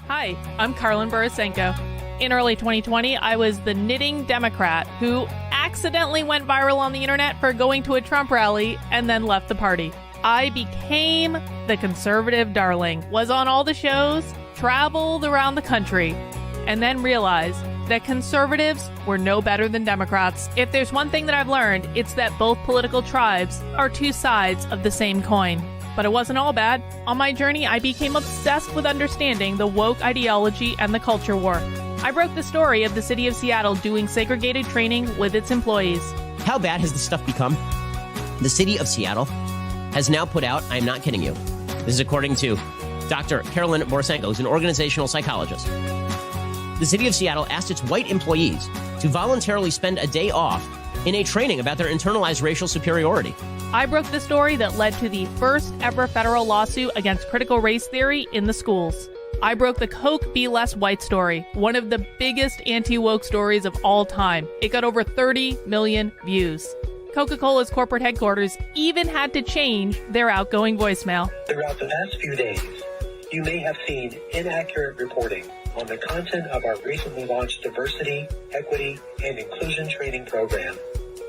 Hi, I'm Carlin Borisenko. In early 2020, I was the knitting Democrat who accidentally went viral on the internet for going to a Trump rally and then left the party. I became the conservative darling, was on all the shows, traveled around the country, and then realized that conservatives were no better than Democrats. If there's one thing that I've learned, it's that both political tribes are two sides of the same coin. But it wasn't all bad. On my journey, I became obsessed with understanding the woke ideology and the culture war. I broke the story of the city of Seattle doing segregated training with its employees. How bad has this stuff become? The city of Seattle has now put out, I'm not kidding you, this is according to Dr. Carolyn Borisenko, who's an organizational psychologist. The city of Seattle asked its white employees to voluntarily spend a day off in a training about their internalized racial superiority. I broke the story that led to the first ever federal lawsuit against critical race theory in the schools. I broke the Coke Be Less White story, one of the biggest anti-woke stories of all time. It got over 30 million views. Coca-Cola's corporate headquarters even had to change their outgoing voicemail. Throughout the past few days, you may have seen inaccurate reporting on the content of our recently launched diversity, equity, and inclusion training program.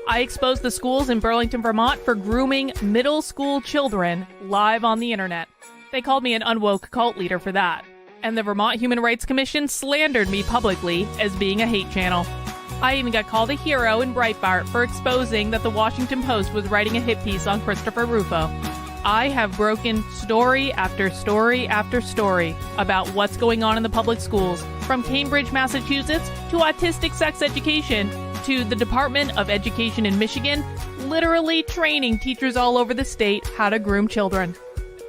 I exposed the schools in Burlington, Vermont for grooming middle school children live on the internet. They called me an unwoke cult leader for that. And the Vermont Human Rights Commission slandered me publicly as being a hate channel. I even got called a hero in Breitbart for exposing that the Washington Post was writing a hit piece on Christopher Rufo. I have broken story after story after story about what's going on in the public schools, from Cambridge, Massachusetts, to autistic sex education, to the Department of Education in Michigan, literally training teachers all over the state how to groom children.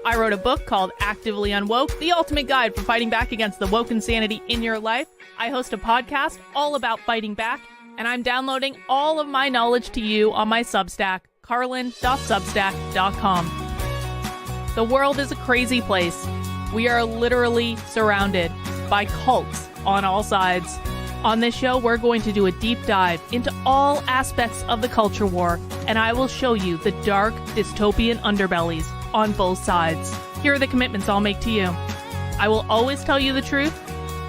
I wrote a book called Actively Unwoke, the ultimate guide for fighting back against the woke insanity in your life. I host a podcast all about fighting back, and I'm downloading all of my knowledge to you on my Substack, carlin.substack.com. The world is a crazy place. We are literally surrounded by cults on all sides. On this show, we're going to do a deep dive into all aspects of the culture war, and I will show you the dark, dystopian underbellies on both sides. Here are the commitments I'll make to you. I will always tell you the truth.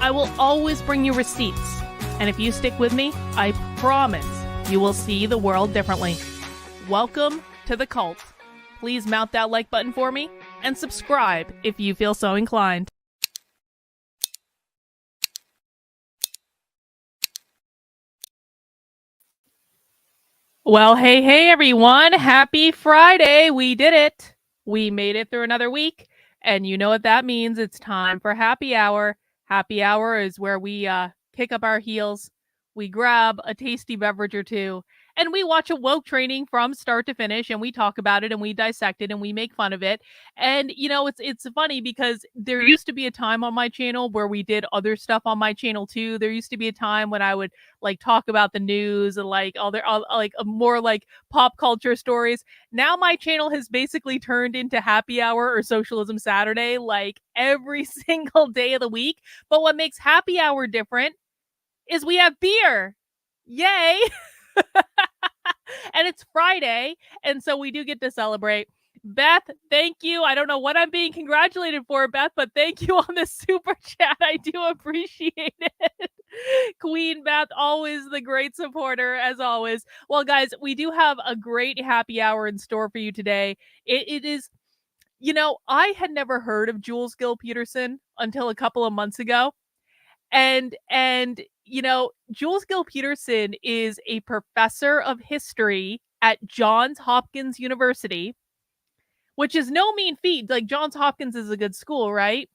I will always bring you receipts. And if you stick with me, I promise you will see the world differently. Welcome to the cult. Please mount that like button for me and subscribe if you feel so inclined. Well, hey, everyone. Happy Friday. We did it. We made it through another week. And you know what that means. It's time for happy hour. Happy hour is where we kick up our heels. We grab a tasty beverage or two. And we watch a woke training from start to finish, and we talk about it, and we dissect it, and we make fun of it. And, you know, it's funny because there used to be a time on my channel where we did other stuff on my channel too. There used to be a time when I would like talk about the news and like more like pop culture stories. Now my channel has basically turned into happy hour or Socialism Saturday like every single day of the week. But what makes happy hour different is we have beer. Yay! And it's Friday, and so we do get to celebrate. Beth, thank you. I don't know what I'm being congratulated for, Beth, but thank you on the super chat. I do appreciate it. Queen Beth, always the great supporter, as always. Well, guys, we do have a great happy hour in store for you today. It is, you know, I had never heard of Jules Gill-Peterson until a couple of months ago. And you know, Jules Gill-Peterson is a professor of history at Johns Hopkins University, which is no mean feat. Like, Johns Hopkins is a good school, right?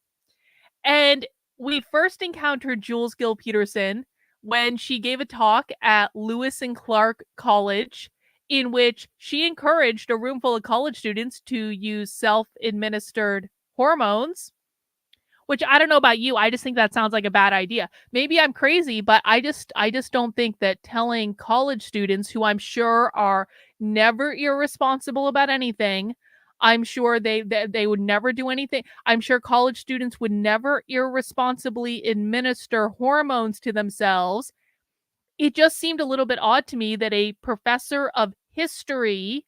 And we first encountered Jules Gill-Peterson when she gave a talk at Lewis and Clark College, in which she encouraged a room full of college students to use self-administered hormones. Which, I don't know about you, I just think that sounds like a bad idea. Maybe I'm crazy, but I just don't think that telling college students, who I'm sure are never irresponsible about anything, I'm sure they would never do anything. I'm sure college students would never irresponsibly administer hormones to themselves. It just seemed a little bit odd to me that a professor of history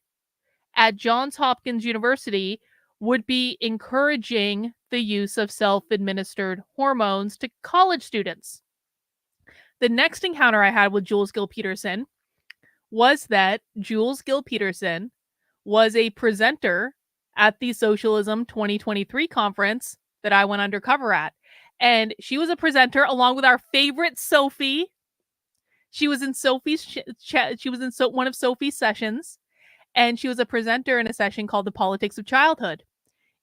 at Johns Hopkins University would be encouraging the use of self-administered hormones to college students. The next encounter I had with Jules Gill-Peterson was that Jules Gill-Peterson was a presenter at the Socialism 2023 conference that I went undercover at. And she was a presenter along with our favorite Sophie. She was in Sophie's she was in one of Sophie's sessions, and she was a presenter in a session called The Politics of Childhood,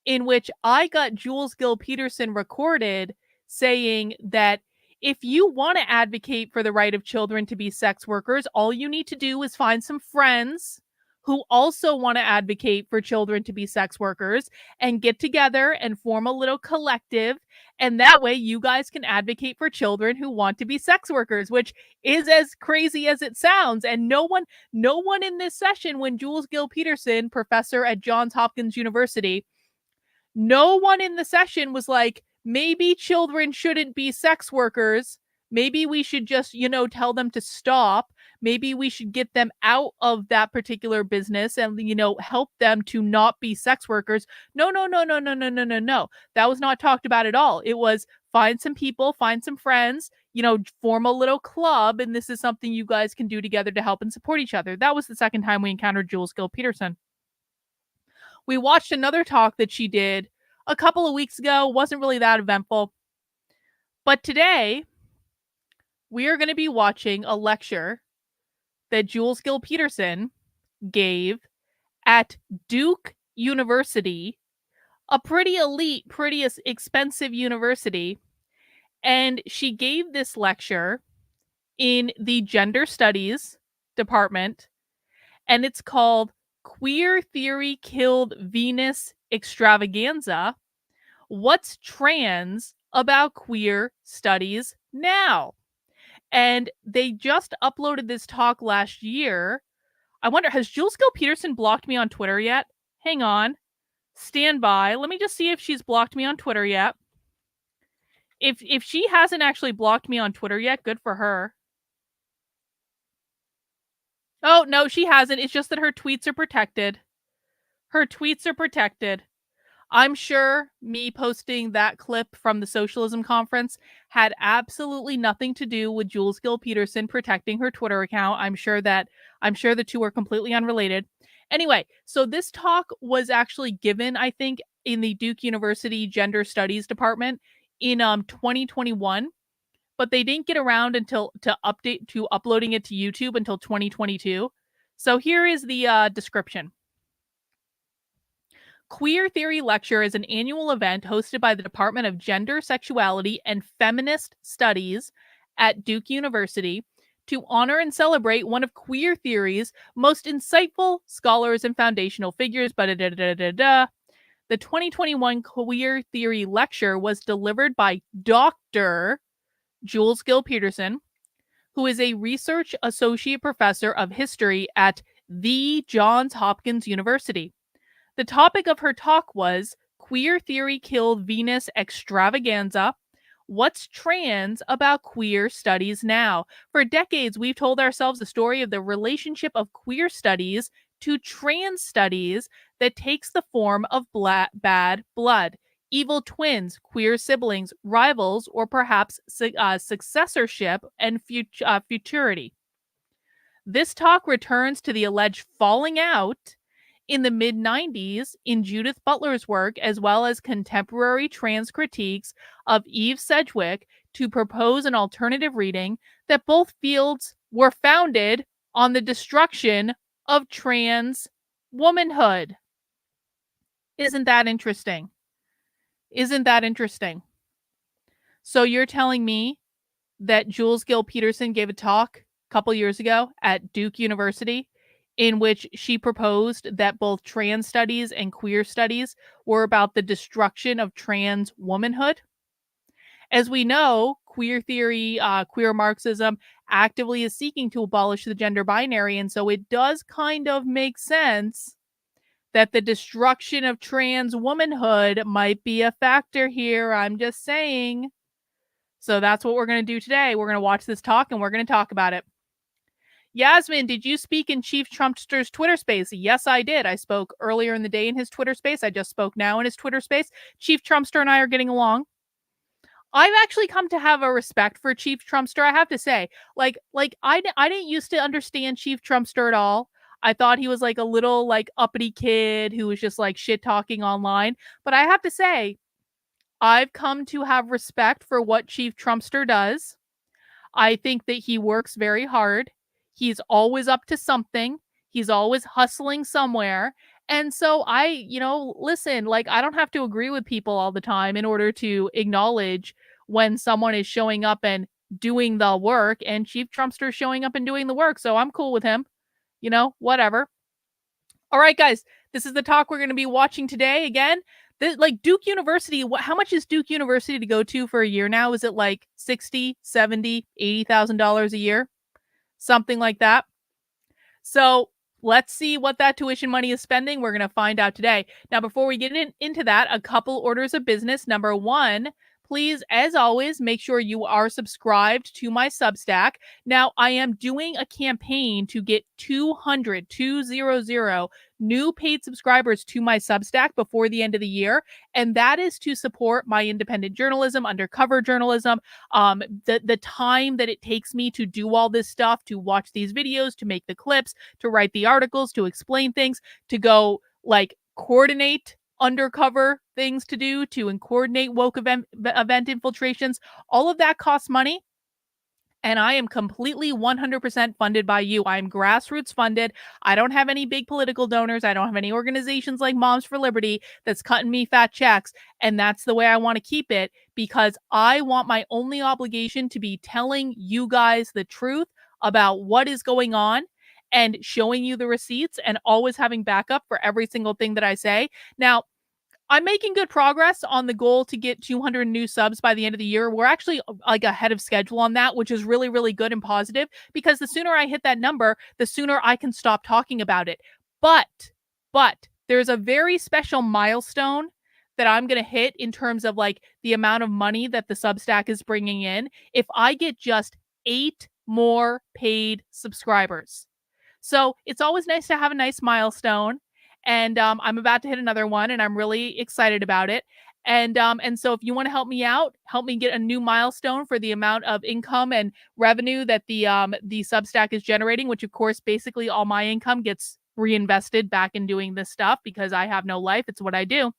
in which I got Jules Gill-Peterson recorded saying that if you want to advocate for the right of children to be sex workers, all you need to do is find some friends who also want to advocate for children to be sex workers and get together and form a little collective. And that way you guys can advocate for children who want to be sex workers, which is as crazy as it sounds. And no one in this session, when Jules Gill-Peterson, professor at Johns Hopkins University, no one in the session was like, maybe children shouldn't be sex workers. Maybe we should just, tell them to stop. Maybe we should get them out of that particular business and, help them to not be sex workers. No. That was not talked about at all. It was find some people, find some friends, form a little club. And this is something you guys can do together to help and support each other. That was the second time we encountered Jules Gill-Peterson. We watched another talk that she did a couple of weeks ago. Wasn't really that eventful. But today, we are going to be watching a lecture that Jules Gill-Peterson gave at Duke University, a pretty elite, pretty expensive university. And she gave this lecture in the Gender Studies department, and it's called Queer Theory Killed Venus Extravaganza. What's trans about queer studies now? And they just uploaded this talk last year. I wonder, has Jules Gill-Peterson blocked me on Twitter yet? Hang on. Stand by. Let me just see if she's blocked me on Twitter yet. If she hasn't actually blocked me on Twitter yet, good for her. Oh, no, she hasn't. It's just that her tweets are protected. Her tweets are protected. I'm sure me posting that clip from the Socialism conference had absolutely nothing to do with Jules Gill-Peterson protecting her Twitter account. I'm sure the two are completely unrelated. Anyway, so this talk was actually given, I think, in the Duke University Gender Studies department in 2021, but they didn't get around to uploading it to YouTube until 2022. So here is the description. Queer Theory Lecture is an annual event hosted by the Department of Gender, Sexuality, and Feminist Studies at Duke University to honor and celebrate one of queer theory's most insightful scholars and foundational figures. The 2021 Queer Theory Lecture was delivered by Dr. Jules Gill-Peterson, who is a research associate professor of history at the Johns Hopkins University. The topic of her talk was Queer Theory Killed Venus Extravaganza. What's trans about queer studies now? For decades, we've told ourselves the story of the relationship of queer studies to trans studies that takes the form of bad blood, evil twins, queer siblings, rivals, or perhaps successorship and futurity. This talk returns to the alleged falling out in the mid-90s in Judith Butler's work, as well as contemporary trans critiques of Eve Sedgwick, to propose an alternative reading that both fields were founded on the destruction of trans womanhood. Isn't that interesting? Isn't that interesting? So you're telling me that Jules Gill-Peterson gave a talk a couple years ago at Duke University in which she proposed that both trans studies and queer studies were about the destruction of trans womanhood? As we know, queer theory, queer Marxism actively is seeking to abolish the gender binary, and so it does kind of make sense that the destruction of trans womanhood might be a factor here. I'm just saying. So that's what we're going to do today. We're going to watch this talk and we're going to talk about it. Yasmin, did you speak in Chief Trumpster's Twitter space? Yes, I did. I spoke earlier in the day in his Twitter space. I just spoke now in his Twitter space. Chief Trumpster and I are getting along. I've actually come to have a respect for Chief Trumpster. I have to say, I didn't used to understand Chief Trumpster at all. I thought he was like a little like uppity kid who was just like shit talking online. But I have to say, I've come to have respect for what Chief Trumpster does. I think that he works very hard. He's always up to something. He's always hustling somewhere. And so listen, like I don't have to agree with people all the time in order to acknowledge when someone is showing up and doing the work, and Chief Trumpster is showing up and doing the work. So I'm cool with him. Whatever. All right, guys, this is the talk we're going to be watching today. Again, like Duke University, how much is Duke University to go to for a year now? Is it like $60, $70, $80,000 a year? Something like that. So let's see what that tuition money is spending. We're going to find out today. Now, before we get into that, a couple orders of business. Number one, please, as always, make sure you are subscribed to my Substack. Now, I am doing a campaign to get 200 new paid subscribers to my Substack before the end of the year. And that is to support my independent journalism, undercover journalism, the time that it takes me to do all this stuff, to watch these videos, to make the clips, to write the articles, to explain things, to go like coordinate undercover things to do, to coordinate woke event infiltrations. All of that costs money. And I am completely 100% funded by you. I'm grassroots funded. I don't have any big political donors. I don't have any organizations like Moms for Liberty that's cutting me fat checks. And that's the way I want to keep it, because I want my only obligation to be telling you guys the truth about what is going on and showing you the receipts and always having backup for every single thing that I say. Now, I'm making good progress on the goal to get 200 new subs by the end of the year. We're actually like ahead of schedule on that, which is really, really good and positive, because the sooner I hit that number, the sooner I can stop talking about it. But there's a very special milestone that I'm going to hit in terms of like the amount of money that the Substack is bringing in if I get just 8 more paid subscribers. So it's always nice to have a nice milestone. And I'm about to hit another one, and I'm really excited about it. And so if you want to help me out, help me get a new milestone for the amount of income and revenue that the Substack is generating, which of course, basically all my income gets reinvested back in doing this stuff because I have no life. It's what I do.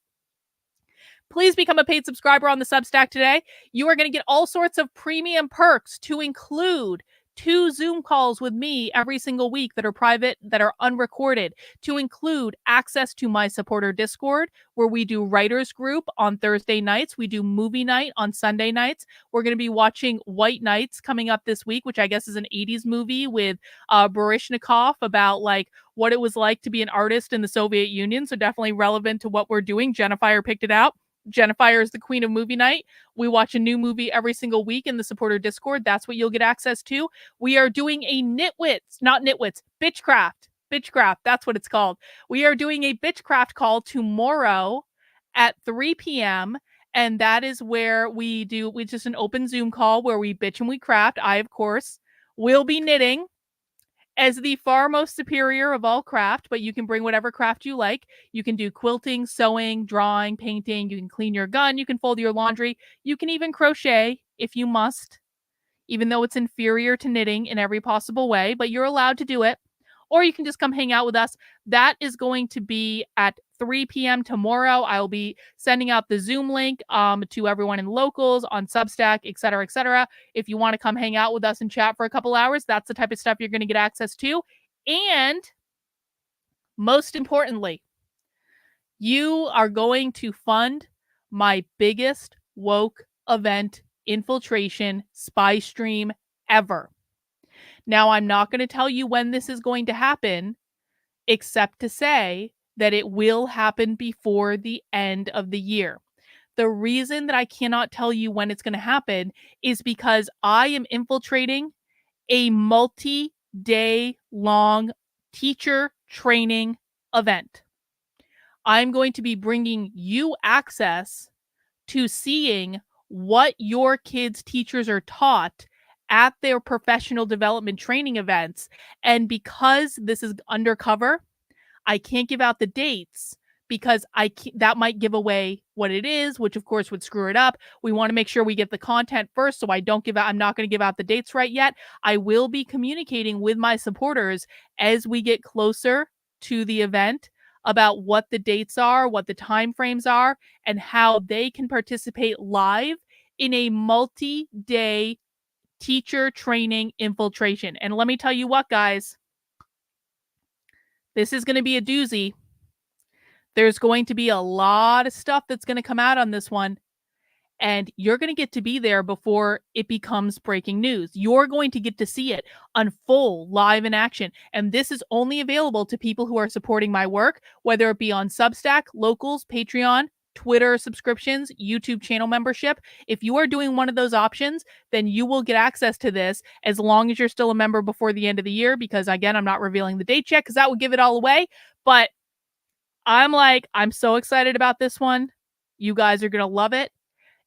Please become a paid subscriber on the Substack today. You are going to get all sorts of premium perks, to include 2 Zoom calls with me every single week that are private, that are unrecorded, to include access to my supporter Discord, where we do writers group on Thursday nights. We do movie night on Sunday nights. We're going to be watching White Nights coming up this week, which I guess is an 80s movie with Baryshnikov about like what it was like to be an artist in the Soviet Union. So definitely relevant to what we're doing. Jennifer picked it out. Jennifer is the queen of movie night. We watch a new movie every single week in the supporter Discord. That's what you'll get access to. We are doing a Bitchcraft. That's what it's called. We are doing a Bitchcraft call tomorrow at 3 p.m. And that is where we just an open Zoom call where we bitch and we craft. I, of course, will be knitting as the far most superior of all craft, but you can bring whatever craft you like. You can do quilting, sewing, drawing, painting. You can clean your gun. You can fold your laundry. You can even crochet if you must, even though it's inferior to knitting in every possible way, but you're allowed to do it. Or you can just come hang out with us. That is going to be at 3 p.m. tomorrow. I will be sending out the Zoom link to everyone in locals, on Substack, et cetera, et cetera. If you want to come hang out with us and chat for a couple hours, that's the type of stuff you're going to get access to. And most importantly, you are going to fund my biggest woke event infiltration spy stream ever. Now, I'm not going to tell you when this is going to happen, except to say that it will happen before the end of the year. The reason that I cannot tell you when it's going to happen is because I am infiltrating a multi-day long teacher training event. I'm going to be bringing you access to seeing what your kids' teachers are taught at their professional development training events. And because this is undercover, I can't give out the dates because that might give away what it is, which of course would screw it up. We want to make sure we get the content first, so I'm not going to give out the dates right yet. I will be communicating with my supporters as we get closer to the event about what the dates are, what the time frames are, and how they can participate live in a multi-day teacher training infiltration. And let me tell you what, guys, this is going to be a doozy. There's going to be a lot of stuff that's going to come out on this one. And you're going to get to be there before it becomes breaking news. You're going to get to see it unfold live in action. And this is only available to people who are supporting my work, whether it be on Substack, Locals, Patreon, Twitter subscriptions, YouTube channel membership. If you are doing one of those options, then you will get access to this as long as you're still a member before the end of the year. Because again, I'm not revealing the date yet because that would give it all away. But I'm so excited about this one. You guys are going to love it.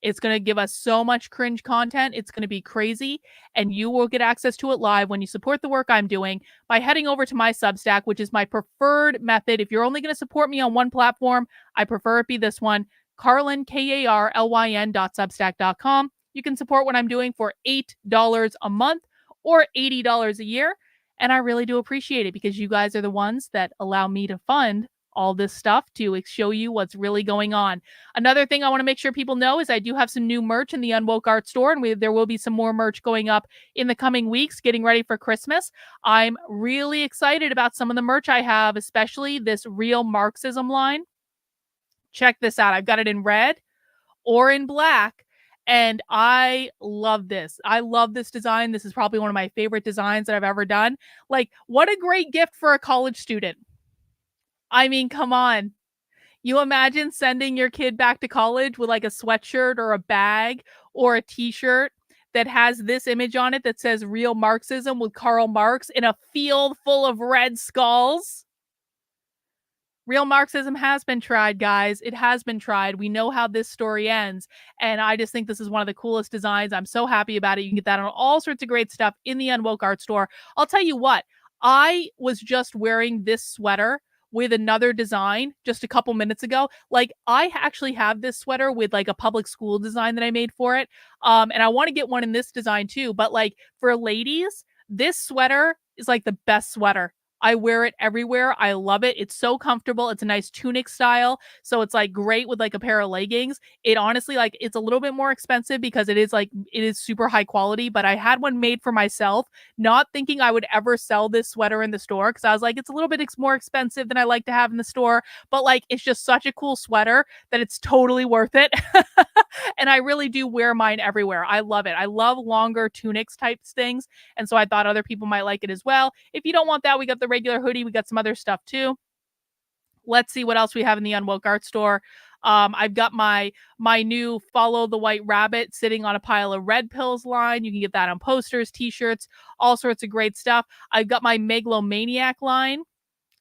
It's going to give us so much cringe content. It's going to be crazy. And you will get access to it live when you support the work I'm doing by heading over to my Substack, which is my preferred method. If you're only going to support me on one platform, I prefer it be this one, Carlyn, KARLYN.substack.com. You can support what I'm doing for $8 a month or $80 a year. And I really do appreciate it because you guys are the ones that allow me to fund all this stuff to show you what's really going on. Another thing I want to make sure people know is I do have some new merch in the Unwoke Art Store, and there will be some more merch going up in the coming weeks, getting ready for Christmas. I'm really excited about some of the merch I have, especially this Real Marxism line. Check this out. I've got it in red or in black, and I love this. I love this design. This is probably one of my favorite designs that I've ever done. Like, what a great gift for a college student. I mean, come on. You imagine sending your kid back to college with like a sweatshirt or a bag or a t-shirt that has this image on it that says Real Marxism with Karl Marx in a field full of red skulls? Real Marxism has been tried, guys. It has been tried. We know how this story ends. And I just think this is one of the coolest designs. I'm so happy about it. You can get that on all sorts of great stuff in the Unwoke Art Store. I'll tell you what, I was just wearing this sweater with another design just a couple minutes ago. Like, I actually have this sweater with like a public school design that I made for it. And I want to get one in this design too. But like for ladies, this sweater is like the best sweater. I wear it everywhere. I love it. It's so comfortable. It's a nice tunic style. So it's like great with like a pair of leggings. It honestly, like, it's a little bit more expensive because it is super high quality, but I had one made for myself, not thinking I would ever sell this sweater in the store because I was like, it's a little bit more expensive than I like to have in the store, but like, it's just such a cool sweater that it's totally worth it. And I really do wear mine everywhere. I love it. I love longer tunics types things. And so I thought other people might like it as well. If you don't want that, we got the regular hoodie. We got some other stuff too. Let's see what else we have in the Unwoke Art Store. I've got my new Follow the White Rabbit sitting on a pile of red pills line. You can get that on posters, t-shirts, all sorts of great stuff. I've got my Megalomaniac line,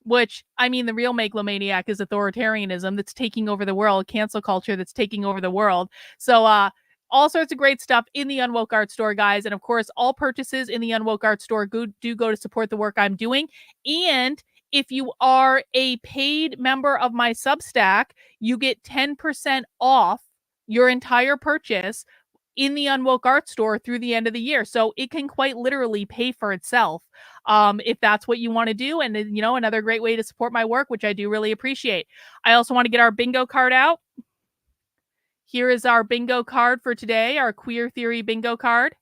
which, I mean, the real megalomaniac is authoritarianism that's taking over the world, cancel culture that's taking over the world. So, all sorts of great stuff in the Unwoke Art Store, guys. And of course, all purchases in the Unwoke Art Store do go to support the work I'm doing. And if you are a paid member of my Substack, you get 10% off your entire purchase in the Unwoke Art Store through the end of the year. So it can quite literally pay for itself if that's what you want to do. And, you know, another great way to support my work, which I do really appreciate. I also want to get our bingo card out. Here is our bingo card for today, our queer theory bingo card.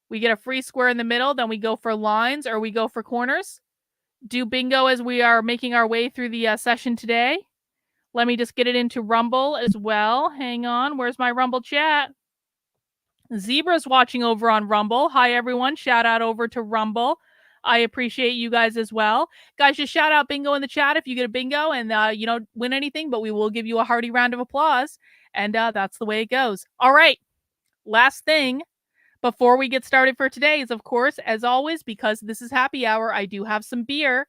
We get a free square in the middle, then we go for lines or we go for corners. Do bingo as we are making our way through the session today. Let me just get it into Rumble as well. Hang on. Where's my Rumble chat? Zebra's watching over on Rumble. Hi, everyone. Shout out over to Rumble. I appreciate you guys as well. Guys, just shout out bingo in the chat if you get a bingo and you don't win anything, but we will give you a hearty round of applause. And that's the way it goes. All right. Last thing before we get started for today is, of course, as always, because this is happy hour, I do have some beer.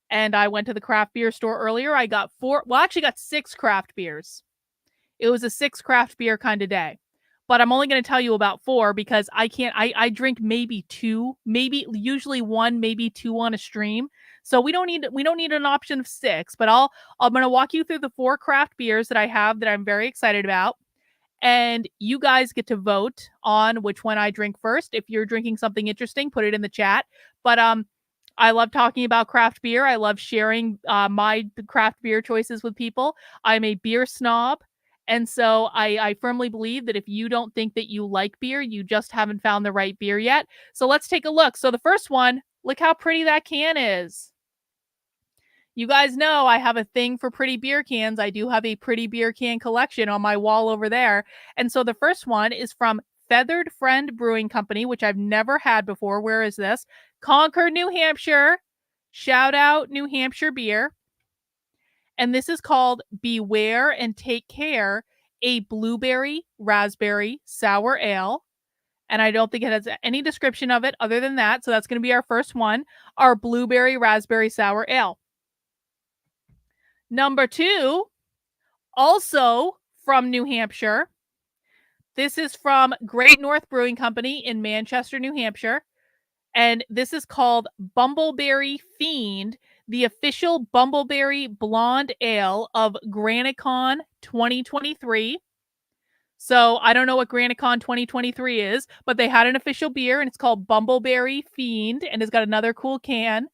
And I went to the craft beer store earlier. I got 6 craft beers. It was a 6 craft beer kind of day. but I'm only going to tell you about 4 because I drink maybe 2, maybe usually 1, maybe 2 on a stream. So we don't need an option of 6, but I'm going to walk you through the 4 craft beers that I have that I'm very excited about. And you guys get to vote on which one I drink first. If you're drinking something interesting, put it in the chat. But I love talking about craft beer. I love sharing my craft beer choices with people. I'm a beer snob. And so I firmly believe that if you don't think that you like beer, you just haven't found the right beer yet. So let's take a look. So the first one, look how pretty that can is. You guys know I have a thing for pretty beer cans. I do have a pretty beer can collection on my wall over there. And so the first one is from Feathered Friend Brewing Company, which I've never had before. Where is this? Concord, New Hampshire. Shout out New Hampshire beer. And this is called Beware and Take Care, a blueberry raspberry sour ale. And I don't think it has any description of it other than that. So that's going to be our first one, our blueberry raspberry sour ale. Number 2, also from New Hampshire. This is from Great North Brewing Company in Manchester, New Hampshire. And this is called Bumbleberry Fiend, the official Bumbleberry Blonde Ale of GraniCon 2023. So I don't know what GraniCon 2023 is, but they had an official beer and it's called Bumbleberry Fiend and it's got another cool can.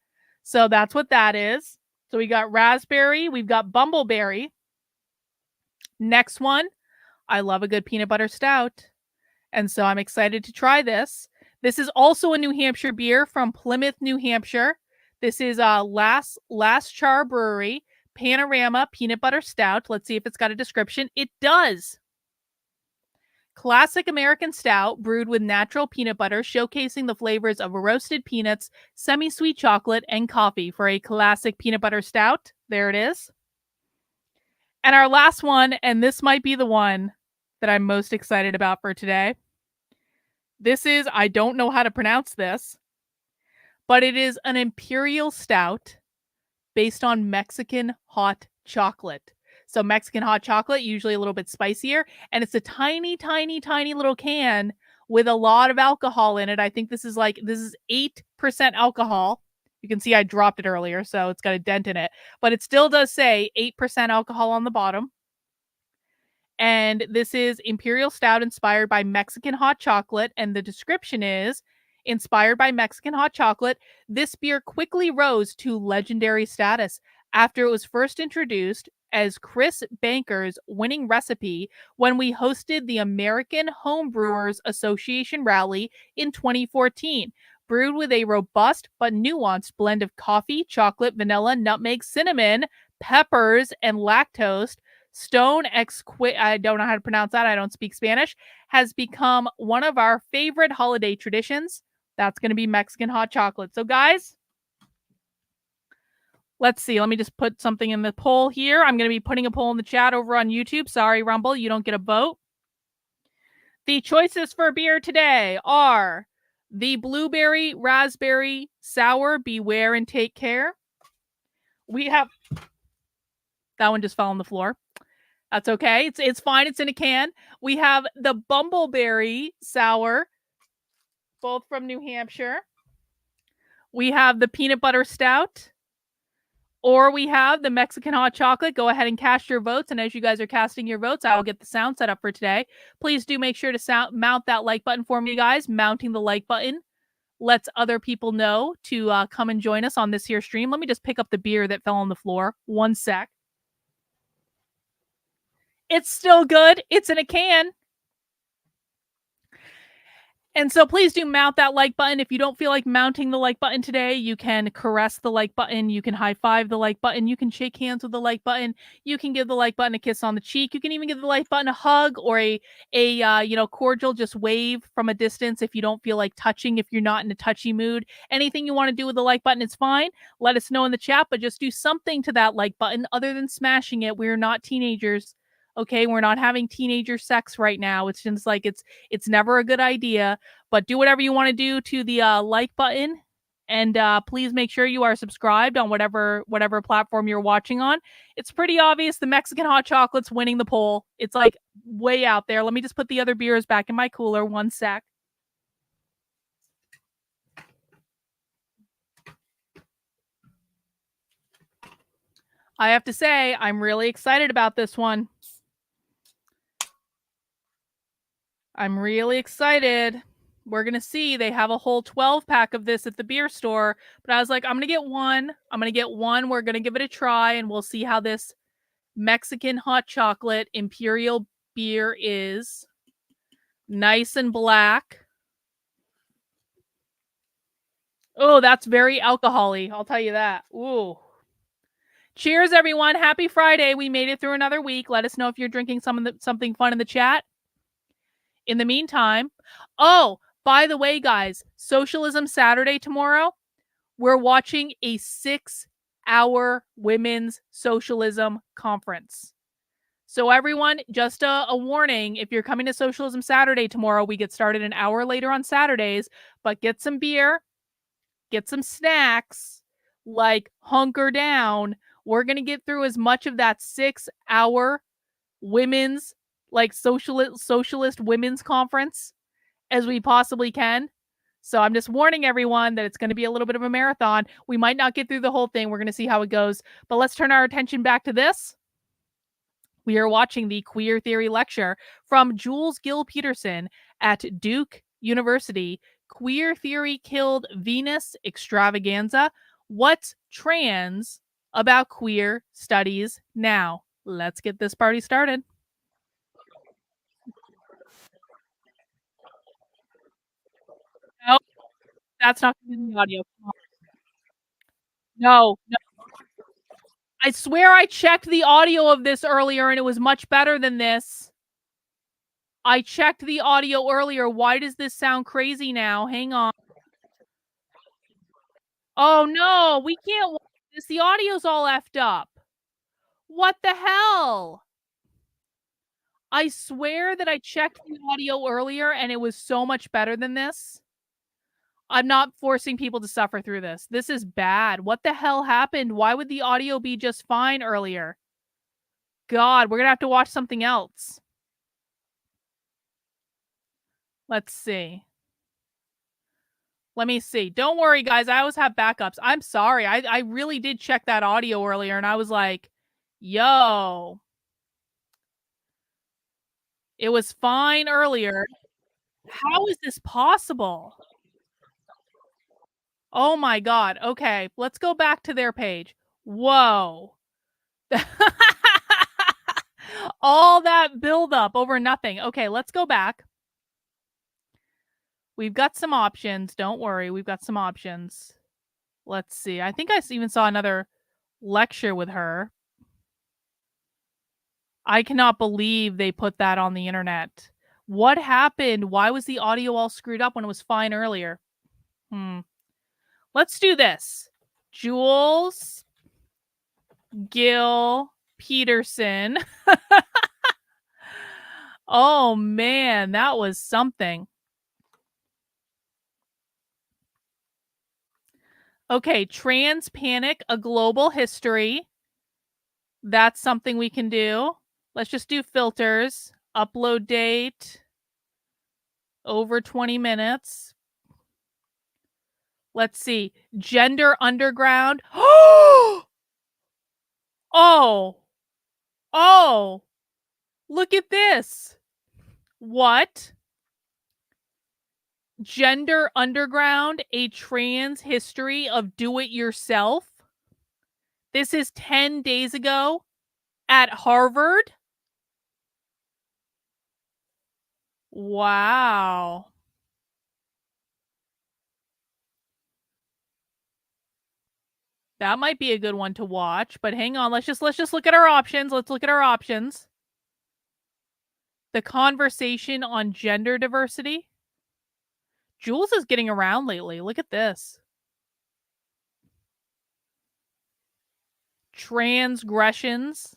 So that's what that is. So we got raspberry, we've got bumbleberry. Next one, I love a good peanut butter stout. And so I'm excited to try this. This is also a New Hampshire beer from Plymouth, New Hampshire. This is Last Char Brewery, Panorama Peanut Butter Stout. Let's see if it's got a description. It does. Classic American stout brewed with natural peanut butter, showcasing the flavors of roasted peanuts, semi-sweet chocolate, and coffee for a classic peanut butter stout. There it is. And our last one, and this might be the one that I'm most excited about for today. This is, I don't know how to pronounce this, but it is an imperial stout based on Mexican hot chocolate. So Mexican hot chocolate, usually a little bit spicier, and it's a tiny, tiny, tiny little can with a lot of alcohol in it. I think this is 8% alcohol. You can see I dropped it earlier, so it's got a dent in it, but it still does say 8% alcohol on the bottom. And this is Imperial Stout inspired by Mexican hot chocolate, and the description is, inspired by Mexican hot chocolate, this beer quickly rose to legendary status after it was first introduced as Chris Banker's winning recipe when we hosted the American Homebrewers Association rally in 2014. Brewed with a robust but nuanced blend of coffee, chocolate, vanilla, nutmeg, cinnamon, peppers, and lactose, Stone I don't know how to pronounce that. I don't speak Spanish. Has become one of our favorite holiday traditions. That's going to be Mexican hot chocolate. So guys, let's see. Let me just put something in the poll here. I'm going to be putting a poll in the chat over on YouTube. Sorry, Rumble, you don't get a vote. The choices for beer today are the blueberry raspberry sour Beware and Take Care. We have that one just fell on the floor. That's okay. It's fine. It's in a can. We have the bumbleberry sour, both from New Hampshire. We have the peanut butter stout, or we have the Mexican hot chocolate. Go ahead and cast your votes. And as you guys are casting your votes, I will get the sound set up for today. Please do make sure to mount that like button for me, guys. Mounting the like button lets other people know to come and join us on this here stream. Let me just pick up the beer that fell on the floor. One sec. It's still good. It's in a can. And so please do mount that like button. If you don't feel like mounting the like button today, you can caress the like button. You can high five the like button. You can shake hands with the like button. You can give the like button a kiss on the cheek. You can even give the like button a hug or a cordial just wave from a distance if you don't feel like touching, if you're not in a touchy mood. Anything you want to do with the like button, it's fine. Let us know in the chat, but just do something to that like button other than smashing it. We're not teenagers. Okay, we're not having teenager sex right now. It's just like it's never a good idea. But do whatever you want to do to the like button And please make sure you are subscribed on whatever platform you're watching on. It's pretty obvious the Mexican hot chocolate's winning the poll. It's like way out there. Let me just put the other beers back in my cooler. One sec. I have to say, I'm really excited about this one. I'm really excited. We're going to see. They have a whole 12-pack of this at the beer store. But I was like, I'm going to get one. We're going to give it a try, and we'll see how this Mexican hot chocolate imperial beer is. Nice and black. Oh, that's very alcohol-y. I'll tell you that. Ooh. Cheers, everyone. Happy Friday. We made it through another week. Let us know if you're drinking something fun in the chat. In the meantime, oh, by the way, guys, Socialism Saturday tomorrow, we're watching a 6-hour women's socialism conference. So everyone, just a warning, if you're coming to Socialism Saturday tomorrow, we get started an hour later on Saturdays, but get some beer, get some snacks, like hunker down. We're going to get through as much of that 6-hour women's, like socialist women's conference as we possibly can. So I'm just warning everyone that it's going to be a little bit of a marathon. We might not get through the whole thing. We're going to see how it goes. But let's turn our attention back to this. We are watching the queer theory lecture from Jules Gill-Peterson at Duke University. Queer theory killed Venus extravaganza. What's trans about queer studies now? Let's get this party started. No, that's not going to be the audio. No. I swear I checked the audio of this earlier and it was much better than this. I checked the audio earlier. Why does this sound crazy now? Hang on. Oh no, we can't watch this. The audio's all effed up. What the hell? I swear that I checked the audio earlier and it was so much better than this. I'm not forcing people to suffer through this. This is bad. What the hell happened? Why would the audio be just fine earlier? God, we're going to have to watch something else. Let's see. Let me see. Don't worry, guys. I always have backups. I'm sorry. I really did check that audio earlier and I was like, yo. It was fine earlier. How is this possible? Oh my God. Okay, let's go back to their page. Whoa. All that buildup over nothing. Okay, let's go back. We've got some options. Don't worry. We've got some options. Let's see. I think I even saw another lecture with her. I cannot believe they put that on the internet. What happened? Why was the audio all screwed up when it was fine earlier? Let's do this. Jules Gill-Peterson. Oh man, that was something. Okay, trans panic, a global history. That's something we can do. Let's just do filters. Upload date. Over 20 minutes. Let's see. Gender underground. Oh! Oh! Look at this. What? Gender underground, a trans history of do-it-yourself. This is 10 days ago at Harvard. Wow. That might be a good one to watch, but hang on. Let's just look at our options. Let's look at our options. The conversation on gender diversity. Jules is getting around lately. Look at this. Transgressions.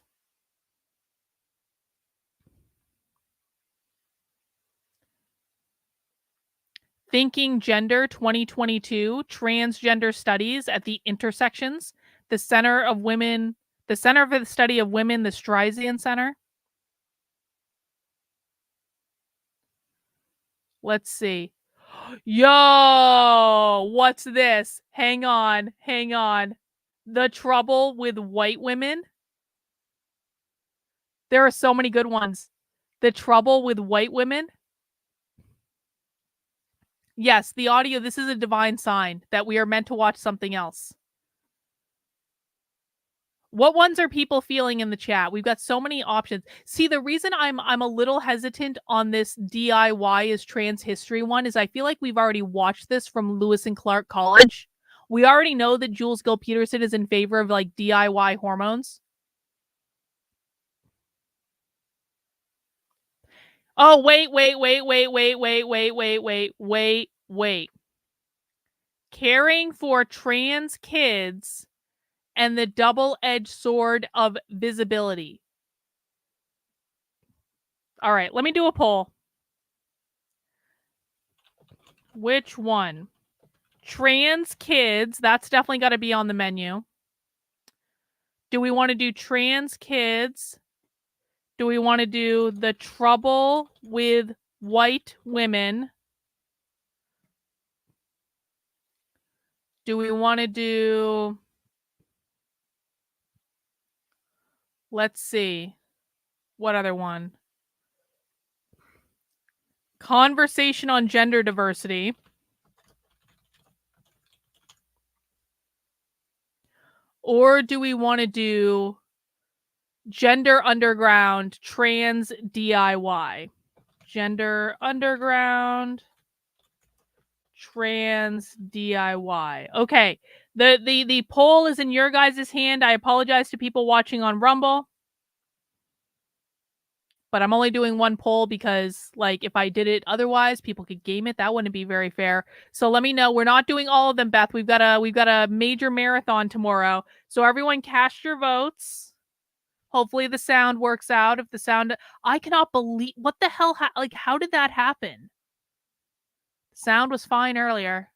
Thinking Gender 2022, Transgender Studies at the Intersections, the Center for the Study of Women, the Streisand Center. Let's see. Yo, what's this? Hang on. The Trouble with White Women. There are so many good ones. The Trouble with White Women. Yes, the audio, this is a divine sign that we are meant to watch something else. What ones are people feeling in the chat? We've got so many options. See, the reason I'm a little hesitant on this DIY is trans history one is I feel like we've already watched this from Lewis and Clark College. We already know that Jules Gill-Peterson is in favor of like DIY hormones. Oh, wait. Caring for trans kids and the double-edged sword of visibility. All right, let me do a poll. Which one? Trans kids, that's definitely got to be on the menu. Do we want to do trans kids? Do we want to do the trouble with white women? Do we want to do... Let's see. What other one? Conversation on gender diversity. Or do we want to do Gender Underground Trans DIY? Gender Underground Trans DIY. Okay. The poll is in your guys' hand. I apologize to people watching on Rumble. But I'm only doing one poll because, like, if I did it otherwise, people could game it. That wouldn't be very fair. So let me know. We're not doing all of them, Beth. We've got a major marathon tomorrow. So everyone, cast your votes. Hopefully the sound works out. If the sound, I cannot believe what the hell. Like, how did that happen? Sound was fine earlier.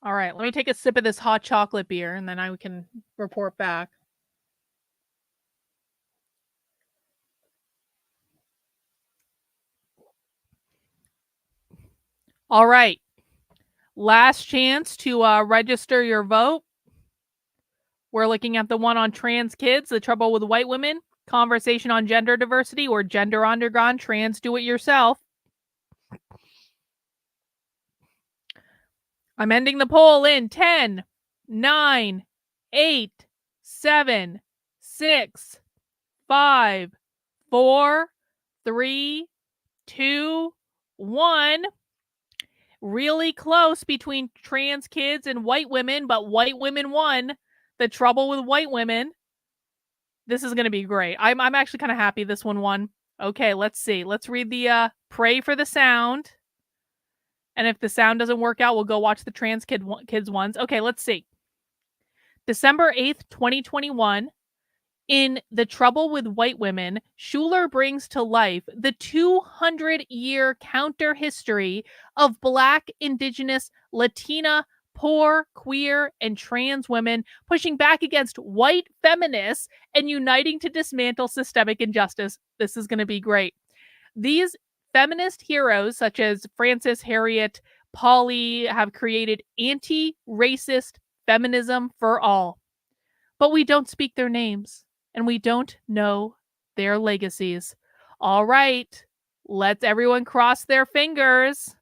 All right, let me take a sip of this hot chocolate beer and then I can report back. All right. Last chance to register your vote. We're looking at the one on trans kids, the trouble with white women, conversation on gender diversity, or gender underground, trans do it yourself. I'm ending the poll in 10, 9, 8, 7, 6, 5, 4, 3, 2, 1. Really close between trans kids and white women, but white women won. The trouble with white women. This is going to be great. I'm actually kind of happy this one won. Okay, let's see. Let's read the pray for the sound. And if the sound doesn't work out, we'll go watch the trans kids ones. Okay, let's see. December 8th, 2021. In The Trouble with White Women, Schuler brings to life the 200-year counter history of Black, Indigenous, Latina, poor, queer, and trans women pushing back against white feminists and uniting to dismantle systemic injustice. This is going to be great. These feminist heroes, such as Frances, Harriet, Polly, have created anti-racist feminism for all. But we don't speak their names, and we don't know their legacies. All right, let's everyone cross their fingers.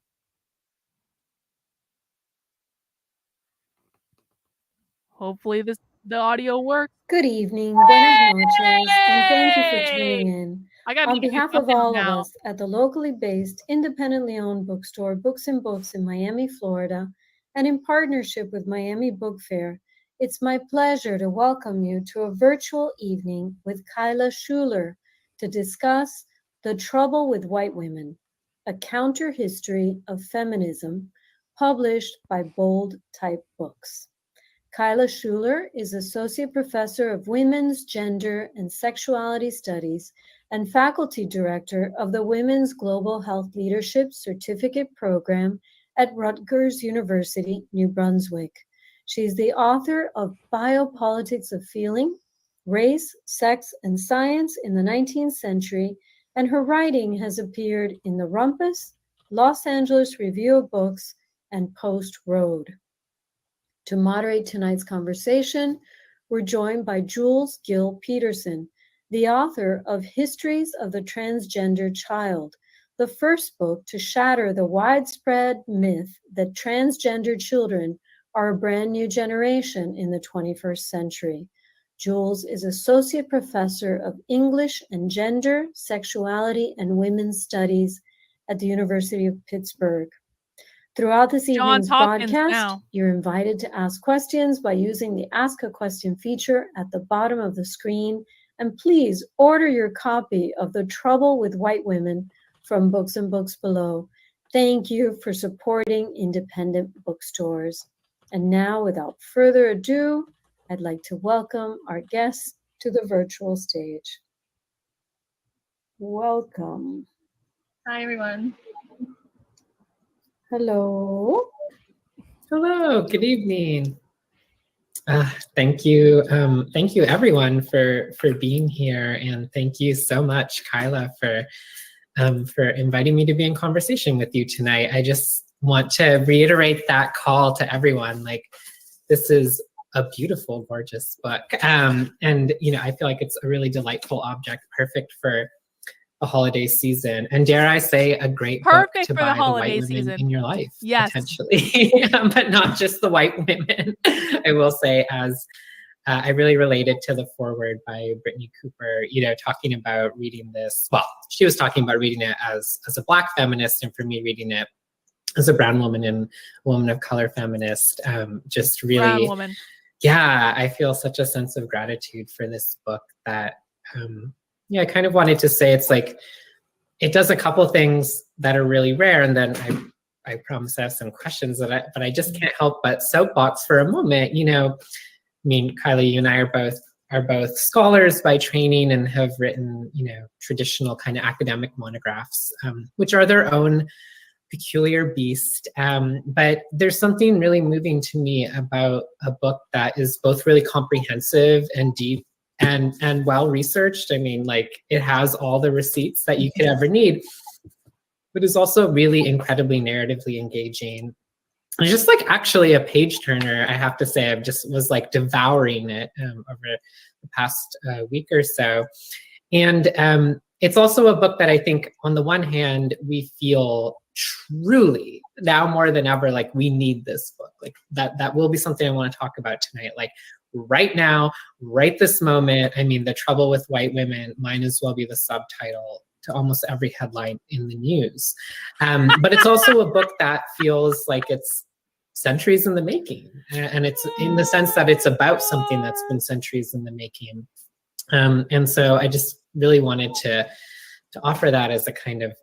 Hopefully the audio works. Good evening, buenas noches, and thank you for tuning Yay! in. I gotta On make you behalf jump of in all of now. us at the locally based, independently owned bookstore Books and Books in Miami, Florida, and in partnership with Miami Book Fair, it's my pleasure to welcome you to a virtual evening with Kyla Schuler to discuss The Trouble with White Women, a counter history of feminism, published by Bold Type Books. Kyla Schuler is Associate Professor of Women's, Gender, and Sexuality Studies and Faculty Director of the Women's Global Health Leadership Certificate Program at Rutgers University, New Brunswick. She's the author of Biopolitics of Feeling, Race, Sex, and Science in the 19th Century, and her writing has appeared in the Rumpus, Los Angeles Review of Books, and Post Road. To moderate tonight's conversation, we're joined by Jules Gill-Peterson, the author of Histories of the Transgender Child, the first book to shatter the widespread myth that transgender children are a brand new generation in the 21st century. Jules is Associate Professor of English and Gender, Sexuality, and Women's Studies at the University of Pittsburgh. Throughout this evening's broadcast, you're invited to ask questions by using the Ask a Question feature at the bottom of the screen. And please order your copy of The Trouble with White Women from Books and Books Below. Thank you for supporting independent bookstores. And now, without further ado, I'd like to welcome our guests to the virtual stage. Welcome. Hi, everyone. Hello. Hello, good evening. Thank you everyone for being here, and thank you so much, Kyla, for inviting me to be in conversation with you tonight. I just want to reiterate that call to everyone. Like, this is a beautiful, gorgeous book, and I feel like it's a really delightful object, perfect for the holiday season, and dare I say, a great book to buy the white women in your life, potentially, but not just the white women. I will say, as I really related to the foreword by Brittany Cooper, talking about reading this. Well, she was talking about reading it as a Black feminist, and for me, reading it as a brown woman and woman of color feminist, just really, brown woman. Yeah, I feel such a sense of gratitude for this book that. I kind of wanted to say it's like, it does a couple things that are really rare, and then I promise I have some questions but I just can't help but soapbox for a moment. I mean, Kylie, you and I are both scholars by training and have written, traditional kind of academic monographs, which are their own peculiar beast. But there's something really moving to me about a book that is both really comprehensive and deep and well-researched. I mean, like, it has all the receipts that you could ever need, but is also really incredibly narratively engaging. And just like actually a page turner, I have to say, I just was like devouring it over the past week or so. And it's also a book that I think on the one hand, we feel truly now more than ever, like, we need this book. Like that will be something I want to talk about tonight. Like, right now, right this moment. I mean, The Trouble with White Women might as well be the subtitle to almost every headline in the news. But it's also a book that feels like it's centuries in the making. And it's in the sense that it's about something that's been centuries in the making. And so I just really wanted to offer that as a kind of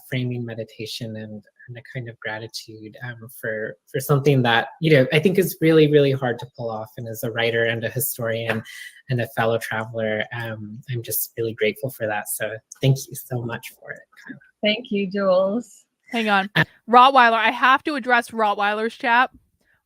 framing meditation and a kind of gratitude for something that, I think is really, really hard to pull off. And as a writer and a historian and a fellow traveler, I'm just really grateful for that. So thank you so much for it, Kyla. Thank you, Jules. Hang on. Rottweiler, I have to address Rottweiler's chat.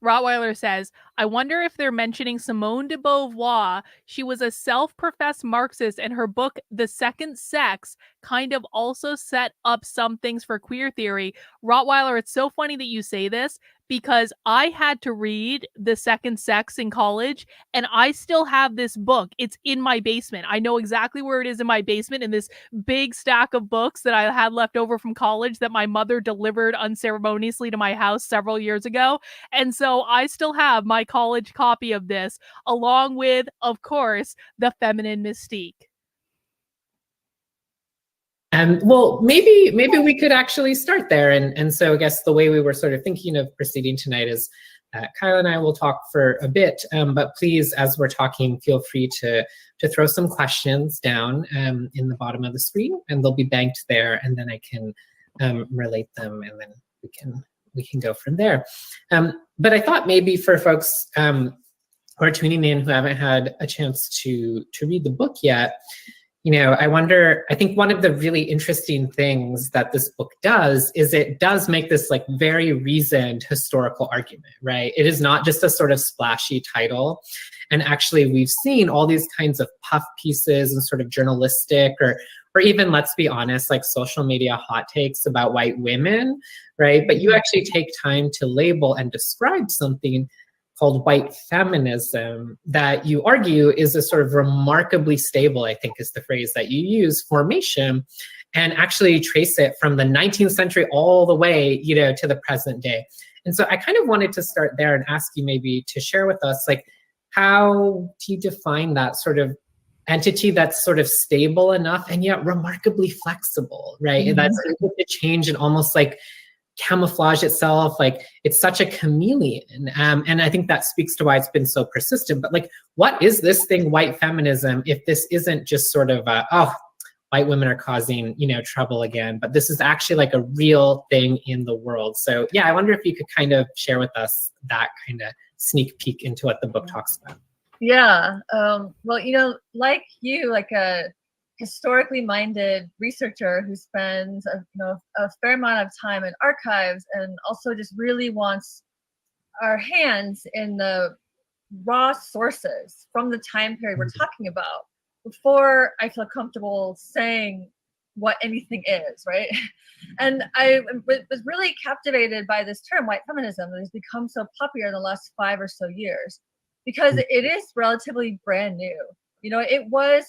Rottweiler says, I wonder if they're mentioning Simone de Beauvoir. She was a self-professed Marxist, and her book, The Second Sex, kind of also set up some things for queer theory. Rottweiler, it's so funny that you say this, because I had to read The Second Sex in college, and I still have this book. It's in my basement. I know exactly where it is in my basement, in this big stack of books that I had left over from college that my mother delivered unceremoniously to my house several years ago. And so I still have my college copy of this, along with, of course, The Feminine Mystique. Well, maybe we could actually start there. And so I guess the way we were sort of thinking of proceeding tonight is Kyle and I will talk for a bit, but please, as we're talking, feel free to throw some questions down in the bottom of the screen, and they'll be banked there, and then I can relate them, and then we can go from there. But I thought maybe for folks who are tuning in who haven't had a chance to read the book yet, I think one of the really interesting things that this book does is it does make this like very reasoned historical argument, right? It is not just a sort of splashy title. And actually we've seen all these kinds of puff pieces and sort of journalistic or even, let's be honest, like social media hot takes about white women, right? But you actually take time to label and describe something called white feminism that you argue is a sort of remarkably stable, I think is the phrase that you use, formation, and actually trace it from the 19th century all the way, to the present day. And so I kind of wanted to start there and ask you maybe to share with us, like, how do you define that sort of entity that's sort of stable enough and yet remarkably flexible, right? Mm-hmm. That's able to change and almost like camouflage itself, like it's such a chameleon. And I think that speaks to why it's been so persistent. But like, what is this thing, white feminism, if this isn't just sort of, white women are causing, trouble again, but this is actually like a real thing in the world. So yeah, I wonder if you could kind of share with us that kind of sneak peek into what the book talks about. Yeah. Well, like you, like a historically minded researcher who spends a fair amount of time in archives and also just really wants our hands in the raw sources from the time period we're talking about before I feel comfortable saying what anything is, right? And I was really captivated by this term, white feminism, that has become so popular in the last 5 or so years because it is relatively brand new. It was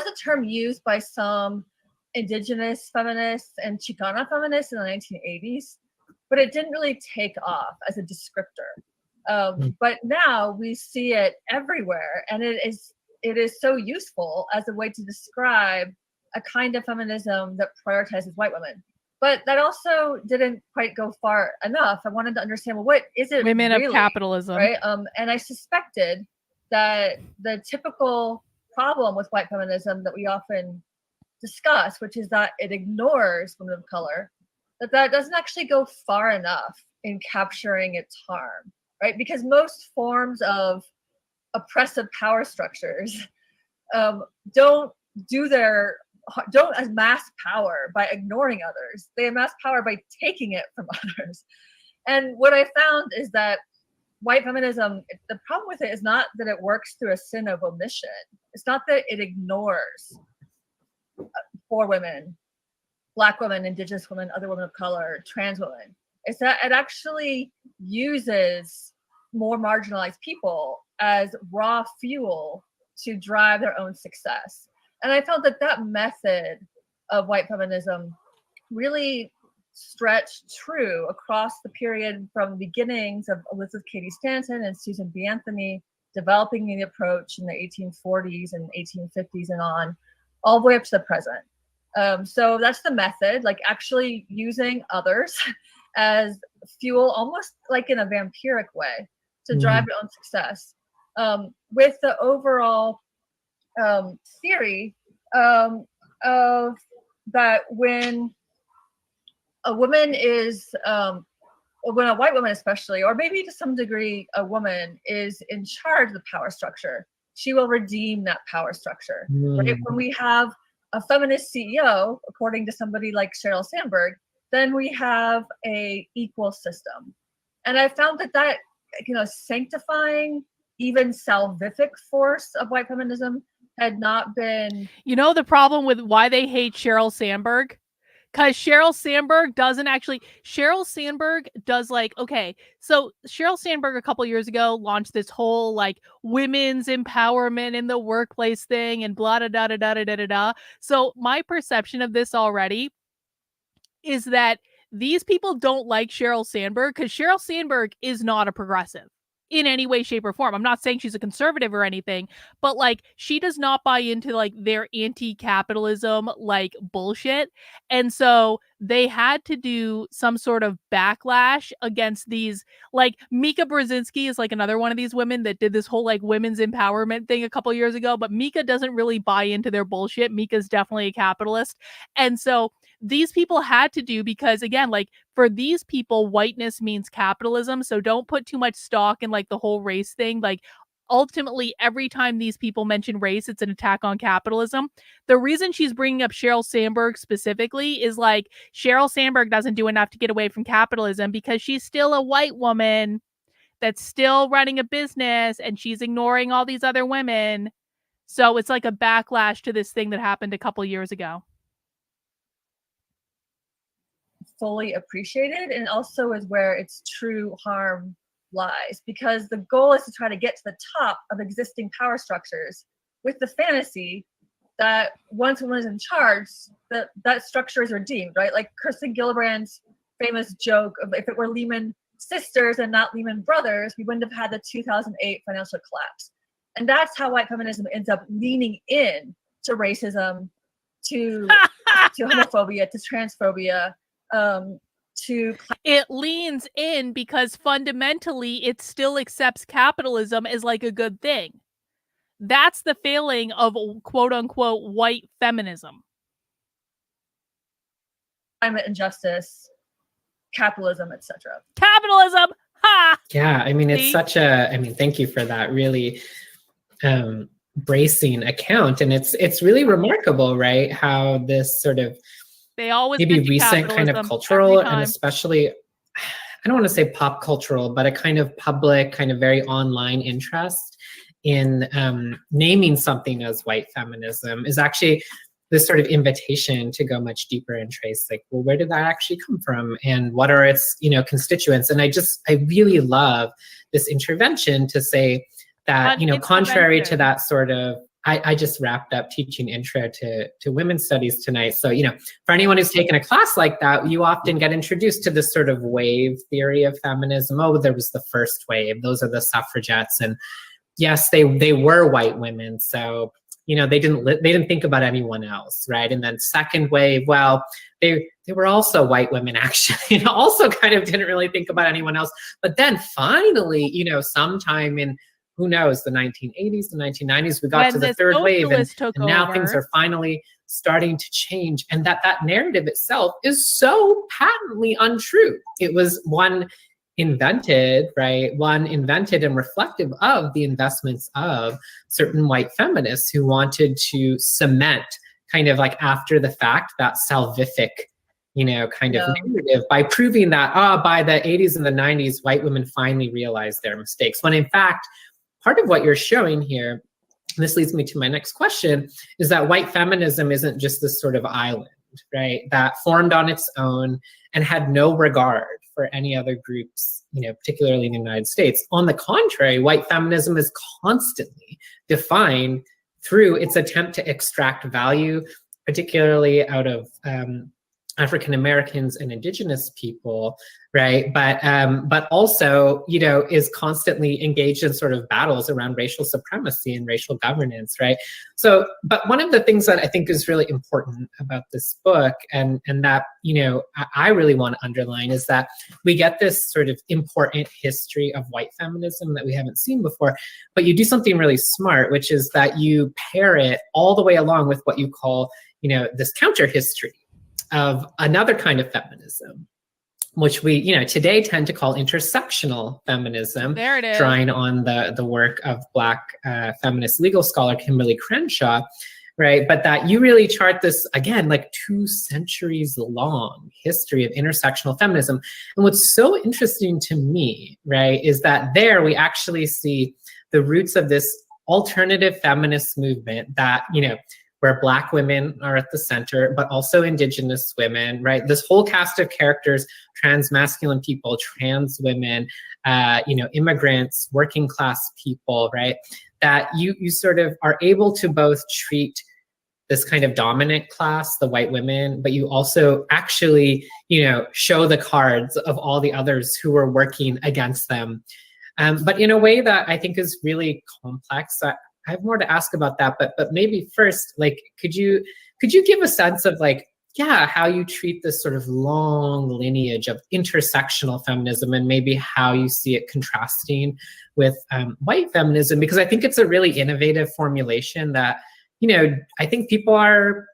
a term used by some indigenous feminists and Chicana feminists in the 1980s, but it didn't really take off as a descriptor. But now we see it everywhere, and it is so useful as a way to describe a kind of feminism that prioritizes white women. But that also didn't quite go far enough. I wanted to understand, well, what is it women really, of capitalism, right? And I suspected that the typical problem with white feminism that we often discuss, which is that it ignores women of color, that doesn't actually go far enough in capturing its harm, right? Because most forms of oppressive power structures don't amass power by ignoring others. They amass power by taking it from others. And what I found is that white feminism, the problem with it is not that it works through a sin of omission. It's not that it ignores poor women, Black women, Indigenous women, other women of color, trans women. It's that it actually uses more marginalized people as raw fuel to drive their own success. And I felt that method of white feminism really stretched true across the period from the beginnings of Elizabeth Cady Stanton and Susan B. Anthony developing the approach in the 1840s and 1850s and on, all the way up to the present. So that's the method, like actually using others as fuel, almost like in a vampiric way, to drive your own success. With the overall theory of that when a woman is, when a white woman especially, or maybe to some degree a woman is in charge of the power structure, she will redeem that power structure. Right? When we have a feminist CEO, according to somebody like Sheryl Sandberg, then we have a equal system. And I found that sanctifying, even salvific force of white feminism had not been... the problem with why they hate Sheryl Sandberg? Because Sheryl Sandberg does so Sheryl Sandberg a couple years ago launched this whole like women's empowerment in the workplace thing and blah da da da da da da da. So my perception of this already is that these people don't like Sheryl Sandberg because Sheryl Sandberg is not a progressive in any way, shape, or form. I'm not saying she's a conservative or anything, but like she does not buy into like their anti-capitalism like bullshit. And so they had to do some sort of backlash against these, like Mika Brzezinski is like another one of these women that did this whole like women's empowerment thing a couple years ago, but Mika doesn't really buy into their bullshit. Mika's definitely a capitalist. And so these people had to do, because again, like for these people, whiteness means capitalism. So don't put too much stock in like the whole race thing. Like ultimately, every time these people mention race, it's an attack on capitalism. The reason she's bringing up Sheryl Sandberg specifically is like Sheryl Sandberg doesn't do enough to get away from capitalism because she's still a white woman that's still running a business and she's ignoring all these other women. So it's like a backlash to this thing that happened a couple years ago. Fully appreciated, and also is where its true harm lies, because the goal is to try to get to the top of existing power structures with the fantasy that once one is in charge, that structure is redeemed, right? Like Kirsten Gillibrand's famous joke of, if it were Lehman sisters and not Lehman brothers, we wouldn't have had the 2008 financial collapse. And that's how white feminism ends up leaning in to racism, to homophobia, to transphobia, it leans in because fundamentally it still accepts capitalism as like a good thing. That's the failing of quote unquote white feminism. Climate injustice, capitalism, etc. Capitalism. Ha! Yeah, I mean, it's such a, I mean, thank you for that really bracing account. And it's really remarkable, right? How this sort of they always maybe recent kind of cultural and especially, I don't want to say pop cultural, but a kind of public, kind of very online interest in naming something as white feminism is actually this sort of invitation to go much deeper and trace, like, well, where did that actually come from? And what are its, constituents? And I really love this intervention to say that, contrary to that sort of, I just wrapped up teaching intro to women's studies tonight. So, for anyone who's taken a class like that, you often get introduced to this sort of wave theory of feminism. Oh, there was the first wave. Those are the suffragettes. And yes, they were white women. So, they didn't think about anyone else, right? And then second wave, well, they were also white women, actually, also kind of didn't really think about anyone else. But then finally, sometime in, who knows, the 1980s, the 1990s, we got to the third wave, and now things are finally starting to change. And that narrative itself is so patently untrue. It was one invented and reflective of the investments of certain white feminists who wanted to cement kind of like after the fact that salvific kind of narrative by proving that by the 80s and the 90s, white women finally realized their mistakes. When in fact, part of what you're showing here, and this leads me to my next question, is that white feminism isn't just this sort of island, right, that formed on its own and had no regard for any other groups, particularly in the United States. On the contrary, white feminism is constantly defined through its attempt to extract value, particularly out of African Americans and Indigenous people, right? But also, is constantly engaged in sort of battles around racial supremacy and racial governance, right? So, but one of the things that I think is really important about this book, and that I really want to underline, is that we get this sort of important history of white feminism that we haven't seen before. But you do something really smart, which is that you pair it all the way along with what you call, this counter history of another kind of feminism, which we, today tend to call intersectional feminism. There it is. Drawing on the work of Black feminist legal scholar Kimberly Crenshaw, right? But that you really chart this, again, like 2 centuries long history of intersectional feminism. And what's so interesting to me, right, is that there we actually see the roots of this alternative feminist movement that, where Black women are at the center, but also Indigenous women, right? This whole cast of characters, trans masculine people, trans women, immigrants, working class people, right? That you sort of are able to both treat this kind of dominant class, the white women, but you also actually, show the cards of all the others who are working against them. But in a way that I think is really complex. I have more to ask about that, but maybe first, like, could you give a sense of how you treat this sort of long lineage of intersectional feminism and maybe how you see it contrasting with white feminism? Because I think it's a really innovative formulation that, I think people are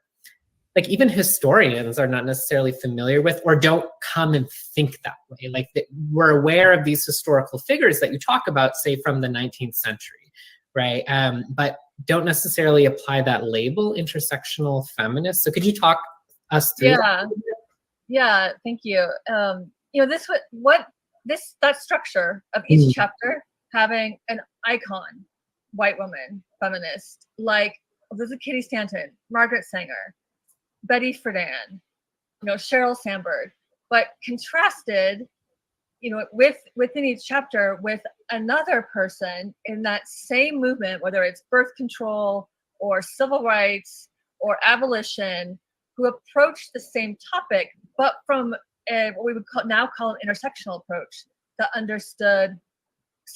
like even historians are not necessarily familiar with or don't come and think that way. Like we're aware of these historical figures that you talk about, say from the 19th century, right? But don't necessarily apply that label, intersectional feminist. So could you talk us through that? Yeah, thank you. That structure of each chapter having an icon, white woman, feminist, like Elizabeth Cady Stanton, Margaret Sanger, Betty Friedan, Sheryl Sandberg, but contrasted, within each chapter with another person in that same movement, whether it's birth control or civil rights or abolition, who approached the same topic, but from what we would now call an intersectional approach that understood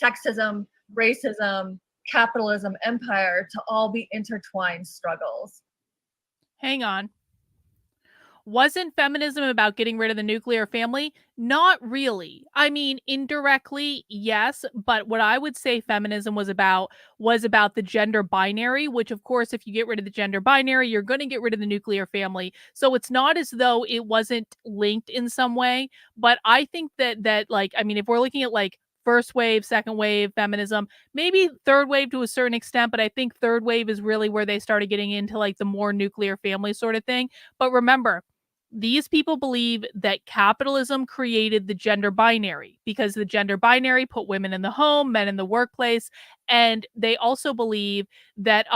sexism, racism, capitalism, empire to all be intertwined struggles. Hang on. Wasn't feminism about getting rid of the nuclear family? Not really. I mean, indirectly, yes, but what I would say feminism was about the gender binary, which of course, if you get rid of the gender binary, you're going to get rid of the nuclear family. So it's not as though it wasn't linked in some way, but I think that like, I mean, if we're looking at like first wave, second wave feminism, maybe third wave to a certain extent, but I think third wave is really where they started getting into like the more nuclear family sort of thing. But remember, these people believe that capitalism created the gender binary because the gender binary put women in the home, men in the workplace, and they also believe that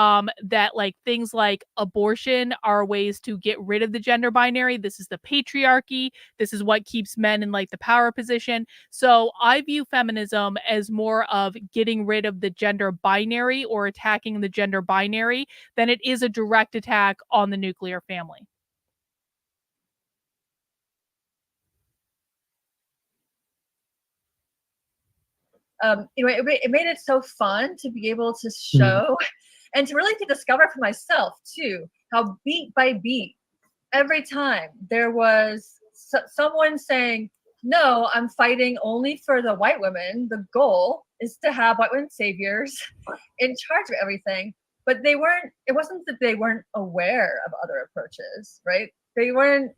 that like things like abortion are ways to get rid of the gender binary. This is the patriarchy. This is what keeps men in like the power position. So I view feminism as more of getting rid of the gender binary or attacking the gender binary than it is a direct attack on the nuclear family. It made it so fun to be able to show and to really to discover for myself too, how beat by beat, every time there was someone saying, no, I'm fighting only for the white women. The goal is to have white women saviors in charge of everything. But it wasn't that they weren't aware of other approaches, right? They weren't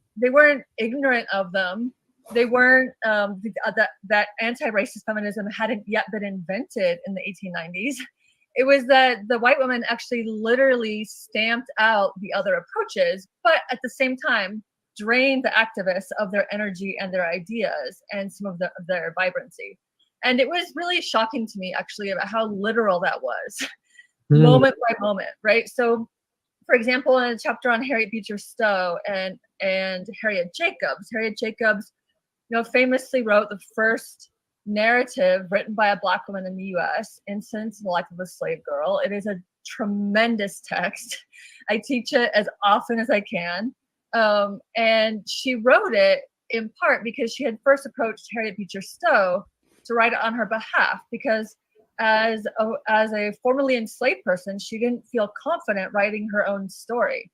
ignorant of them. They weren't that anti-racist feminism hadn't yet been invented in the 1890s. It was that the white women actually literally stamped out the other approaches, but at the same time drained the activists of their energy and their ideas and some of their vibrancy. And it was really shocking to me actually about how literal that was, moment by moment, right? So for example, in a chapter on Harriet Beecher Stowe and Harriet Jacobs, famously wrote the first narrative written by a Black woman in the U.S., Incidents in the Life of a Slave Girl. It is a tremendous text. I teach it as often as I can. And she wrote it in part because she had first approached Harriet Beecher Stowe to write it on her behalf, because as a formerly enslaved person, she didn't feel confident writing her own story.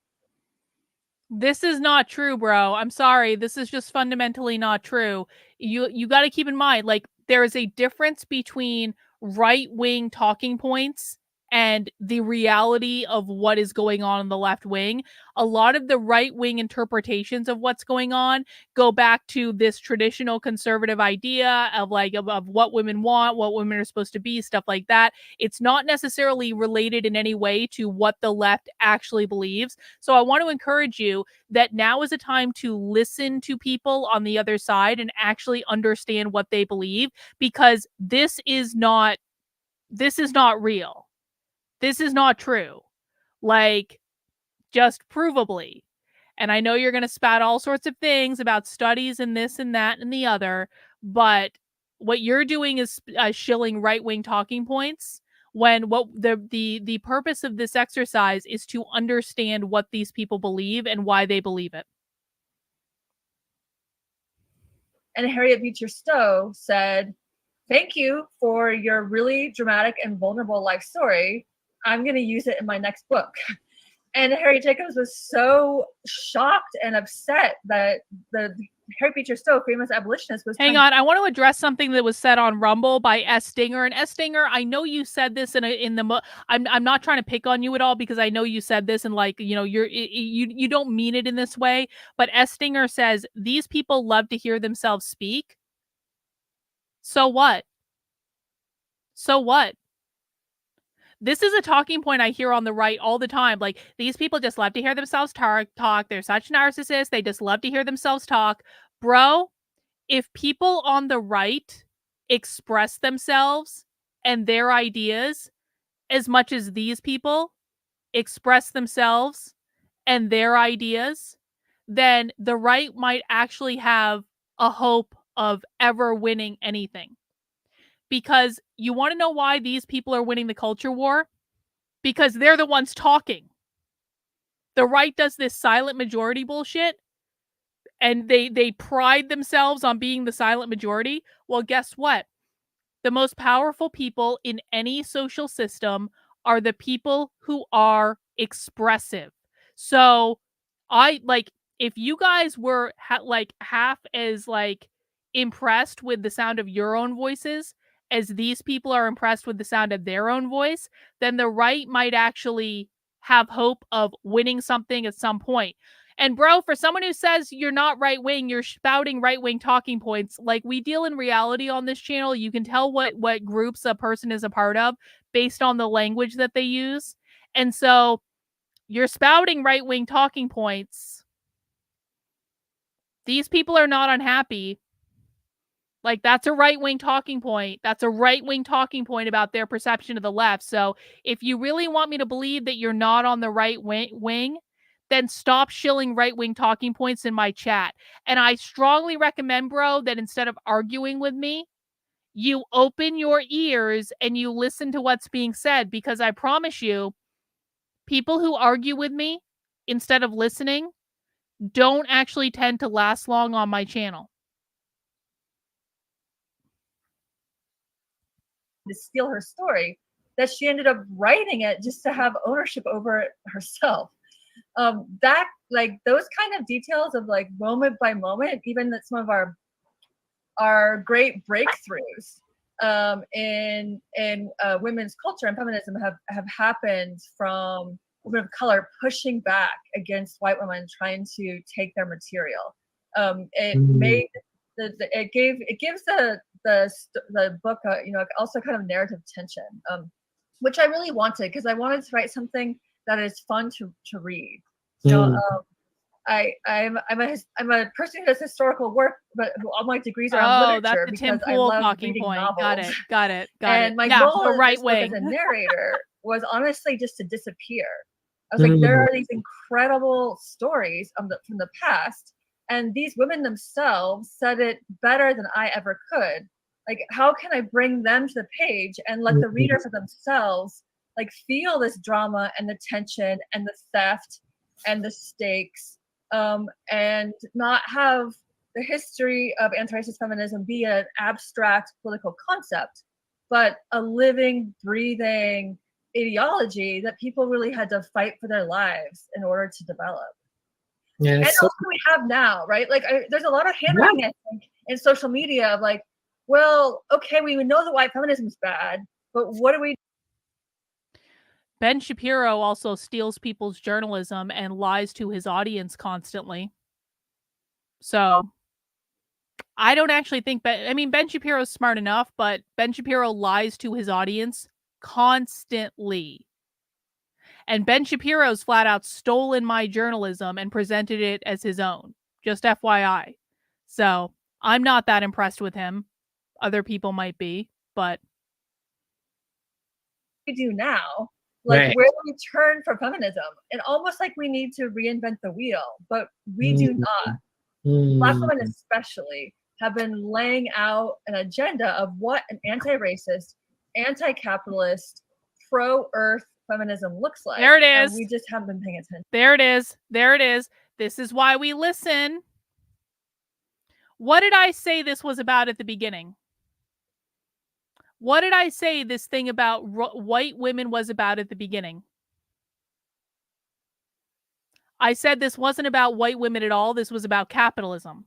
This is not true, bro. I'm sorry. This is just fundamentally not true. You got to keep in mind, like, there is a difference between right-wing talking points and the reality of what is going on in the left wing. A lot of the right-wing interpretations of what's going on go back to this traditional conservative idea of like of what women want, what women are supposed to be, stuff like that. It's not necessarily related in any way to what the left actually believes. So I want to encourage you that now is a time to listen to people on the other side and actually understand what they believe, because this is not real. This is not true. Like, just provably. And I know you're going to spout all sorts of things about studies and this and that and the other, but what you're doing is shilling right-wing talking points, when what the purpose of this exercise is to understand what these people believe and why they believe it. And Harriet Beecher Stowe said, thank you for your really dramatic and vulnerable life story. I'm going to use it in my next book. And Harriet Jacobs was so shocked and upset that the Harry Beecher Stowe, famous abolitionist, was Hang on, I want to address something that was said on Rumble by S. Stinger. And S. Stinger, I know you said this I'm not trying to pick on you at all, because I know you said this and like, you know, you don't mean it in this way. But S. Stinger says these people love to hear themselves speak. So what? So what? This is a talking point I hear on the right all the time. Like, these people just love to hear themselves talk. They're such narcissists. They just love to hear themselves talk. Bro, if people on the right express themselves and their ideas as much as these people express themselves and their ideas, then the right might actually have a hope of ever winning anything. Because you want to know why these people are winning the culture war? Because they're the ones talking. The right does this silent majority bullshit, and they pride themselves on being the silent majority. Well, guess what? The most powerful people in any social system are the people who are expressive. So I like, if you guys were like half as like impressed with the sound of your own voices as these people are impressed with the sound of their own voice, then the right might actually have hope of winning something at some point. And bro, for someone who says you're not right wing, you're spouting right wing talking points. Like, we deal in reality on this channel. You can tell what groups a person is a part of based on the language that they use. And so you're spouting right wing talking points. These people are not unhappy. Like, that's a right-wing talking point. That's a right-wing talking point about their perception of the left. So if you really want me to believe that you're not on the right wing, then stop shilling right-wing talking points in my chat. And I strongly recommend, bro, that instead of arguing with me, you open your ears and you listen to what's being said. Because I promise you, people who argue with me instead of listening don't actually tend to last long on my channel. To steal her story, that she ended up writing it just to have ownership over it herself. That, like, those kind of details of like moment by moment, even that some of our great breakthroughs in women's culture and feminism have happened from women of color pushing back against white women trying to take their material. It gives the book also kind of narrative tension, which I really wanted, because I wanted to write something that is fun to read. I'm a person who does historical work, but who all my degrees are on literature, that's the because Tim I Pool love talking reading point. novels. Got it. And my goal in this book as a narrator was honestly just to disappear. I was like, there are these incredible stories from the past, and these women themselves said it better than I ever could. Like, how can I bring them to the page and let the reader for themselves like feel this drama and the tension and the theft and the stakes, and not have the history of anti-racist feminism be an abstract political concept, but a living, breathing ideology that people really had to fight for their lives in order to develop. Yeah, and also we have now, right? Like, there's a lot of handwriting, I think, in social media of like, well, okay, we know that white feminism is bad, but what do we? Ben Shapiro also steals people's journalism and lies to his audience constantly. So I don't actually think Ben Shapiro's smart enough, but Ben Shapiro lies to his audience constantly. And Ben Shapiro's flat out stolen my journalism and presented it as his own. Just FYI. So I'm not that impressed with him. Other people might be, but we do now. Like, where do we turn for feminism? And almost like we need to reinvent the wheel, but we do not. Black women especially have been laying out an agenda of what an anti-racist, anti-capitalist, pro-earth feminism looks like. There it is. And we just haven't been paying attention. There it is. There it is. This is why we listen. What did I say this was about at the beginning? What did I say this thing about white women was about at the beginning? I said this wasn't about white women at all. This was about capitalism.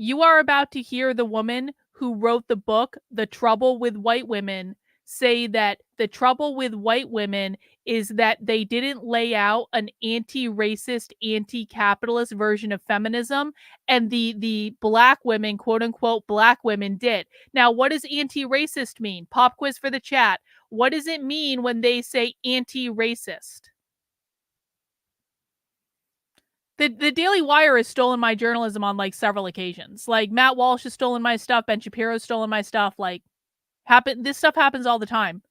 You are about to hear the woman who wrote the book, The Trouble with White Women, say that the trouble with white women is that they didn't lay out an anti-racist, anti-capitalist version of feminism, and the black women, quote unquote black women, did. Now, what does anti-racist mean? Pop quiz for the chat. What does it mean when they say anti-racist? The Daily Wire has stolen my journalism on like several occasions. Like Matt Walsh has stolen my stuff, Ben Shapiro's stolen my stuff. Like, this stuff happens all the time.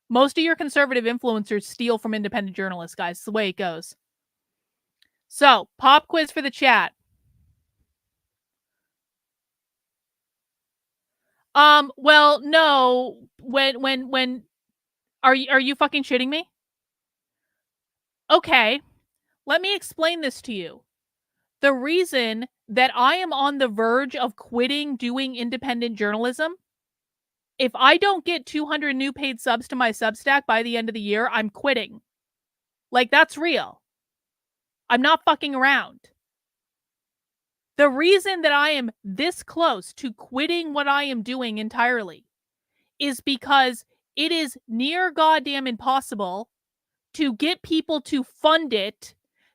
Most of your conservative influencers steal from independent journalists, guys. It's the way it goes. So, pop quiz for the chat. Well, no. When are you fucking shitting me? Okay. Let me explain this to you. The reason that I am on the verge of quitting doing independent journalism, if I don't get 200 new paid subs to my Substack by the end of the year, I'm quitting. Like, that's real. I'm not fucking around. The reason that I am this close to quitting what I am doing entirely is because it is near goddamn impossible to get people to fund it,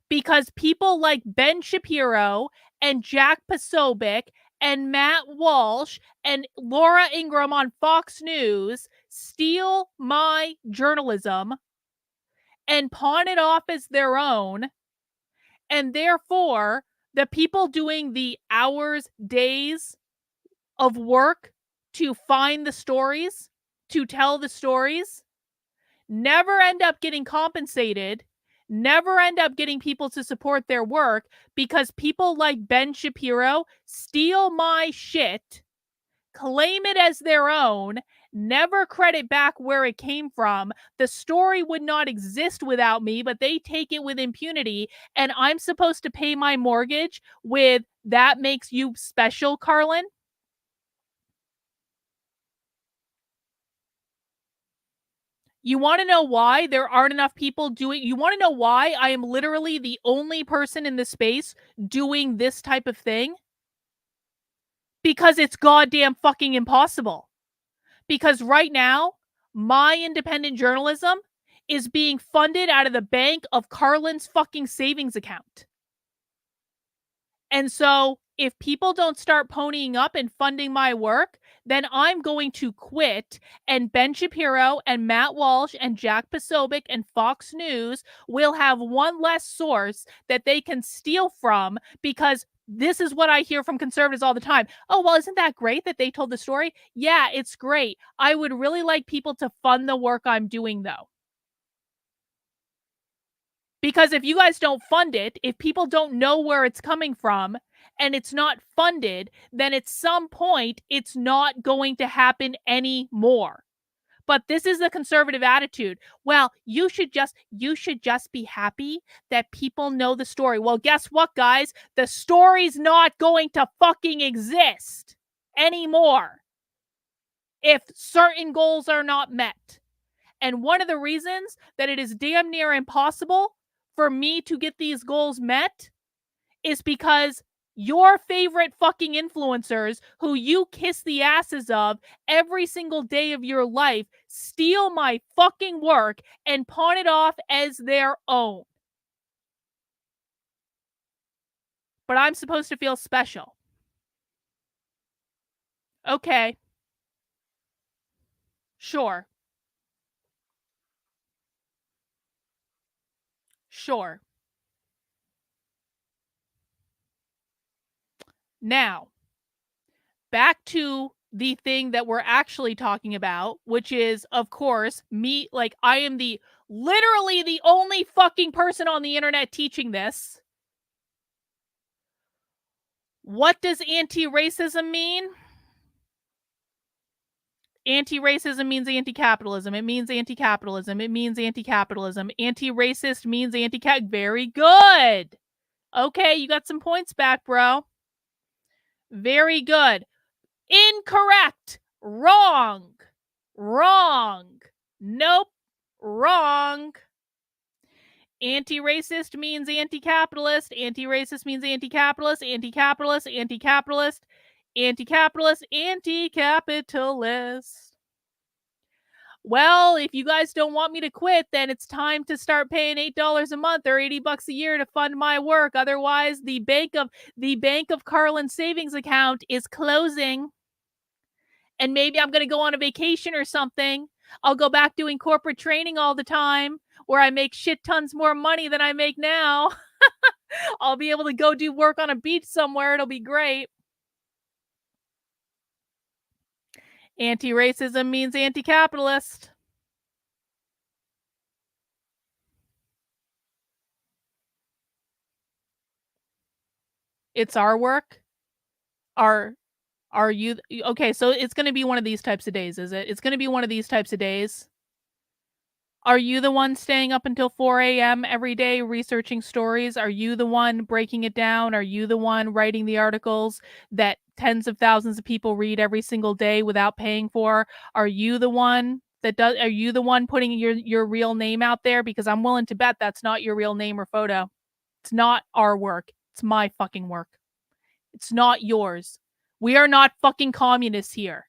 because people like Ben Shapiro and Jack Posobiec and Matt Walsh and Laura Ingraham on Fox News steal my journalism and pawn it off as their own. And therefore, the people doing the hours, days of work to find the stories, to tell the stories, never end up getting compensated, never end up getting people to support their work, because people like Ben Shapiro steal my shit, claim it as their own, never credit back where it came from. The story would not exist without me, but they take it with impunity, and I'm supposed to pay my mortgage with "that makes you special, Carlin"? You want to know why there aren't enough people doing? You want to know why I am literally the only person in this space doing this type of thing? Because it's goddamn fucking impossible. Because right now, my independent journalism is being funded out of the bank of Carlin's fucking savings account. And so if people don't start ponying up and funding my work, then I'm going to quit, and Ben Shapiro and Matt Walsh and Jack Posobiec and Fox News will have one less source that they can steal from, because this is what I hear from conservatives all the time. Oh, well, isn't that great that they told the story? Yeah, it's great. I would really like people to fund the work I'm doing, though. Because if you guys don't fund it, if people don't know where it's coming from, and it's not funded, then at some point it's not going to happen anymore. But this is the conservative attitude. Well, you should just be happy that people know the story. Well, guess what, guys? The story's not going to fucking exist anymore if certain goals are not met. And one of the reasons that it is damn near impossible for me to get these goals met is because your favorite fucking influencers, who you kiss the asses of every single day of your life, steal my fucking work and pawn it off as their own. But I'm supposed to feel special. Okay. Sure. Sure. Now, back to the thing that we're actually talking about, which is, of course, me. Like, I am literally the only fucking person on the internet teaching this. What does anti-racism mean? Anti-racism means anti-capitalism. It means anti-capitalism. It means anti-capitalism. Anti-racist means anti-cap. Very good. Okay, you got some points back, bro. Very good. Incorrect. Wrong. Wrong. Nope. Wrong. Anti-racist means anti-capitalist. Anti-racist means anti-capitalist. Anti-capitalist. Anti-capitalist. Anti-capitalist, anti-capitalist. Well, if you guys don't want me to quit, then it's time to start paying $8 a month or $80 a year to fund my work. Otherwise, the Bank of Carlin's savings account is closing. And maybe I'm going to go on a vacation or something. I'll go back doing corporate training all the time where I make shit tons more money than I make now. I'll be able to go do work on a beach somewhere. It'll be great. Anti-racism means anti-capitalist. It's our work. Are you okay? So it's going to be one of these types of days, is it? It's going to be one of these types of days. Are you the one staying up until 4 a.m. every day researching stories? Are you the one breaking it down? Are you the one writing the articles that tens of thousands of people read every single day without paying for? Are you the one that does? Are you the one putting your real name out there? Because I'm willing to bet that's not your real name or photo. It's not our work. It's my fucking work. It's not yours. We are not fucking communists here.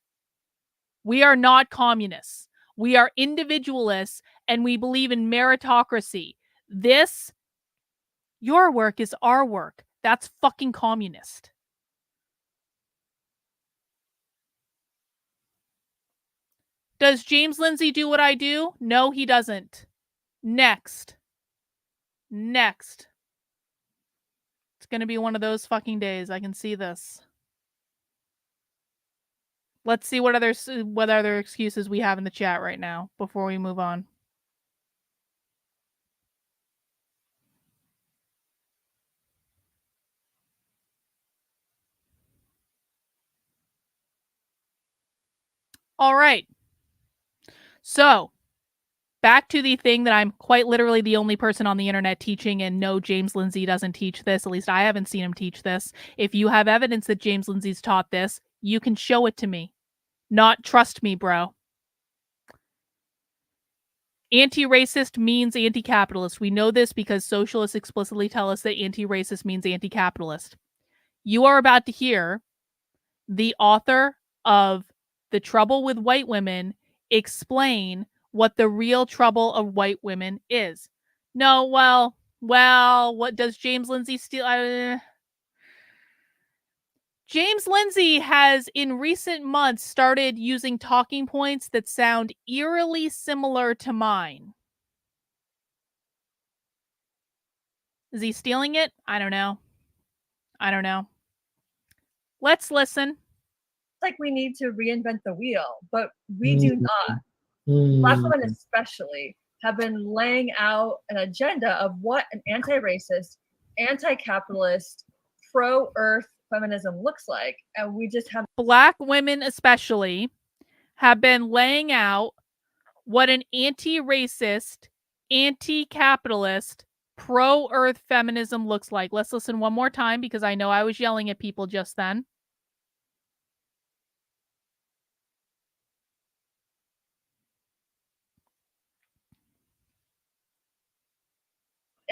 We are not communists. We are individualists and we believe in meritocracy. Your work is our work. That's fucking communist. Does James Lindsay do what I do? No, he doesn't. Next. It's going to be one of those fucking days. I can see this. Let's see what other excuses we have in the chat right now before we move on. All right. So, back to the thing that I'm quite literally the only person on the internet teaching, and no, James Lindsay doesn't teach this. At least I haven't seen him teach this. If you have evidence that James Lindsay's taught this, you can show it to me. Not trust me, bro. Anti-racist means anti-capitalist. We know this because socialists explicitly tell us that anti-racist means anti-capitalist. You are about to hear the author of The Trouble with White Women explain what the real trouble of white women is. No, well, what does James Lindsay steal? James Lindsay has in recent months started using talking points that sound eerily similar to mine. Is he stealing it? I don't know. Let's listen. It's like we need to reinvent the wheel, but we do not. Black women especially have been laying out an agenda of what an anti-racist, anti-capitalist, pro-earth feminism looks like, and we just have Black women especially have been laying out what an anti-racist, anti-capitalist, pro-earth feminism looks like. Let's listen one more time because I know I was yelling at people just then.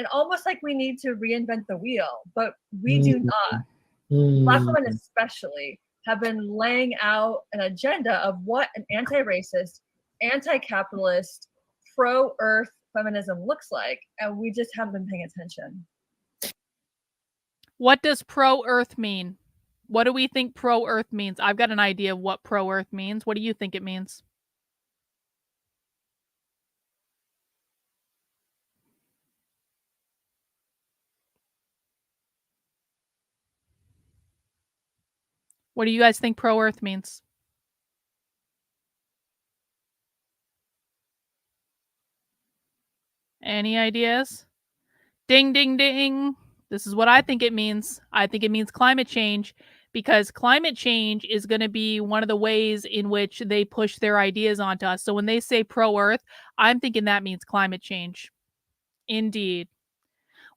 and almost like we need to reinvent the wheel, but we do not. Black women especially have been laying out an agenda of what an anti-racist, anti-capitalist, pro-earth feminism looks like, and we just haven't been paying attention. What does pro-earth mean? What do we think pro-earth means? I've got an idea of what pro-earth means. What do you think it means? What do you guys think pro-earth means? Any ideas? Ding, ding, ding. This is what I think it means. I think it means climate change, because climate change is going to be one of the ways in which they push their ideas onto us. So when they say pro-earth, I'm thinking that means climate change. Indeed.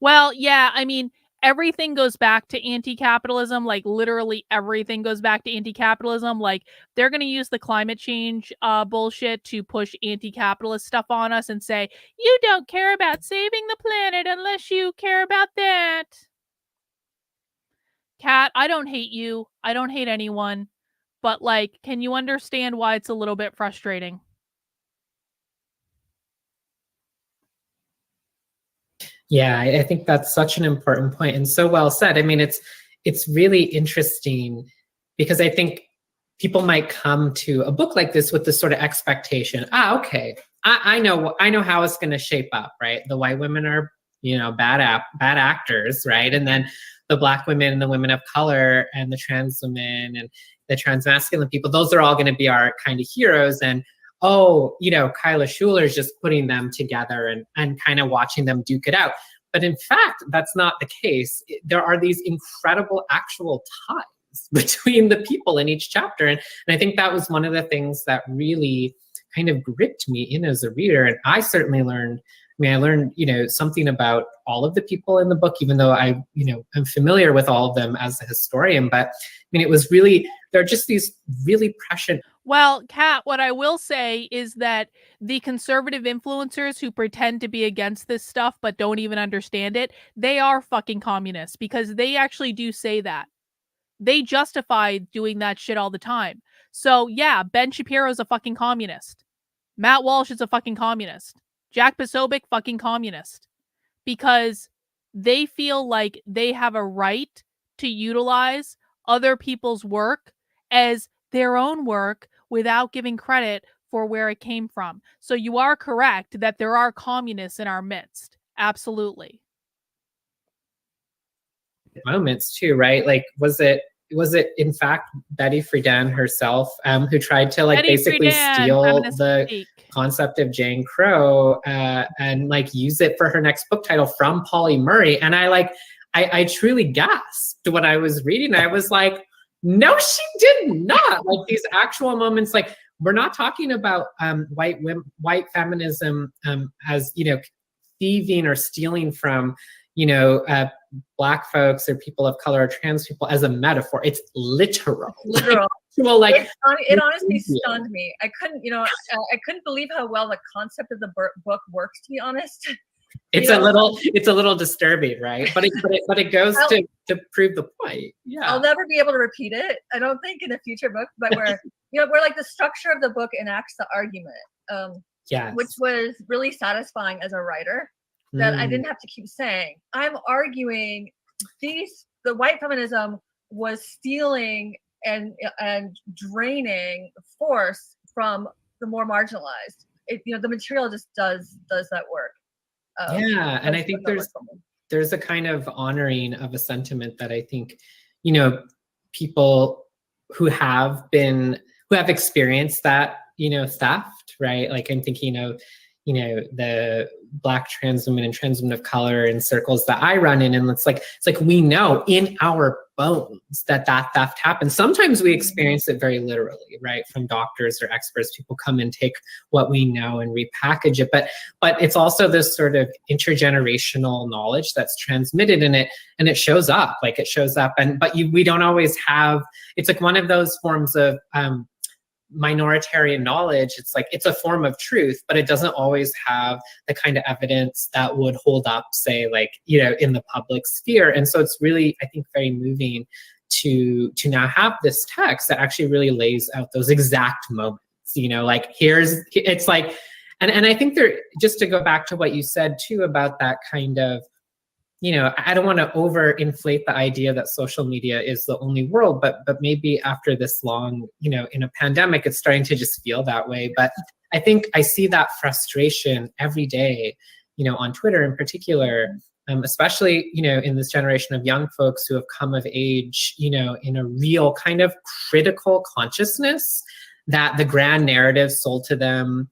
Well, yeah, I mean, everything goes back to anti-capitalism. Like literally everything goes back to anti-capitalism. Like they're going to use the climate change bullshit to push anti-capitalist stuff on us and say, you don't care about saving the planet unless you care about that. Kat, I don't hate you. I don't hate anyone. But, like, can you understand why it's a little bit frustrating? Yeah, I think that's such an important point and so well said. I mean, it's really interesting because I think people might come to a book like this with this sort of expectation. Okay, I know how it's going to shape up, right? The white women are, bad actors, right? And then the Black women and the women of color and the trans women and the trans masculine people, those are all going to be our kind of heroes. And Kyla Schuler is just putting them together and kind of watching them duke it out. But in fact, that's not the case. There are these incredible actual ties between the people in each chapter. And I think that was one of the things that really kind of gripped me in as a reader. And I certainly learned, something about all of the people in the book, even though I'm familiar with all of them as a historian. But it was really, there are just these really prescient. Well, Kat, what I will say is that the conservative influencers who pretend to be against this stuff but don't even understand it, they are fucking communists, because they actually do say that. They justify doing that shit all the time. So yeah, Ben Shapiro's a fucking communist. Matt Walsh is a fucking communist. Jack Posobiec, fucking communist. Because they feel like they have a right to utilize other people's work as their own work without giving credit for where it came from. So you are correct that there are communists in our midst. Absolutely. Moments too, right? Like, was it in fact Betty Friedan herself who tried to basically steal the concept of Jane Crow and use it for her next book title from Polly Murray? And I truly gasped when I was reading. I was like, no, she did not. These actual moments, we're not talking about white feminism as thieving or stealing from Black folks or people of color or trans people as a metaphor. It's literal. Literal. It honestly stunned me. I couldn't believe how well the concept of the book works, to be honest. It's a little disturbing, right? But it goes to prove the point. Yeah. I'll never be able to repeat it, I don't think, in a future book, but where the structure of the book enacts the argument. Yes. Which was really satisfying as a writer, that I didn't have to keep saying. I'm arguing the white feminism was stealing and draining force from the more marginalized. The material just does that work. And I think there's a kind of honoring of a sentiment that I think, people who have experienced that, theft, right? I'm thinking of, the Black trans women and trans women of color in circles that I run in. And it's like we know in our bones that theft happens. Sometimes we experience it very literally, right? From doctors or experts, people come and take what we know and repackage it. But it's also this sort of intergenerational knowledge that's transmitted in it, and it shows up. We don't always have. It's one of those forms of minoritarian knowledge. It's a form of truth, but it doesn't always have the kind of evidence that would hold up, say, in the public sphere. And so it's really, I think, very moving to now have this text that actually really lays out those exact moments. And I think just to go back to what you said too about that kind of, I don't want to overinflate the idea that social media is the only world, but maybe after this long, in a pandemic, it's starting to just feel that way. But I think I see that frustration every day, on Twitter in particular, especially, in this generation of young folks who have come of age, in a real kind of critical consciousness that the grand narrative sold to them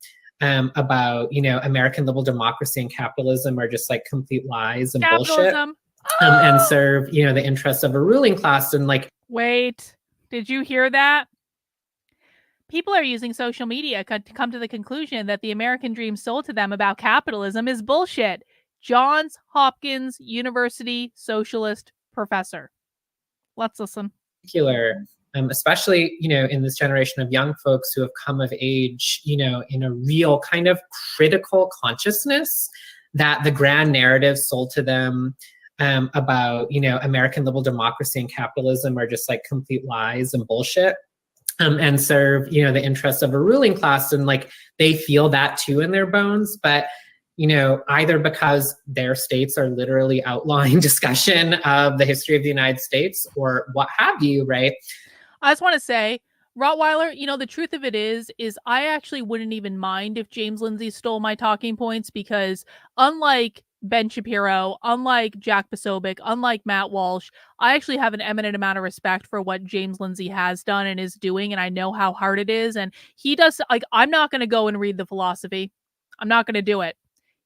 about, American liberal democracy and capitalism are just complete lies and bullshit, and serve, the interests of a ruling class. And wait, did you hear that? People are using social media to come to the conclusion that the American dream sold to them about capitalism is bullshit. Johns Hopkins University socialist professor. Let's listen. Especially, in this generation of young folks who have come of age, in a real kind of critical consciousness that the grand narrative sold to them about, American liberal democracy and capitalism are just like complete lies and bullshit. And serve, the interests of a ruling class, and like they feel that too in their bones. But either because their states are literally outlawing discussion of the history of the United States or what have you, right? I just want to say, Rottweiler, the truth of it is I actually wouldn't even mind if James Lindsay stole my talking points, because unlike Ben Shapiro, unlike Jack Posobiec, unlike Matt Walsh, I actually have an eminent amount of respect for what James Lindsay has done and is doing, and I know how hard it is. And he does, like, I'm not going to go and read the philosophy. I'm not going to do it.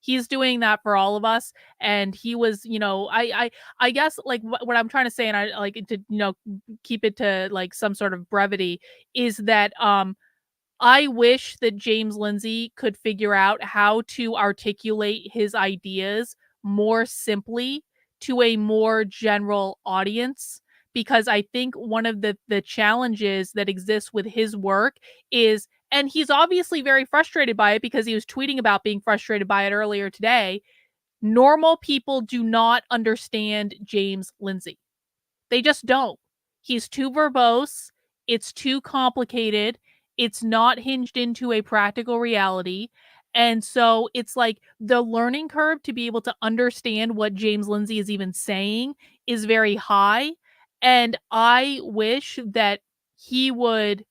He's doing that for all of us. And he was, I guess, like, what I'm trying to say, and I like to, keep it to like some sort of brevity, is that I wish that James Lindsay could figure out how to articulate his ideas more simply to a more general audience, because I think one of the challenges that exists with his work is, and he's obviously very frustrated by it because he was tweeting about being frustrated by it earlier today, normal people do not understand James Lindsay. They just don't. He's too verbose. It's too complicated. It's not hinged into a practical reality. And so it's like the learning curve to be able to understand what James Lindsay is even saying is very high. And I wish that he would,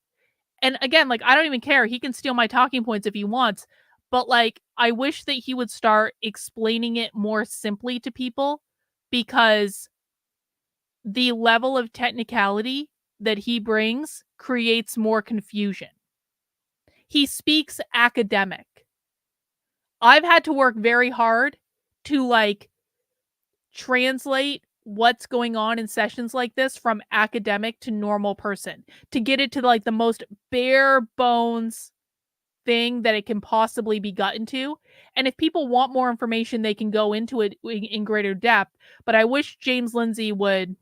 and again, like, I don't even care. He can steal my talking points if he wants. But like, I wish that he would start explaining it more simply to people, because the level of technicality that he brings creates more confusion. He speaks academic. I've had to work very hard to like translate what's going on in sessions like this from academic to normal person, to get it to like the most bare bones thing that it can possibly be gotten to. And if people want more information, they can go into it in greater depth. But I wish James Lindsay would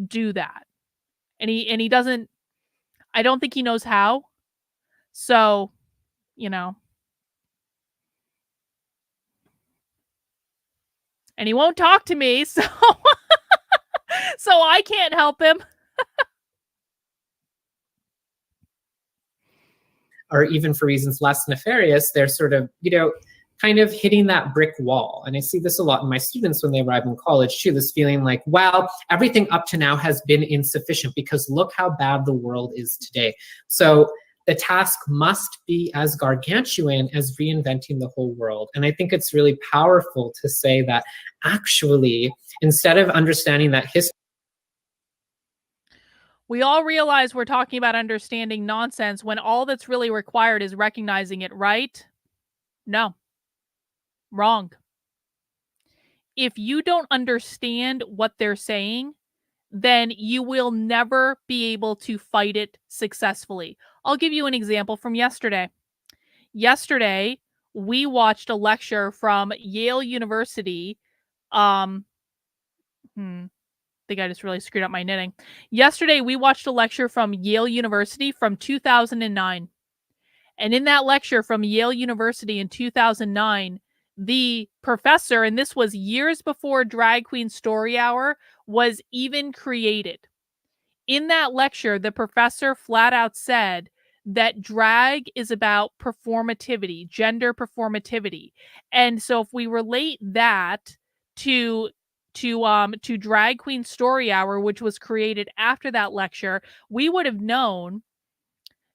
do that. And he doesn't, I don't think he knows how. So, and he won't talk to me, so so I can't help him. Or even for reasons less nefarious, they're sort of, kind of hitting that brick wall. And I see this a lot in my students when they arrive in college too, this feeling like, well, everything up to now has been insufficient because look how bad the world is today. So the task must be as gargantuan as reinventing the whole world. And I think it's really powerful to say that actually, instead of understanding that history, we all realize we're talking about understanding nonsense when all that's really required is recognizing it, right? No. Wrong. If you don't understand what they're saying, then you will never be able to fight it successfully. I'll give you an example from yesterday. Yesterday, we watched a lecture from Yale University. I think I just really screwed up my knitting. Yesterday, we watched a lecture from Yale University from 2009. And in that lecture from Yale University in 2009, the professor, and this was years before Drag Queen Story Hour was even created. In that lecture, the professor flat out said that drag is about performativity, gender performativity. And so if we relate that to Drag Queen Story Hour, which was created after that lecture, we would have known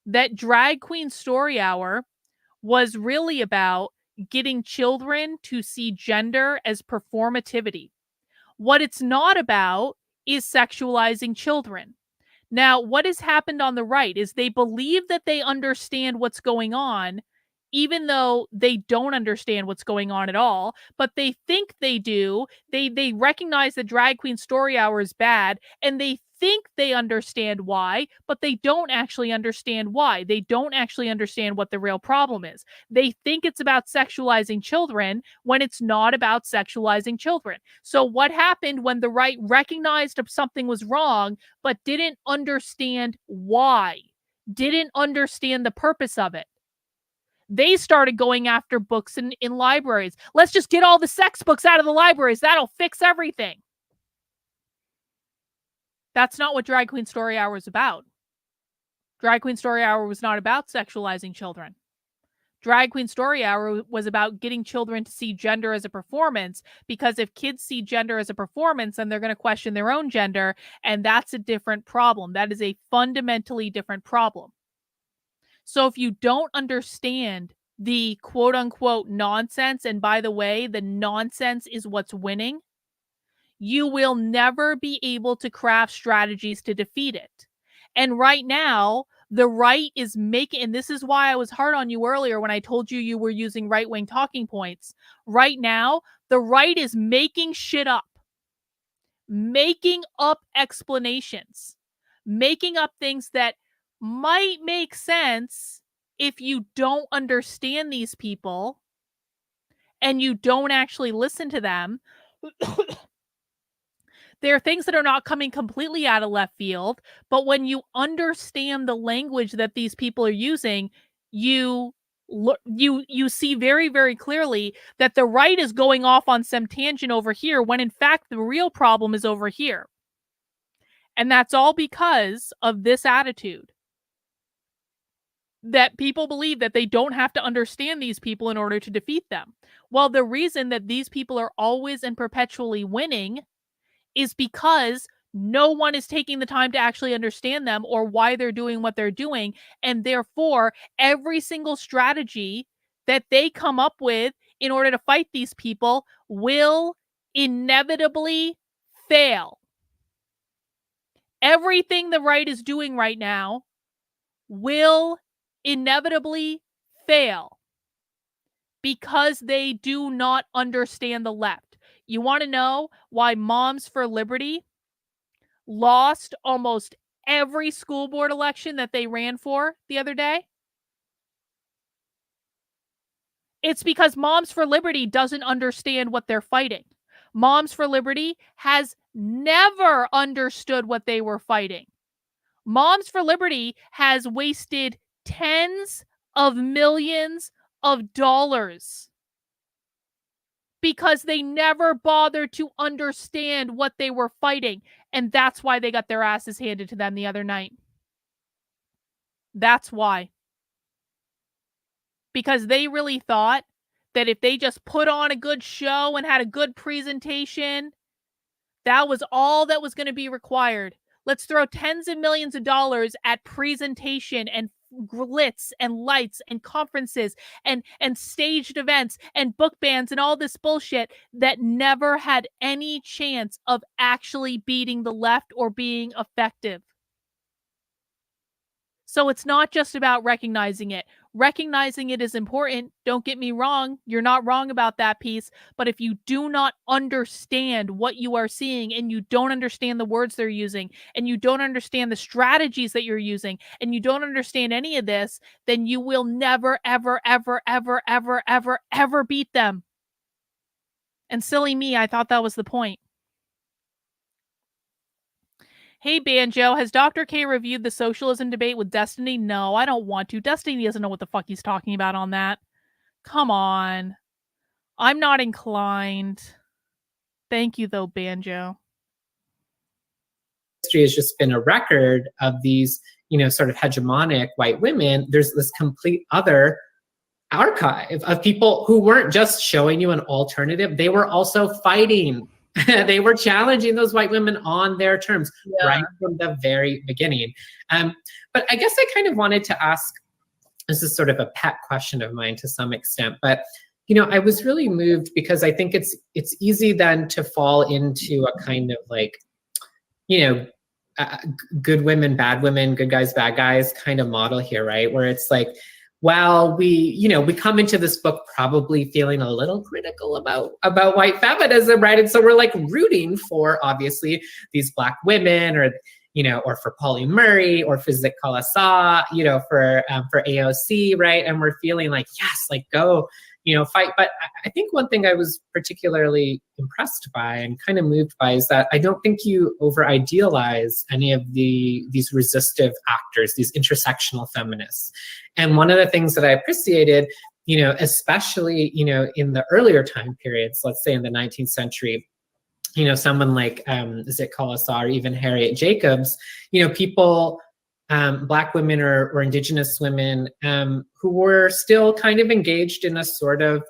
that Drag Queen Story Hour was really about getting children to see gender as performativity. What it's not about is sexualizing children. Now, what has happened on the right is they believe that they understand what's going on, even though they don't understand what's going on at all, but they think they do. They recognize that Drag Queen Story Hour is bad, and they think they understand why, but they don't actually understand why. They don't actually understand what the real problem is. They think it's about sexualizing children when it's not about sexualizing children. So what happened when the right recognized something was wrong, but didn't understand why, didn't understand the purpose of it? They started going after books in libraries. Let's just get all the sex books out of the libraries. That'll fix everything. That's not what Drag Queen Story Hour is about. Drag Queen Story Hour was not about sexualizing children. Drag Queen Story Hour was about getting children to see gender as a performance, because if kids see gender as a performance, then they're going to question their own gender, and that's a different problem. That is a fundamentally different problem. So if you don't understand the quote-unquote nonsense, and by the way, the nonsense is what's winning, you will never be able to craft strategies to defeat it. And right now, the right is making, and this is why I was hard on you earlier when I told you you were using right-wing talking points. Right now, the right is making shit up, making up explanations, making up things that might make sense if you don't understand these people and you don't actually listen to them. There are things that are not coming completely out of left field, but when you understand the language that these people are using, you see very, very clearly that the right is going off on some tangent over here, when in fact the real problem is over here. And that's all because of this attitude that people believe that they don't have to understand these people in order to defeat them. Well, the reason that these people are always and perpetually winning is because no one is taking the time to actually understand them or why they're doing what they're doing. And therefore, every single strategy that they come up with in order to fight these people will inevitably fail. Everything the right is doing right now will inevitably fail because they do not understand the left. You want to know why Moms for Liberty lost almost every school board election that they ran for the other day? It's because Moms for Liberty doesn't understand what they're fighting. Moms for Liberty has never understood what they were fighting. Moms for Liberty has wasted tens of millions of dollars because they never bothered to understand what they were fighting. And that's why they got their asses handed to them the other night. That's why. Because they really thought that if they just put on a good show and had a good presentation, that was all that was going to be required. Let's throw tens of millions of dollars at presentation and glitz and lights and conferences and staged events and book bans and all this bullshit that never had any chance of actually beating the left or being effective. So it's not just about recognizing it. Recognizing it is important. Don't get me wrong. You're not wrong about that piece. But if you do not understand what you are seeing, and you don't understand the words they're using, and you don't understand the strategies that you're using, and you don't understand any of this, then you will never, ever, ever, ever, ever, ever, ever beat them. And silly me, I thought that was the point. Hey, Banjo, has Dr. K reviewed the socialism debate with Destiny? No, I don't want to. Destiny doesn't know what the fuck he's talking about on that. Come on. I'm not inclined. Thank you, though, Banjo. History has just been a record of these, sort of hegemonic white women. There's this complete other archive of people who weren't just showing you an alternative. They were also fighting. They were challenging those white women on their terms right from the very beginning. But I guess I kind of wanted to ask, this is sort of a pet question of mine to some extent, but I was really moved because I think it's easy then to fall into a kind of like, good women, bad women, good guys, bad guys kind of model here, right? Where it's like, well, we come into this book probably feeling a little critical about white feminism, right? And so we're like rooting for obviously these Black women, or for Polly Murray, or for Zik Kalasa, for AOC, right? And we're feeling like, yes, like go, fight. But I think one thing I was particularly impressed by and kind of moved by is that I don't think you over idealize any of these resistive actors, these intersectional feminists. And one of the things that I appreciated, especially, in the earlier time periods, let's say in the 19th century, someone like Zit Kalasar or even Harriet Jacobs, people, Black women or Indigenous women who were still kind of engaged in a sort of.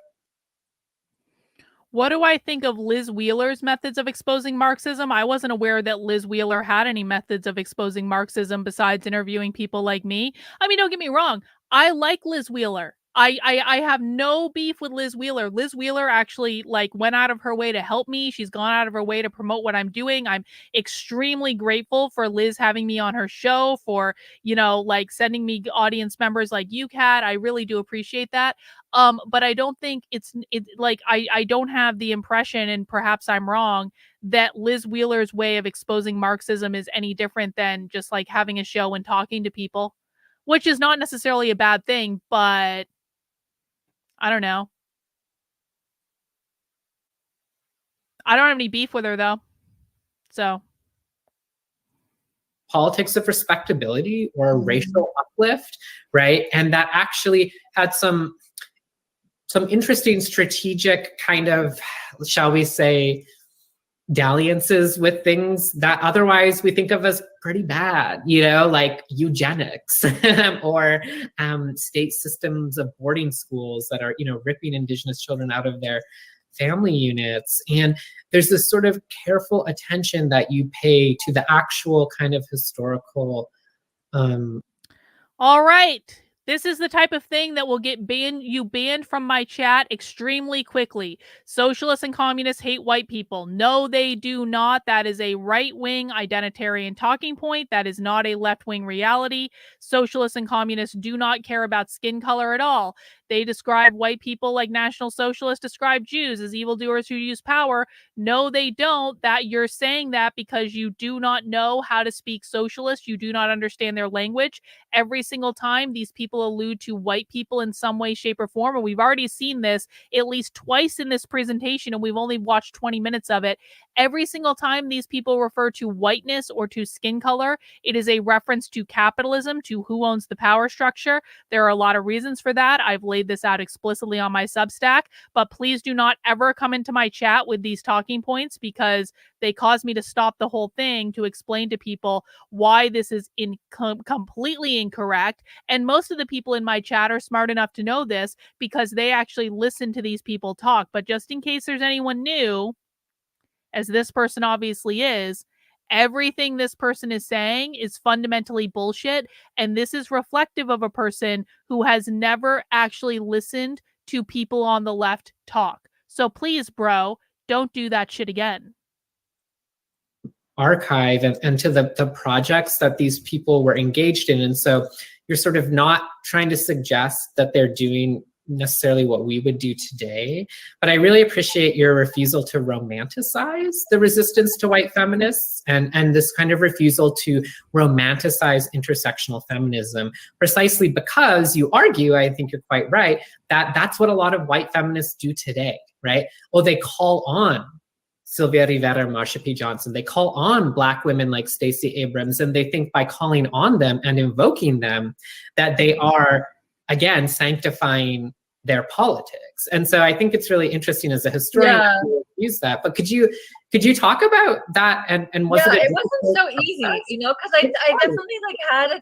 What do I think of Liz Wheeler's methods of exposing Marxism? I wasn't aware that Liz Wheeler had any methods of exposing Marxism besides interviewing people like me. I mean, don't get me wrong. I like Liz Wheeler. I have no beef with Liz Wheeler. Liz Wheeler actually went out of her way to help me. She's gone out of her way to promote what I'm doing. I'm extremely grateful for Liz having me on her show, for, sending me audience members like you, Kat. I really do appreciate that. But I don't think I don't have the impression, and perhaps I'm wrong, that Liz Wheeler's way of exposing Marxism is any different than just having a show and talking to people, which is not necessarily a bad thing, but I don't know. I don't have any beef with her though. So. Politics of respectability or racial uplift, right? And that actually had some interesting strategic kind of, shall we say, dalliances with things that otherwise we think of as pretty bad, like eugenics or state systems of boarding schools that are, ripping Indigenous children out of their family units. And there's this sort of careful attention that you pay to the actual kind of historical. All right. This is the type of thing that will get banned from my chat extremely quickly. Socialists and communists hate white people. No, they do not. That is a right-wing identitarian talking point. That is not a left-wing reality. Socialists and communists do not care about skin color at all. They describe white people like National Socialists describe Jews as evildoers who use power. No, they don't. That you're saying that because you do not know how to speak socialist. You do not understand their language. Every single time these people allude to white people in some way, shape, or form, and we've already seen this at least twice in this presentation, and we've only watched 20 minutes of it. Every single time these people refer to whiteness or to skin color, it is a reference to capitalism, to who owns the power structure. There are a lot of reasons for that. I've laid this out explicitly on my Substack, but please do not ever come into my chat with these talking points, because they cause me to stop the whole thing to explain to people why this is completely incorrect. And most of the people in my chat are smart enough to know this because they actually listen to these people talk. But just in case there's anyone new, as this person obviously is, everything this person is saying is fundamentally bullshit. And this is reflective of a person who has never actually listened to people on the left talk. So please, bro, don't do that shit again. Archive and to the projects that these people were engaged in. And so you're sort of not trying to suggest that they're doing necessarily what we would do today, but I really appreciate your refusal to romanticize the resistance to white feminists and this kind of refusal to romanticize intersectional feminism, precisely because you argue, I think you're quite right, that that's what a lot of white feminists do today, right? Well, they call on Sylvia Rivera and Marsha P. Johnson. They call on Black women like Stacey Abrams, and they think by calling on them and invoking them that they are, again, sanctifying their politics. And so I think it's really interesting as a historian to use that. But could you talk about that? And was it wasn't so easy, because I definitely had a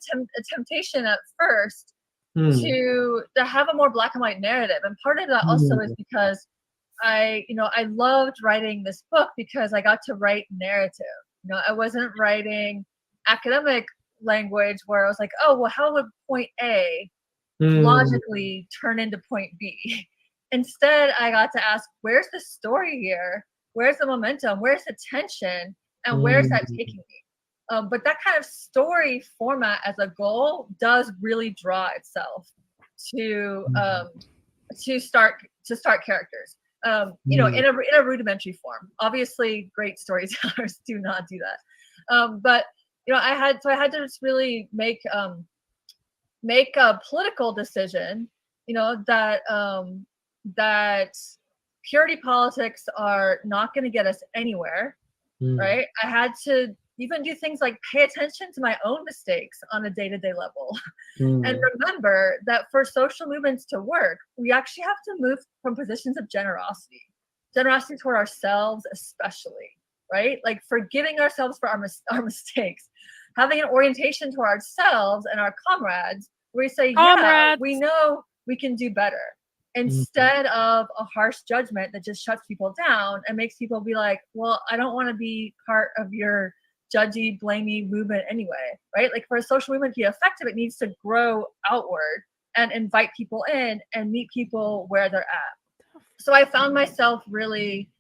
temptation at first to have a more black and white narrative. And part of that also is because I loved writing this book because I got to write narrative. I wasn't writing academic language where I was like, oh, well, how would point A logically turn into point B? Instead, I got to ask, where's the story here? Where's the momentum? Where's the tension? And where's that taking me? But that kind of story format as a goal does really draw itself to start characters. In a rudimentary form. Obviously, great storytellers do not do that. But I had to just really make a political decision. That purity politics are not going to get us anywhere, right? I had to even do things like pay attention to my own mistakes on a day-to-day level. And remember that for social movements to work, we actually have to move from positions of generosity toward ourselves, especially. right? Like forgiving ourselves for our mistakes, having an orientation to ourselves and our comrades where we say, yeah, we know we can do better, instead of a harsh judgment that just shuts people down and makes people be like, well, I don't want to be part of your judgy, blamey movement anyway, right? Like for a social movement to be effective, it needs to grow outward and invite people in and meet people where they're at. So I found myself really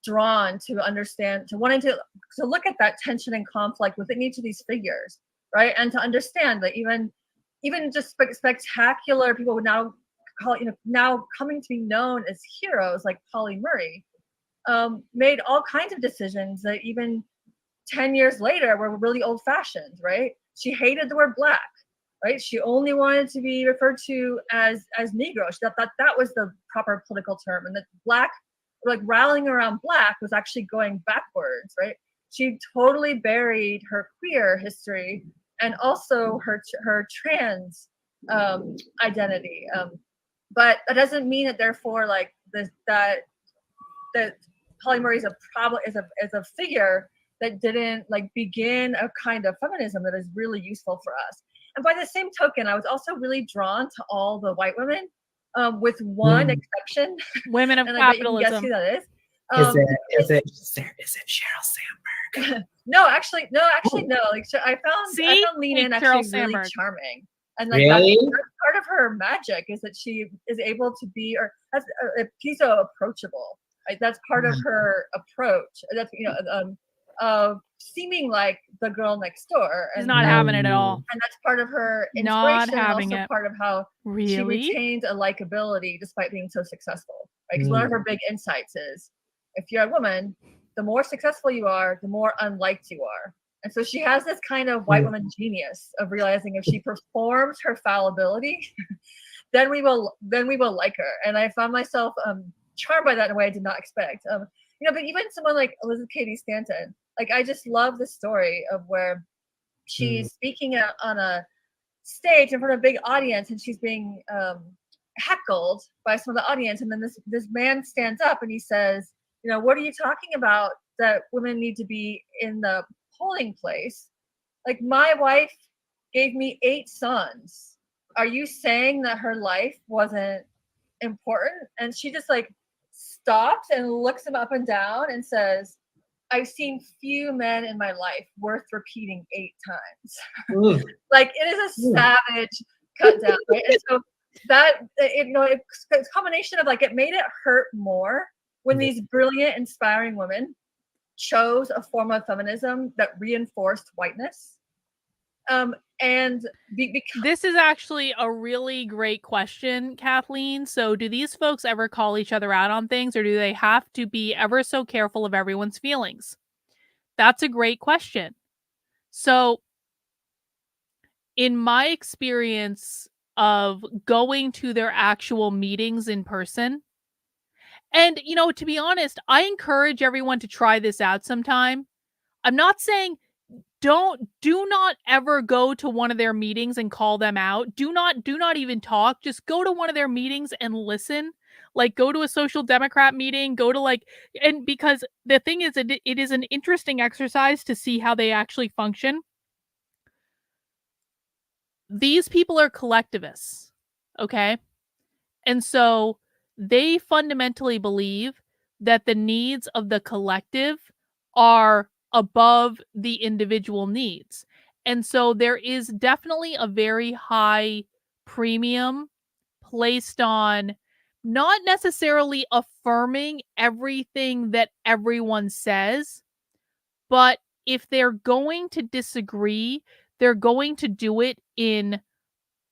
drawn to understand, to wanting to look at that tension and conflict within each of these figures, right? And to understand that even just spectacular people would now call, now coming to be known as heroes like Polly Murray, made all kinds of decisions that even 10 years later were really old fashioned, right? She hated the word black, right? She only wanted to be referred to as Negro. She thought that was the proper political term, and that black, like rallying around black, was actually going backwards, right? She totally buried her queer history and also her trans identity. But that doesn't mean that therefore like that Polly Murray is a figure that didn't like begin a kind of feminism that is really useful for us. And by the same token, I was also really drawn to all the white women, with one exception. Women of and capitalism. I bet you can guess who that is. Is it Sheryl Sandberg? No, actually, no. Like I found Lena Ann actually really charming, and like really? that's part of her magic is that she is able to be, or she's so approachable. Right? That's part of her approach. That's seeming like the girl next door. She's not having it at all. And that's part of her inspiration, and also part of how she retained a likability despite being so successful. Right? Because one of her big insights is, if you're a woman, the more successful you are, the more unliked you are. And so she has this kind of white woman genius of realizing if she performs her fallibility, then we will like her. And I found myself charmed by that in a way I did not expect. But even someone like Elizabeth Cady Stanton, like I just love the story of where she's speaking on a stage in front of a big audience, and she's being heckled by some of the audience, and then this man stands up and he says, what are you talking about that women need to be in the polling place? Like, my wife gave me 8 sons. Are you saying that her life wasn't important? And she just like stops and looks him up and down and says, I've seen few men in my life worth repeating 8 times. Like, it is a savage cut down, right? And so that it's a combination of like, it made it hurt more when these brilliant, inspiring women chose a form of feminism that reinforced whiteness. This is actually a really great question, Kathleen. So do these folks ever call each other out on things, or do they have to be ever so careful of everyone's feelings? That's a great question. So in my experience of going to their actual meetings in person, and, to be honest, I encourage everyone to try this out sometime. I'm not saying do not ever go to one of their meetings and call them out. Do not even talk. Just go to one of their meetings and listen. Like, go to a Social Democrat meeting, and because the thing is, it is an interesting exercise to see how they actually function. These people are collectivists, okay? And so they fundamentally believe that the needs of the collective are above the individual needs. And so there is definitely a very high premium placed on not necessarily affirming everything that everyone says, but if they're going to disagree, they're going to do it in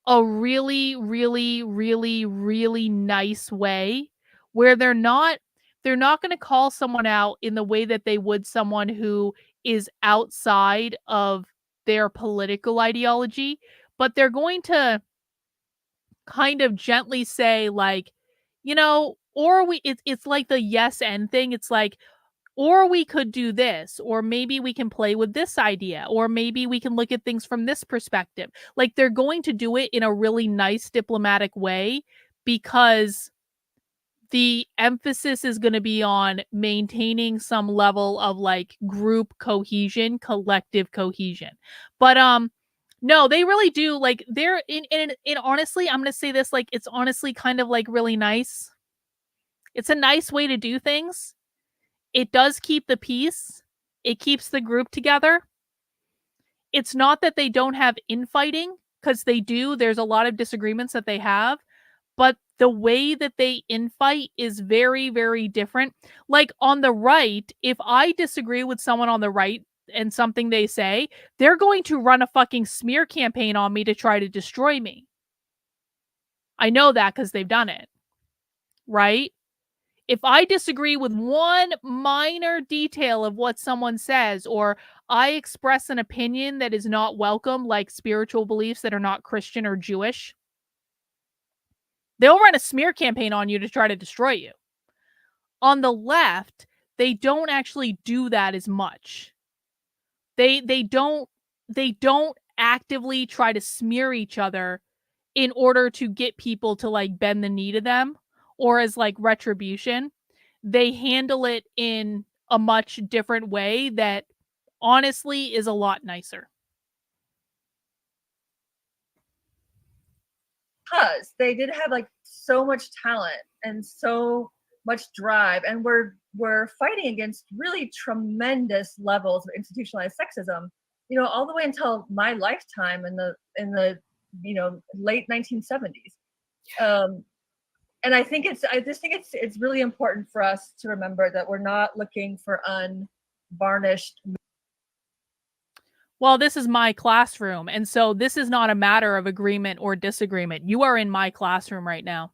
a really, really, really, really nice way, where they're not going to call someone out in the way that they would someone who is outside of their political ideology, but they're going to kind of gently say, like, it's like the yes and thing. It's like, or we could do this, or maybe we can play with this idea, or maybe we can look at things from this perspective. Like, they're going to do it in a really nice diplomatic way, because the emphasis is going to be on maintaining some level of like group cohesion, collective cohesion. But no, they really do, like, they're in honestly, I'm going to say this, like, it's honestly kind of like really nice. It's a nice way to do things. It does keep the peace. It keeps the group together. It's not that they don't have infighting, because they do. There's a lot of disagreements that they have, but the way that they infight is very, very different. Like on the right, if I disagree with someone on the right and something they say, they're going to run a fucking smear campaign on me to try to destroy me. I know that because they've done it, right? If I disagree with one minor detail of what someone says, or I express an opinion that is not welcome, like spiritual beliefs that are not Christian or Jewish, they'll run a smear campaign on you to try to destroy you. On the left, they don't actually do that as much. They don't actively try to smear each other in order to get people to like bend the knee to them or as like retribution. They handle it in a much different way that honestly is a lot nicer. Because they did have like so much talent and so much drive, and we're fighting against really tremendous levels of institutionalized sexism, you know, all the way until my lifetime in the you know, late 1970s. And I just think it's really important for us to remember that we're not looking for unvarnished. Well, this is my classroom, and so this is not a matter of agreement or disagreement. You are in my classroom right now.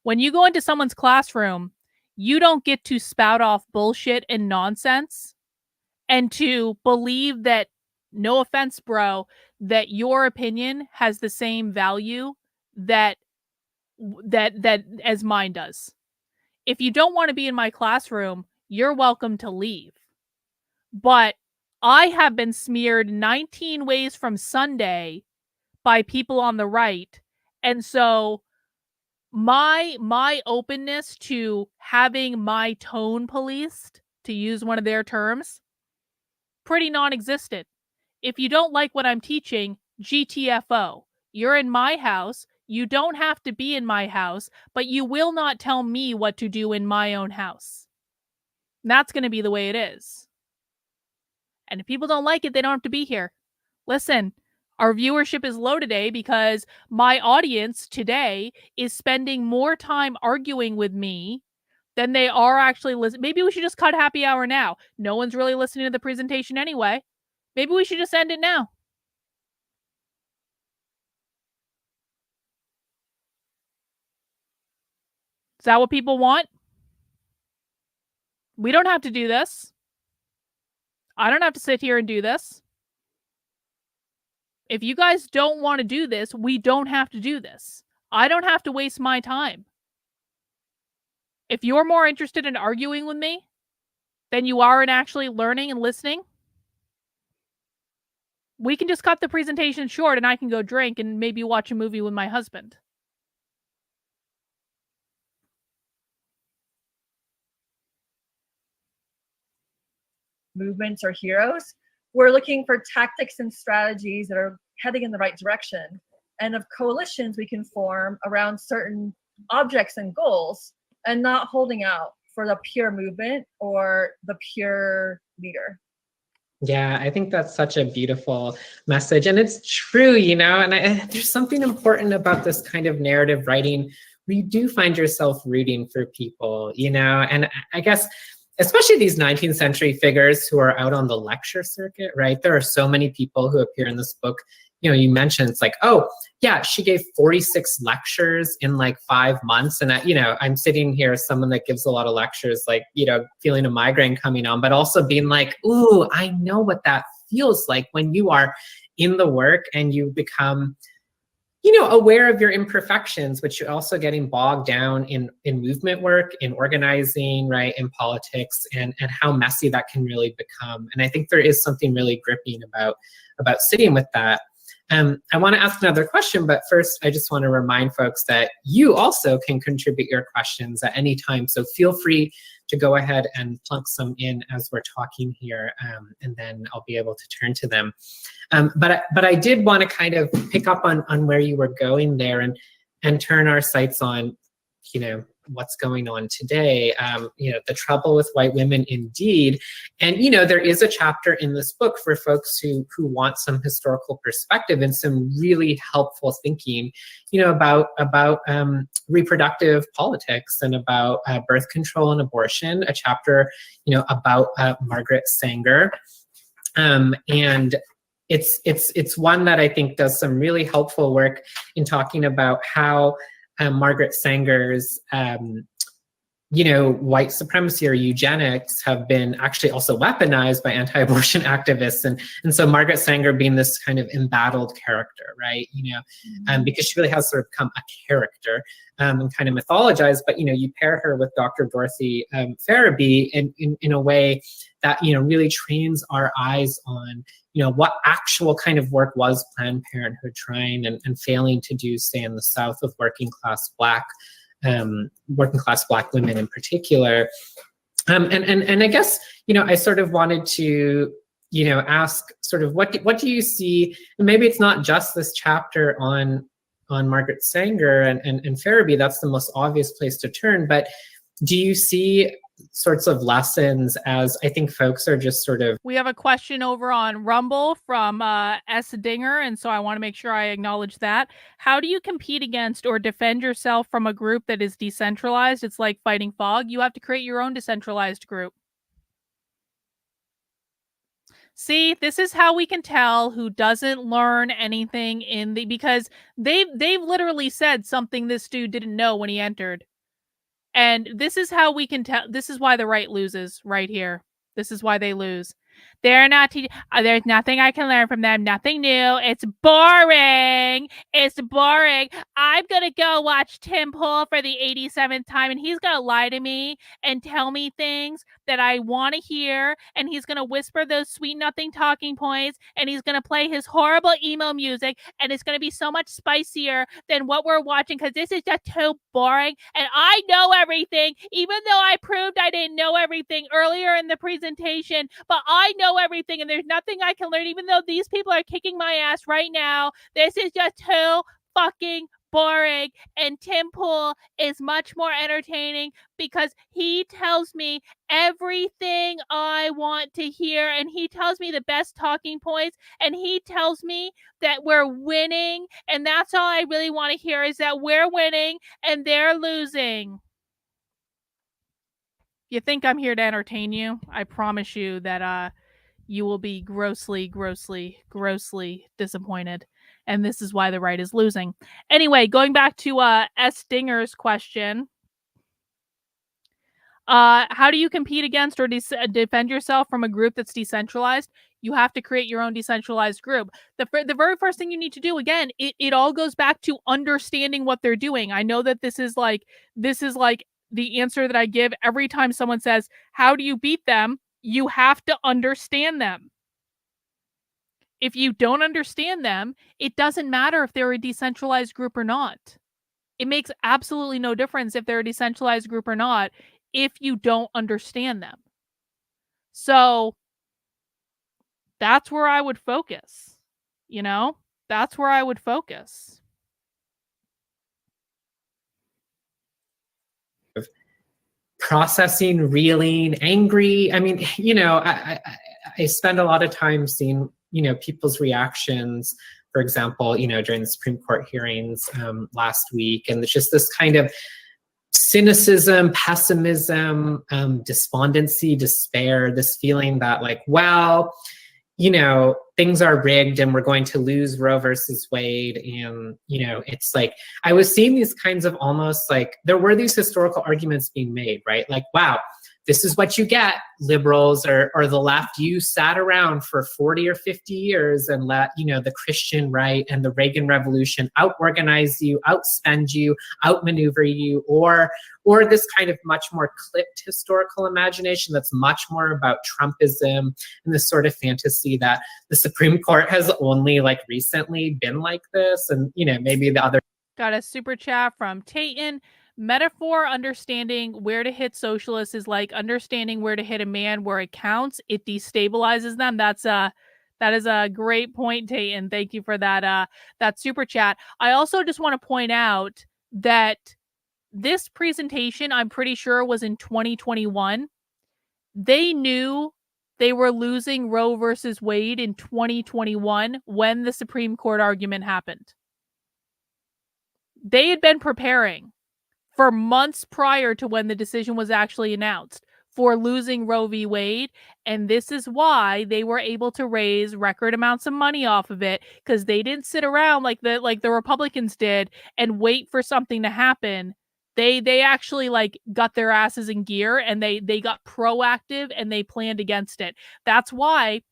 When you go into someone's classroom, you don't get to spout off bullshit and nonsense and to believe that, no offense, bro, that your opinion has the same value that as mine does. If you don't want to be in my classroom, you're welcome to leave. But I have been smeared 19 ways from Sunday by people on the right. And so my openness to having my tone policed, to use one of their terms, pretty non-existent. If you don't like what I'm teaching, GTFO. You're in my house. You don't have to be in my house, but you will not tell me what to do in my own house. And that's going to be the way it is. And if people don't like it, they don't have to be here. Listen, our viewership is low today because my audience today is spending more time arguing with me than they are actually listening. Maybe we should just cut happy hour now. No one's really listening to the presentation anyway. Maybe we should just end it now. Is that what people want? We don't have to do this. I don't have to sit here and do this. If you guys don't want to do this, we don't have to do this. I don't have to waste my time. If you're more interested in arguing with me than you are in actually learning and listening, we can just cut the presentation short and I can go drink and maybe watch a movie with my husband. Movements or heroes. We're looking for tactics and strategies that are heading in the right direction, and of coalitions we can form around certain objects and goals, and not holding out for the pure movement or the pure leader. Yeah, I think that's such a beautiful message. And it's true, you know, and there's something important about this kind of narrative writing where you do find yourself rooting for people, you know, and I guess especially these 19th century figures who are out on the lecture circuit, right? There are so many people who appear in this book. You know, you mentioned it's like, oh, yeah, she gave 46 lectures in like 5 months. And, you know, I'm sitting here as someone that gives a lot of lectures, like, you know, feeling a migraine coming on, but also being like, ooh, I know what that feels like when you are in the work and you become, you know, aware of your imperfections, but you're also getting bogged down in movement work, in organizing, right, in politics, and how messy that can really become. And I think there is something really gripping about sitting with that. I want to ask another question, but first I just want to remind folks that you also can contribute your questions at any time. So feel free to go ahead and plunk some in as we're talking here, and then I'll be able to turn to them. But I did want to kind of pick up on where you were going there and turn our sights on, you know, what's going on today, you know, the trouble with white women indeed. And, you know, there is a chapter in this book for folks who want some historical perspective and some really helpful thinking, you know, about reproductive politics and about birth control and abortion, a chapter, you know, about Margaret Sanger. And it's one that I think does some really helpful work in talking about how Margaret Sanger's, you know, white supremacy or eugenics have been actually also weaponized by anti-abortion activists. And so Margaret Sanger being this kind of embattled character, right? You know, because she really has sort of become a character and kind of mythologized, but, you know, you pair her with Dr. Dorothy Farabee in a way that, you know, really trains our eyes on, you know, what actual kind of work was Planned Parenthood trying and failing to do, say, in the South with working class Black women in particular. And I guess, you know, I sort of wanted to, you know, ask sort of what do you see, and maybe it's not just this chapter on Margaret Sanger and Farabee, that's the most obvious place to turn, but do you see sorts of lessons as I think folks are just sort of... We have a question over on Rumble from S. Dinger, and so I want to make sure I acknowledge that. How do you compete against or defend yourself from a group that is decentralized? It's like fighting fog. You have to create your own decentralized group. See, this is how we can tell who doesn't learn anything because they've literally said something this dude didn't know when he entered. And this is how we can tell. This is why the right loses right here. This is why they lose. They're not there's nothing I can learn from them. Nothing new. It's boring. It's boring. I'm going to go watch Tim Pool for the 87th time, and he's going to lie to me and tell me things that I want to hear, and he's going to whisper those sweet nothing talking points, and he's going to play his horrible emo music, and it's going to be so much spicier than what we're watching because this is just too boring, and I know everything, even though I proved I didn't know everything earlier in the presentation, but I know everything, and there's nothing I can learn, even though these people are kicking my ass right now. This is just too fucking boring, and Tim Pool is much more entertaining because he tells me everything I want to hear, and he tells me the best talking points, and he tells me that we're winning, and that's all I really want to hear is that we're winning and they're losing. You think I'm here to entertain you? I promise you that you will be grossly, grossly, grossly disappointed. And this is why the right is losing. Anyway, going back to S. Dinger's question. How do you compete against or defend yourself from a group that's decentralized? You have to create your own decentralized group. The very first thing you need to do, again, it all goes back to understanding what they're doing. I know that this is like the answer that I give every time someone says, how do you beat them? You have to understand them. If you don't understand them, it doesn't matter if they're a decentralized group or not. It makes absolutely no difference if they're a decentralized group or not if you don't understand them. So that's where I would focus. You know, that's where I would focus. Processing, reeling, angry. I mean, you know, I spend a lot of time seeing, you know, people's reactions, for example, you know, during the Supreme Court hearings last week, and it's just this kind of cynicism, pessimism, despondency, despair, this feeling that like, well, you know, things are rigged and we're going to lose Roe versus Wade. And, you know, it's like, I was seeing these kinds of almost like, there were these historical arguments being made, right? Like, wow, this is what you get, liberals or the left. You sat around for 40 or 50 years and let, the Christian right and the Reagan Revolution out-organize you, outspend you, outmaneuver you, or this kind of much more clipped historical imagination that's much more about Trumpism and this sort of fantasy that the Supreme Court has only recently been like this, and maybe the other. Got a super chat from Tayton. Metaphor, understanding where to hit socialists is like understanding where to hit a man where it counts. It destabilizes them. That is a great point, Tayton. Thank you for that super chat. I also just want to point out that this presentation, I'm pretty sure, was in 2021. They knew they were losing Roe versus Wade in 2021 when the Supreme Court argument happened. They had been preparing for months prior to when the decision was actually announced for losing Roe v. Wade. And this is why they were able to raise record amounts of money off of it, because they didn't sit around like the Republicans did and wait for something to happen. They actually got their asses in gear, and they got proactive, and they planned against it. That's why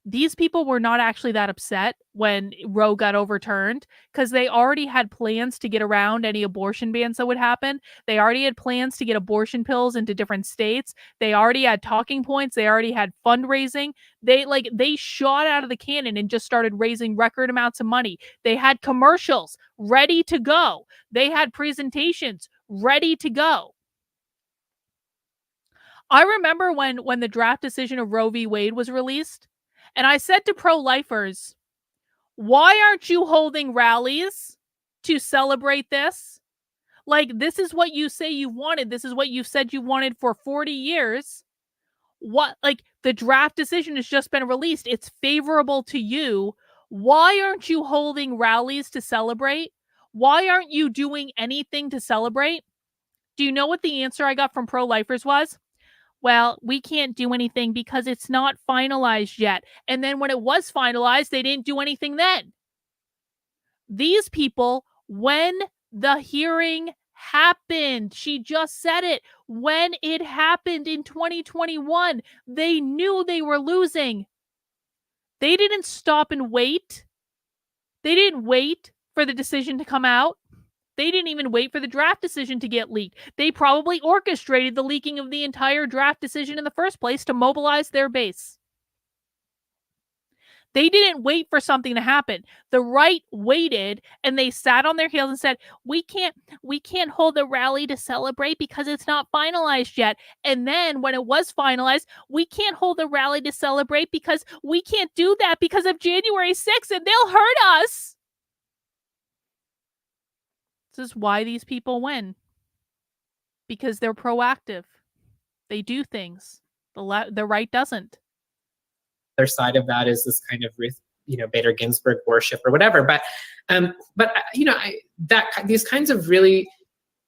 these people were not actually that upset when Roe got overturned, because they already had plans to get around any abortion bans that would happen. They already had plans to get abortion pills into different states. They already had talking points. They already had fundraising. They shot out of the cannon and just started raising record amounts of money. They had commercials ready to go. They had presentations ready to go. I remember when the draft decision of Roe v. Wade was released, and I said to pro-lifers, why aren't you holding rallies to celebrate this? This is what you say you wanted. This is what you said you wanted for 40 years. What, the draft decision has just been released. It's favorable to you. Why aren't you holding rallies to celebrate? Why aren't you doing anything to celebrate? Do you know what the answer I got from pro-lifers was? Well, we can't do anything because it's not finalized yet. And then when it was finalized, they didn't do anything then. These people, when the hearing happened, she just said it, when it happened in 2021, they knew they were losing. They didn't stop and wait. They didn't wait for the decision to come out. They didn't even wait for the draft decision to get leaked. They probably orchestrated the leaking of the entire draft decision in the first place to mobilize their base. They didn't wait for something to happen. The right waited, and they sat on their heels and said, we can't hold a rally to celebrate because it's not finalized yet. And then when it was finalized, we can't hold a rally to celebrate because we can't do that because of January 6th, and they'll hurt us. This is why these people win. Because they're proactive. They do things. The right doesn't. Their side of that is this kind of Bader Ginsburg worship or whatever. But these kinds of really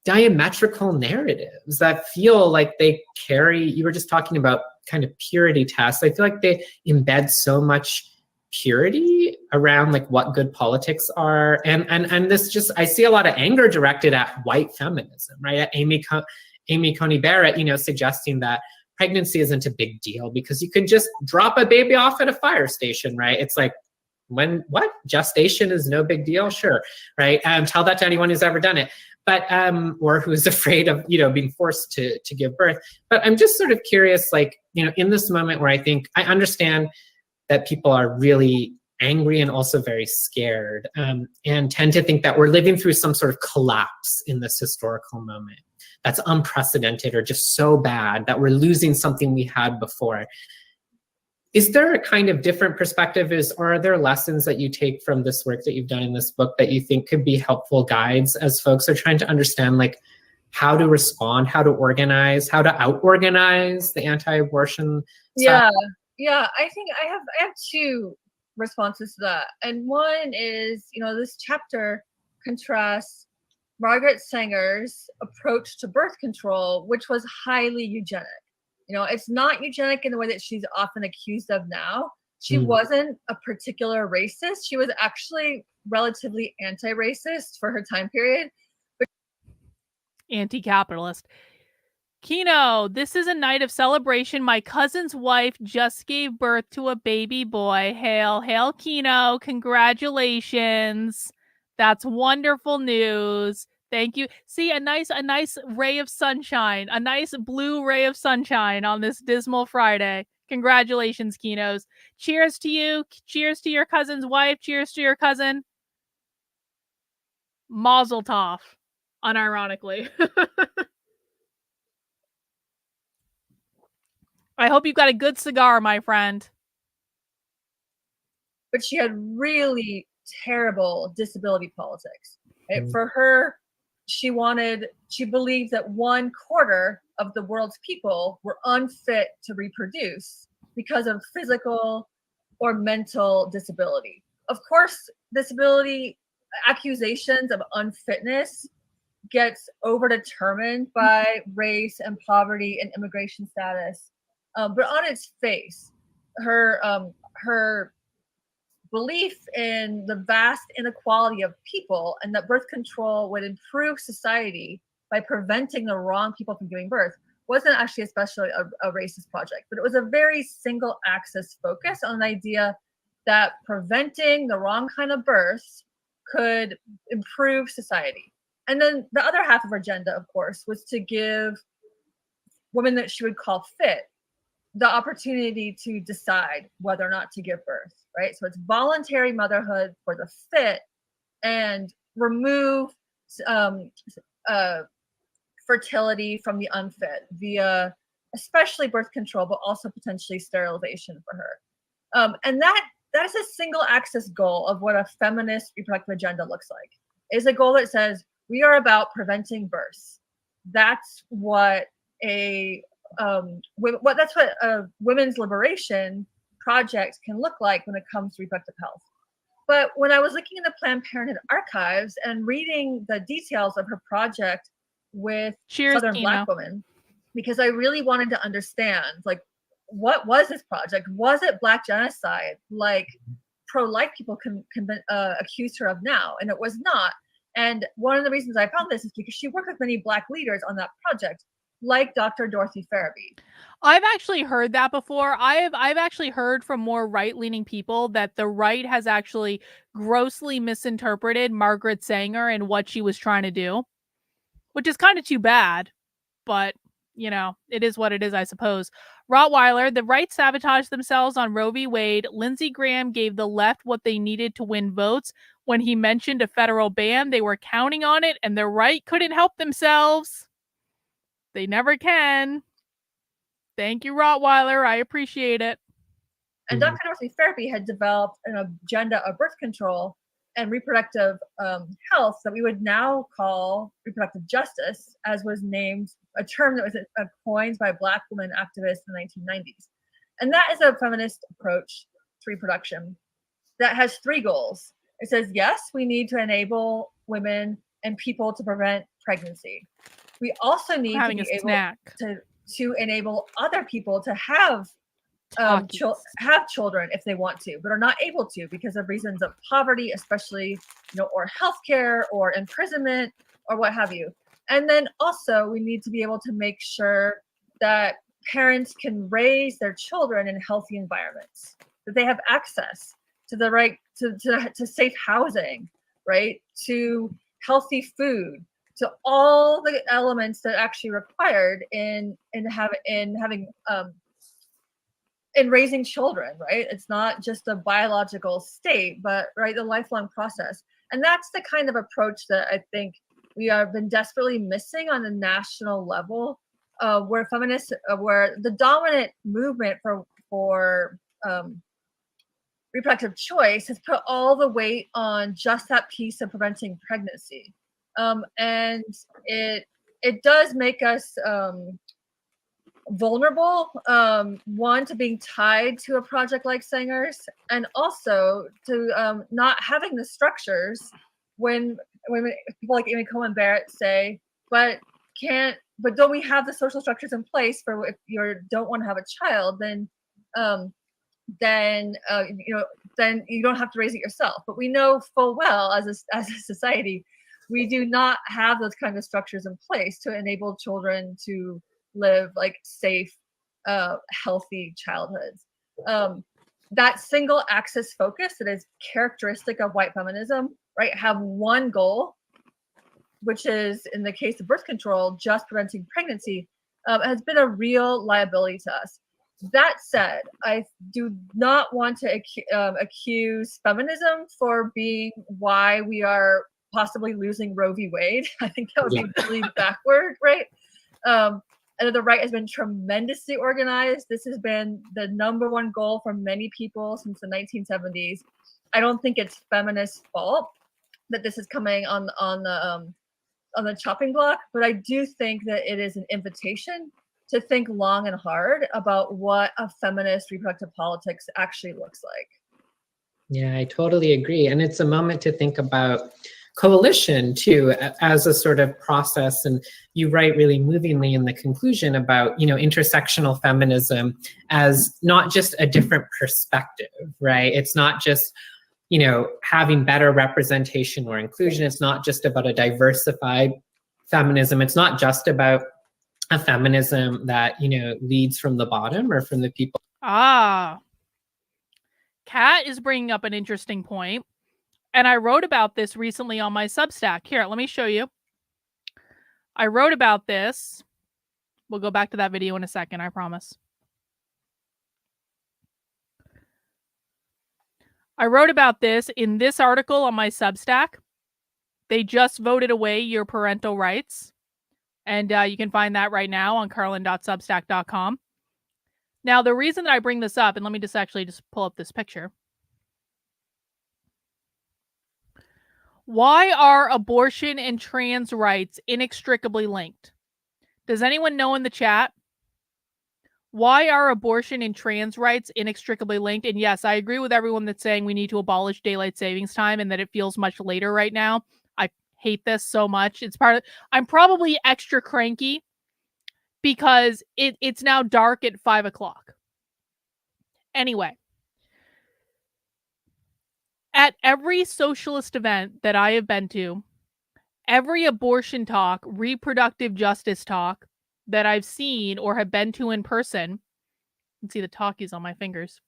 diametrical narratives that feel like they carry. You were just talking about kind of purity tests. I feel like they embed so much purity around what good politics are, and this just, I see a lot of anger directed at white feminism, right? At Amy Coney Barrett, suggesting that pregnancy isn't a big deal because you can just drop a baby off at a fire station, right? It's what? Gestation is no big deal? Sure, right? Tell that to anyone who's ever done it, but or who's afraid of being forced to give birth. But I'm just sort of curious, in this moment where I think I understand that people are really angry and also very scared, and tend to think that we're living through some sort of collapse in this historical moment that's unprecedented or just so bad that we're losing something we had before. Is there a kind of different perspective? Or are there lessons that you take from this work that you've done in this book that you think could be helpful guides as folks are trying to understand how to respond, how to organize, how to out-organize the anti-abortion side? Yeah, I think I have two responses to that. And one is, this chapter contrasts Margaret Sanger's approach to birth control, which was highly eugenic. It's not eugenic in the way that she's often accused of now. She wasn't a particular racist. She was actually relatively anti-racist for her time period. Anti-capitalist. Kino, this is a night of celebration. My cousin's wife just gave birth to a baby boy. Hail, hail, Kino. Congratulations. That's wonderful news. Thank you. See, a nice ray of sunshine, a nice blue ray of sunshine on this dismal Friday. Congratulations, Kinos. Cheers to you. Cheers to your cousin's wife. Cheers to your cousin. Mazel tov, unironically. I hope you've got a good cigar, my friend. But she had really terrible disability politics. Right? For her, she believed that 1/4 of the world's people were unfit to reproduce because of physical or mental disability. Of course, disability accusations of unfitness gets overdetermined by race and poverty and immigration status. But on its face, her belief in the vast inequality of people and that birth control would improve society by preventing the wrong people from giving birth wasn't actually especially a racist project, but it was a very single axis focus on the idea that preventing the wrong kind of births could improve society. And then the other half of her agenda, of course, was to give women that she would call fit the opportunity to decide whether or not to give birth, right? So it's voluntary motherhood for the fit and remove fertility from the unfit via especially birth control, but also potentially sterilization for her. And that is a single axis goal of what a feminist reproductive agenda looks like. Is a goal that says we are about preventing births. That's what a women's liberation project can look like when it comes to reproductive health. But when I was looking in the Planned Parenthood archives and reading the details of her project with Southern Black women, because I really wanted to understand, like, what was this project? Was it Black genocide, like pro-life people can accuse her of now? And it was not. And one of the reasons I found this is because she worked with many Black leaders on that project, like Dr. Dorothy Farabee. I've actually heard that before. I've actually heard from more right-leaning people that the right has actually grossly misinterpreted Margaret Sanger and what she was trying to do, which is kind of too bad, but you know, it is what it is, I suppose. Rottweiler, the right sabotaged themselves on Roe v. Wade. Lindsey Graham gave the left what they needed to win votes. When he mentioned a federal ban, they were counting on it, and the right couldn't help themselves. They never can. Thank you, Rottweiler. I appreciate it. And Dr. Dorothy Farabee had developed an agenda of birth control and reproductive health that we would now call reproductive justice, as was named a term that was coined by Black women activists in the 1990s. And that is a feminist approach to reproduction that has 3 goals. It says, yes, we need to enable women and people to prevent pregnancy. We also need to be able to enable other people to have children if they want to, but are not able to because of reasons of poverty, especially, you know, or healthcare or imprisonment or what have you. And then also we need to be able to make sure that parents can raise their children in healthy environments, that they have access to the right to safe housing, right, to healthy food, to all the elements that are actually required in raising children, right? It's not just a biological state, but right, the lifelong process. And that's the kind of approach that I think we have been desperately missing on a national level, where feminists, where the dominant movement for reproductive choice has put all the weight on just that piece of preventing pregnancy. And it does make us vulnerable, one, to being tied to a project like Sanger's, and also to not having the structures when people like Amy Coleman Barrett say, but don't we have the social structures in place for if you don't want to have a child, then you don't have to raise it yourself. But we know full well as a society, we do not have those kind of structures in place to enable children to live like safe, healthy childhoods. That single axis focus that is characteristic of white feminism, right, have one goal, which is, in the case of birth control, just preventing pregnancy, has been a real liability to us. That said, I do not want to accuse feminism for being why we are possibly losing Roe v. Wade. I think that would be really backward, right? And the right has been tremendously organized. This has been the #1 goal for many people since the 1970s. I don't think it's feminists' fault that this is coming on the chopping block, but I do think that it is an invitation to think long and hard about what a feminist reproductive politics actually looks like. Yeah, I totally agree. And it's a moment to think about coalition too, as a sort of process. And you write really movingly in the conclusion about, intersectional feminism as not just a different perspective, right? It's not just, having better representation or inclusion. It's not just about a diversified feminism. It's not just about a feminism that, leads from the bottom or from the people. Kat is bringing up an interesting point. And I wrote about this recently on my Substack. Here, let me show you. I wrote about this. We'll go back to that video in a second, I promise. I wrote about this in this article on my Substack. They just voted away your parental rights. And you can find that right now on carlin.substack.com. Now, the reason that I bring this up, and let me just pull up this picture. Why are abortion and trans rights inextricably linked? Does anyone know in the chat? Why are abortion and trans rights inextricably linked? And yes, I agree with everyone that's saying we need to abolish daylight savings time and that it feels much later right now. I hate this so much. I'm probably extra cranky because it's now dark at 5 o'clock. Anyway. At every socialist event that I have been to, every abortion talk, reproductive justice talk that I've seen or have been to in person, you can see the talkies on my fingers.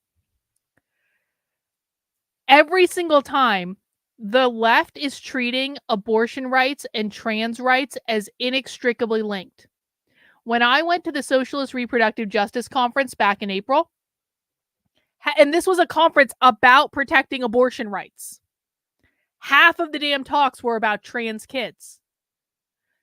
Every single time, the left is treating abortion rights and trans rights as inextricably linked. When I went to the Socialist Reproductive Justice Conference back in April, and this was a conference about protecting abortion rights, half of the damn talks were about trans kids.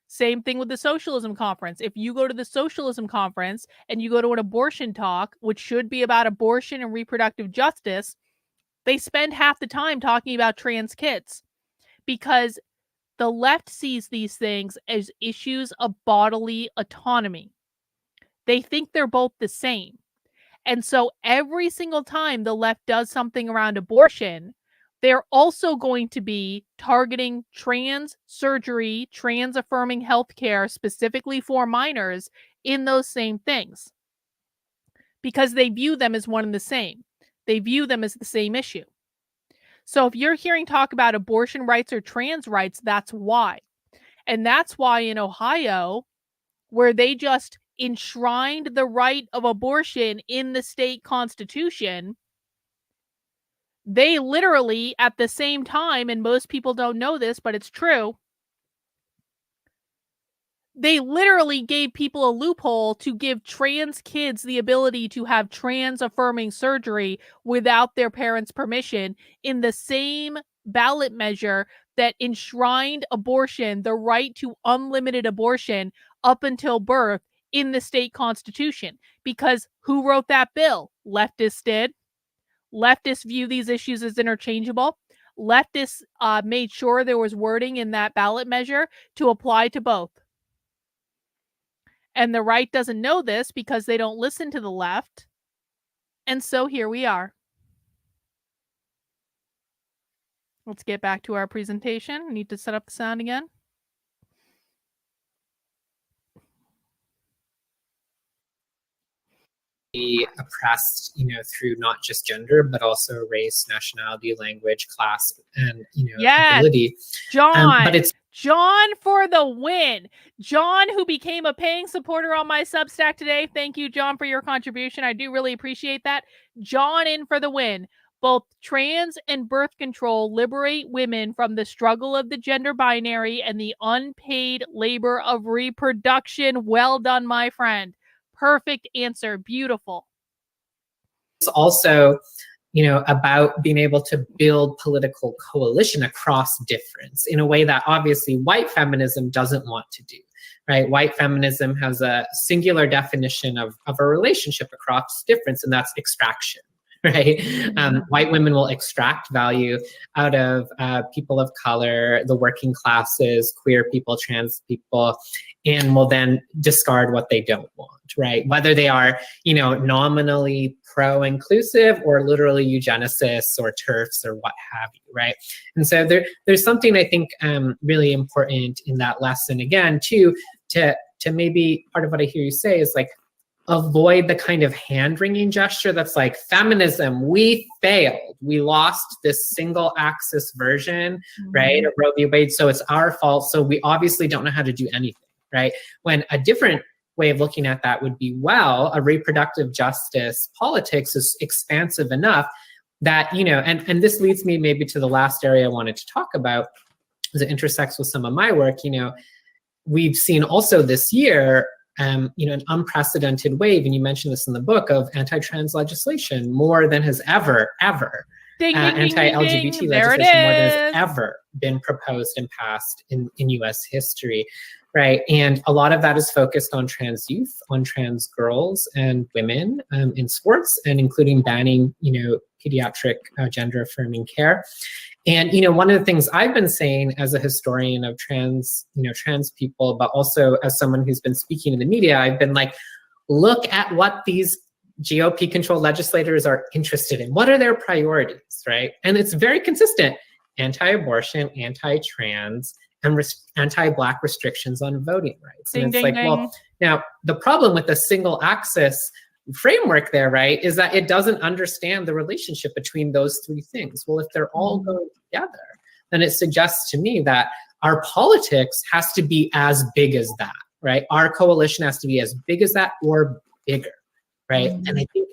Same thing with the Socialism Conference. If you go to the Socialism Conference and you go to an abortion talk, which should be about abortion and reproductive justice, they spend half the time talking about trans kids because the left sees these things as issues of bodily autonomy. They think they're both the same. And so every single time the left does something around abortion, they're also going to be targeting trans surgery, trans affirming healthcare specifically for minors in those same things. Because they view them as one and the same. They view them as the same issue. So if you're hearing talk about abortion rights or trans rights, that's why. And that's why in Ohio, where they just enshrined the right of abortion in the state constitution, they literally, at the same time, and most people don't know this, but it's true, they literally gave people a loophole to give trans kids the ability to have trans-affirming surgery without their parents' permission in the same ballot measure that enshrined abortion, the right to unlimited abortion up until birth, in the state constitution. Because who wrote that bill? Leftists did. Leftists view these issues as interchangeable. Leftists made sure there was wording in that ballot measure to apply to both. And the right doesn't know this because they don't listen to the left. And so here we are. Let's get back to our presentation. I need to set up the sound again. Be oppressed, through not just gender, but also race, nationality, language, class, and, yes, ability. John, but it's John for the win. John, who became a paying supporter on my Substack today. Thank you, John, for your contribution. I do really appreciate that. John in for the win. Both trans and birth control liberate women from the struggle of the gender binary and the unpaid labor of reproduction. Well done, my friend. Perfect answer. Beautiful. It's also, about being able to build political coalition across difference in a way that obviously white feminism doesn't want to do, right? White feminism has a singular definition of a relationship across difference, and that's extraction, right? White women will extract value out of people of color, the working classes, queer people, trans people, and will then discard what they don't want, right? Whether they are, nominally pro-inclusive or literally eugenicists or TERFs or what have you, right? And so there's something I think really important in that lesson, again, too, to maybe part of what I hear you say is like, avoid the kind of hand-wringing gesture that's like, feminism, we failed. We lost this single axis version, right, of Roe v. Wade, so it's our fault, so we obviously don't know how to do anything, right? When a different way of looking at that would be, well, a reproductive justice politics is expansive enough that, and this leads me maybe to the last area I wanted to talk about, as it intersects with some of my work. We've seen also this year, an unprecedented wave, and you mentioned this in the book, of anti-trans legislation, more than has ever, anti-LGBT legislation more than has ever been proposed and passed in US history, right? And a lot of that is focused on trans youth, on trans girls and women in sports, and including banning, pediatric gender-affirming care. And, one of the things I've been saying as a historian of trans people, but also as someone who's been speaking in the media, I've been like, look at what these GOP-controlled legislators are interested in. What are their priorities, right? And it's very consistent: anti-abortion, anti-trans, and anti-Black restrictions on voting rights. And it's like, well, now the problem with the single axis framework there, right, is that it doesn't understand the relationship between those three things. Well, if they're all going together, then it suggests to me that our politics has to be as big as that, right? Our coalition has to be as big as that or bigger, right? And I think,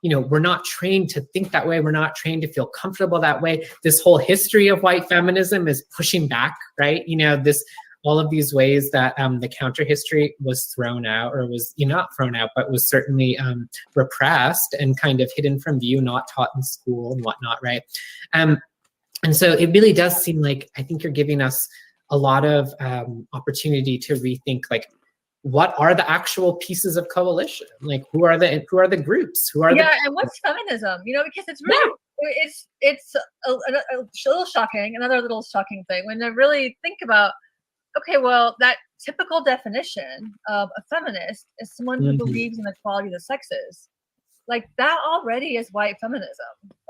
we're not trained to think that way. We're not trained to feel comfortable that way. This whole history of white feminism is pushing back, right? All of these ways that the counter history was thrown out, or was not thrown out, but was certainly repressed and kind of hidden from view, not taught in school and whatnot, right? And so it really does seem like, I think you're giving us a lot of opportunity to rethink, like, what are the actual pieces of coalition? Like, who are the groups? And what's feminism? Because it's really, it's a little shocking. Another little shocking thing when I really think about, okay, well, that typical definition of a feminist is someone who believes in the equality of the sexes. Like, that already is white feminism,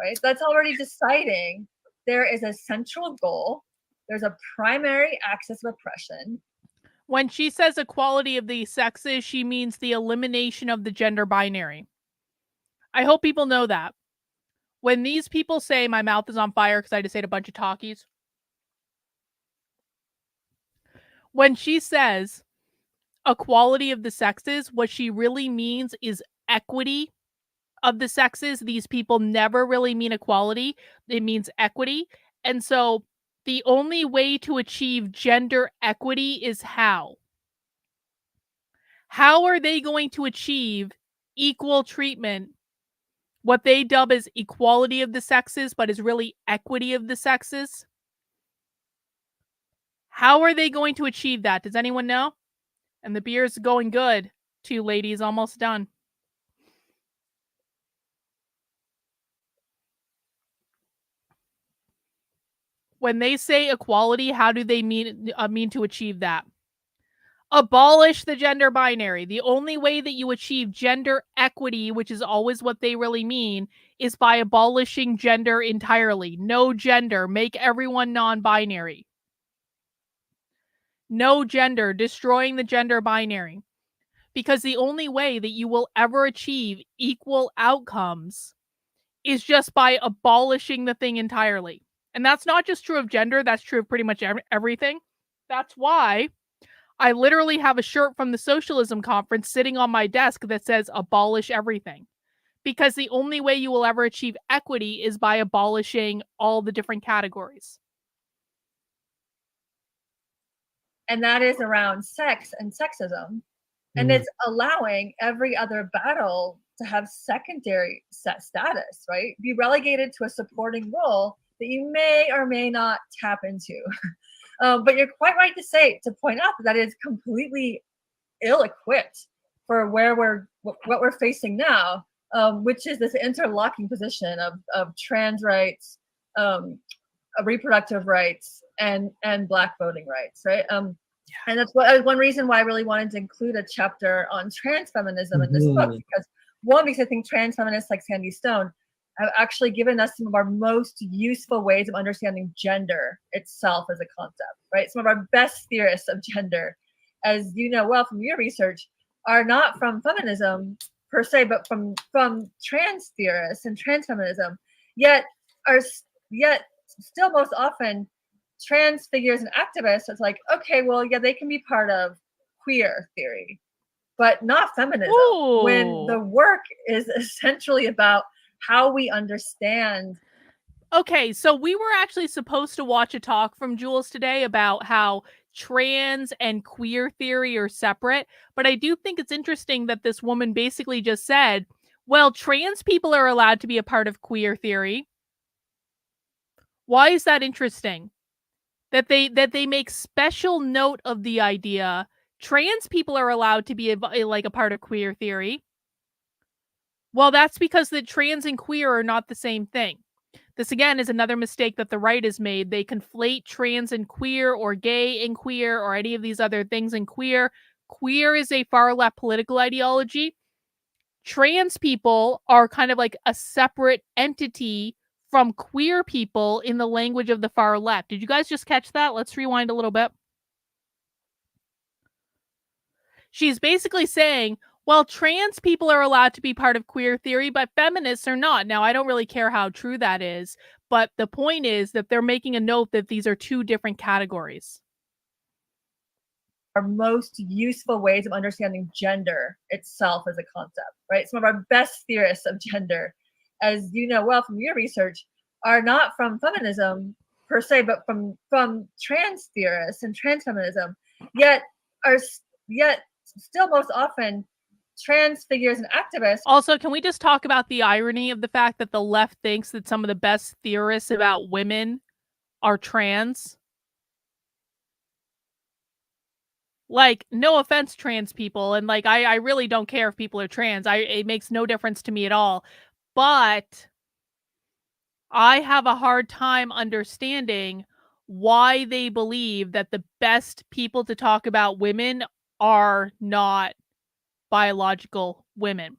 right? That's already deciding there is a central goal, there's a primary axis of oppression. When she says equality of the sexes, she means the elimination of the gender binary. I hope people know that. When these people say, my mouth is on fire because I just ate a bunch of talkies. When she says equality of the sexes, what she really means is equity of the sexes. These people never really mean equality. It means equity. And so the only way to achieve gender equity is how? How are they going to achieve equal treatment, what they dub as equality of the sexes, but is really equity of the sexes? How are they going to achieve that? Does anyone know? And the beer's going good. 2 ladies, almost done. When they say equality, how do they mean to achieve that? Abolish the gender binary. The only way that you achieve gender equity, which is always what they really mean, is by abolishing gender entirely. No gender. Make everyone non-binary. No gender. Destroying the gender binary. Because the only way that you will ever achieve equal outcomes is just by abolishing the thing entirely. And that's not just true of gender, that's true of pretty much everything. That's why I literally have a shirt from the Socialism conference sitting on my desk that says abolish everything. Because the only way you will ever achieve equity is by abolishing all the different categories. And that is around sex and sexism. And it's allowing every other battle to have secondary status, right? Be relegated to a supporting role that you may or may not tap into. But you're quite right to point out that is completely ill-equipped for what we're facing now, which is this interlocking position of trans rights, reproductive rights, and Black voting rights, right? And that's one reason why I really wanted to include a chapter on trans feminism in this book, because I think trans feminists like Sandy Stone have actually given us some of our most useful ways of understanding gender itself as a concept, right? Some of our best theorists of gender, as you know well from your research, are not from feminism per se, but from trans theorists and trans feminism, yet still most often trans figures and activists. It's like, okay, well, yeah, they can be part of queer theory, but not feminism. Ooh. When the work is essentially about how we understand. Okay, so we were actually supposed to watch a talk from Jules today about how trans and queer theory are separate, but I do think it's interesting that this woman basically just said, well, trans people are allowed to be a part of queer theory. Why is that interesting? That they make special note of the idea trans people are allowed to be a part of queer theory. Well, that's because the trans and queer are not the same thing. This again is another mistake that the right has made. They conflate trans and queer, or gay and queer, or any of these other things in queer. Queer is a far left political ideology. Trans people are kind of like a separate entity from queer people in the language of the far left. Did you guys just catch that? Let's rewind a little bit. She's basically saying, well, trans people are allowed to be part of queer theory, but feminists are not. Now, I don't really care how true that is, but the point is that they're making a note that these are two different categories. Our most useful ways of understanding gender itself as a concept, right? Some of our best theorists of gender, as you know well from your research, are not from feminism per se, but from trans theorists and trans feminism, yet still most often trans figures and activists. Also, can we just talk about the irony of the fact that the left thinks that some of the best theorists about women are trans? Like, no offense, trans people, and like I really don't care if people are trans. It makes no difference to me at all. But I have a hard time understanding why they believe that the best people to talk about women are not biological women.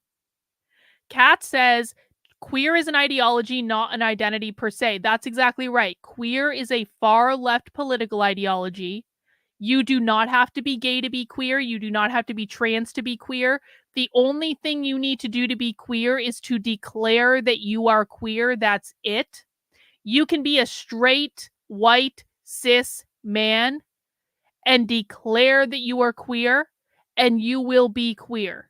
Kat says queer is an ideology, not an identity per se. That's exactly right. Queer is a far left political ideology. You do not have to be gay to be queer. You do not have to be trans to be queer. The only thing you need to do to be queer is to declare that you are queer. That's it. You can be a straight, white, cis man and declare that you are queer, and you will be queer.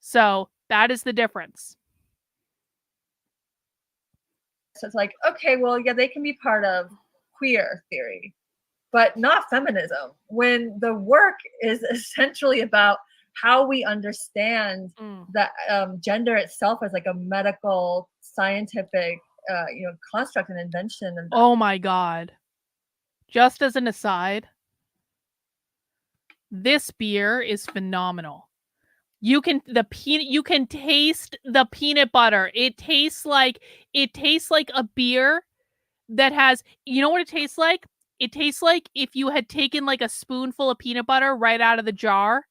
So that is the difference. So it's like, okay, well, yeah, they can be part of queer theory, but not feminism, when the work is essentially about how we understand that gender itself as like a medical, scientific, construct and invention. And oh my God. Just as an aside, this beer is phenomenal. You can taste the peanut butter. It tastes like a beer that has, you know what it tastes like? It tastes like if you had taken like a spoonful of peanut butter right out of the jar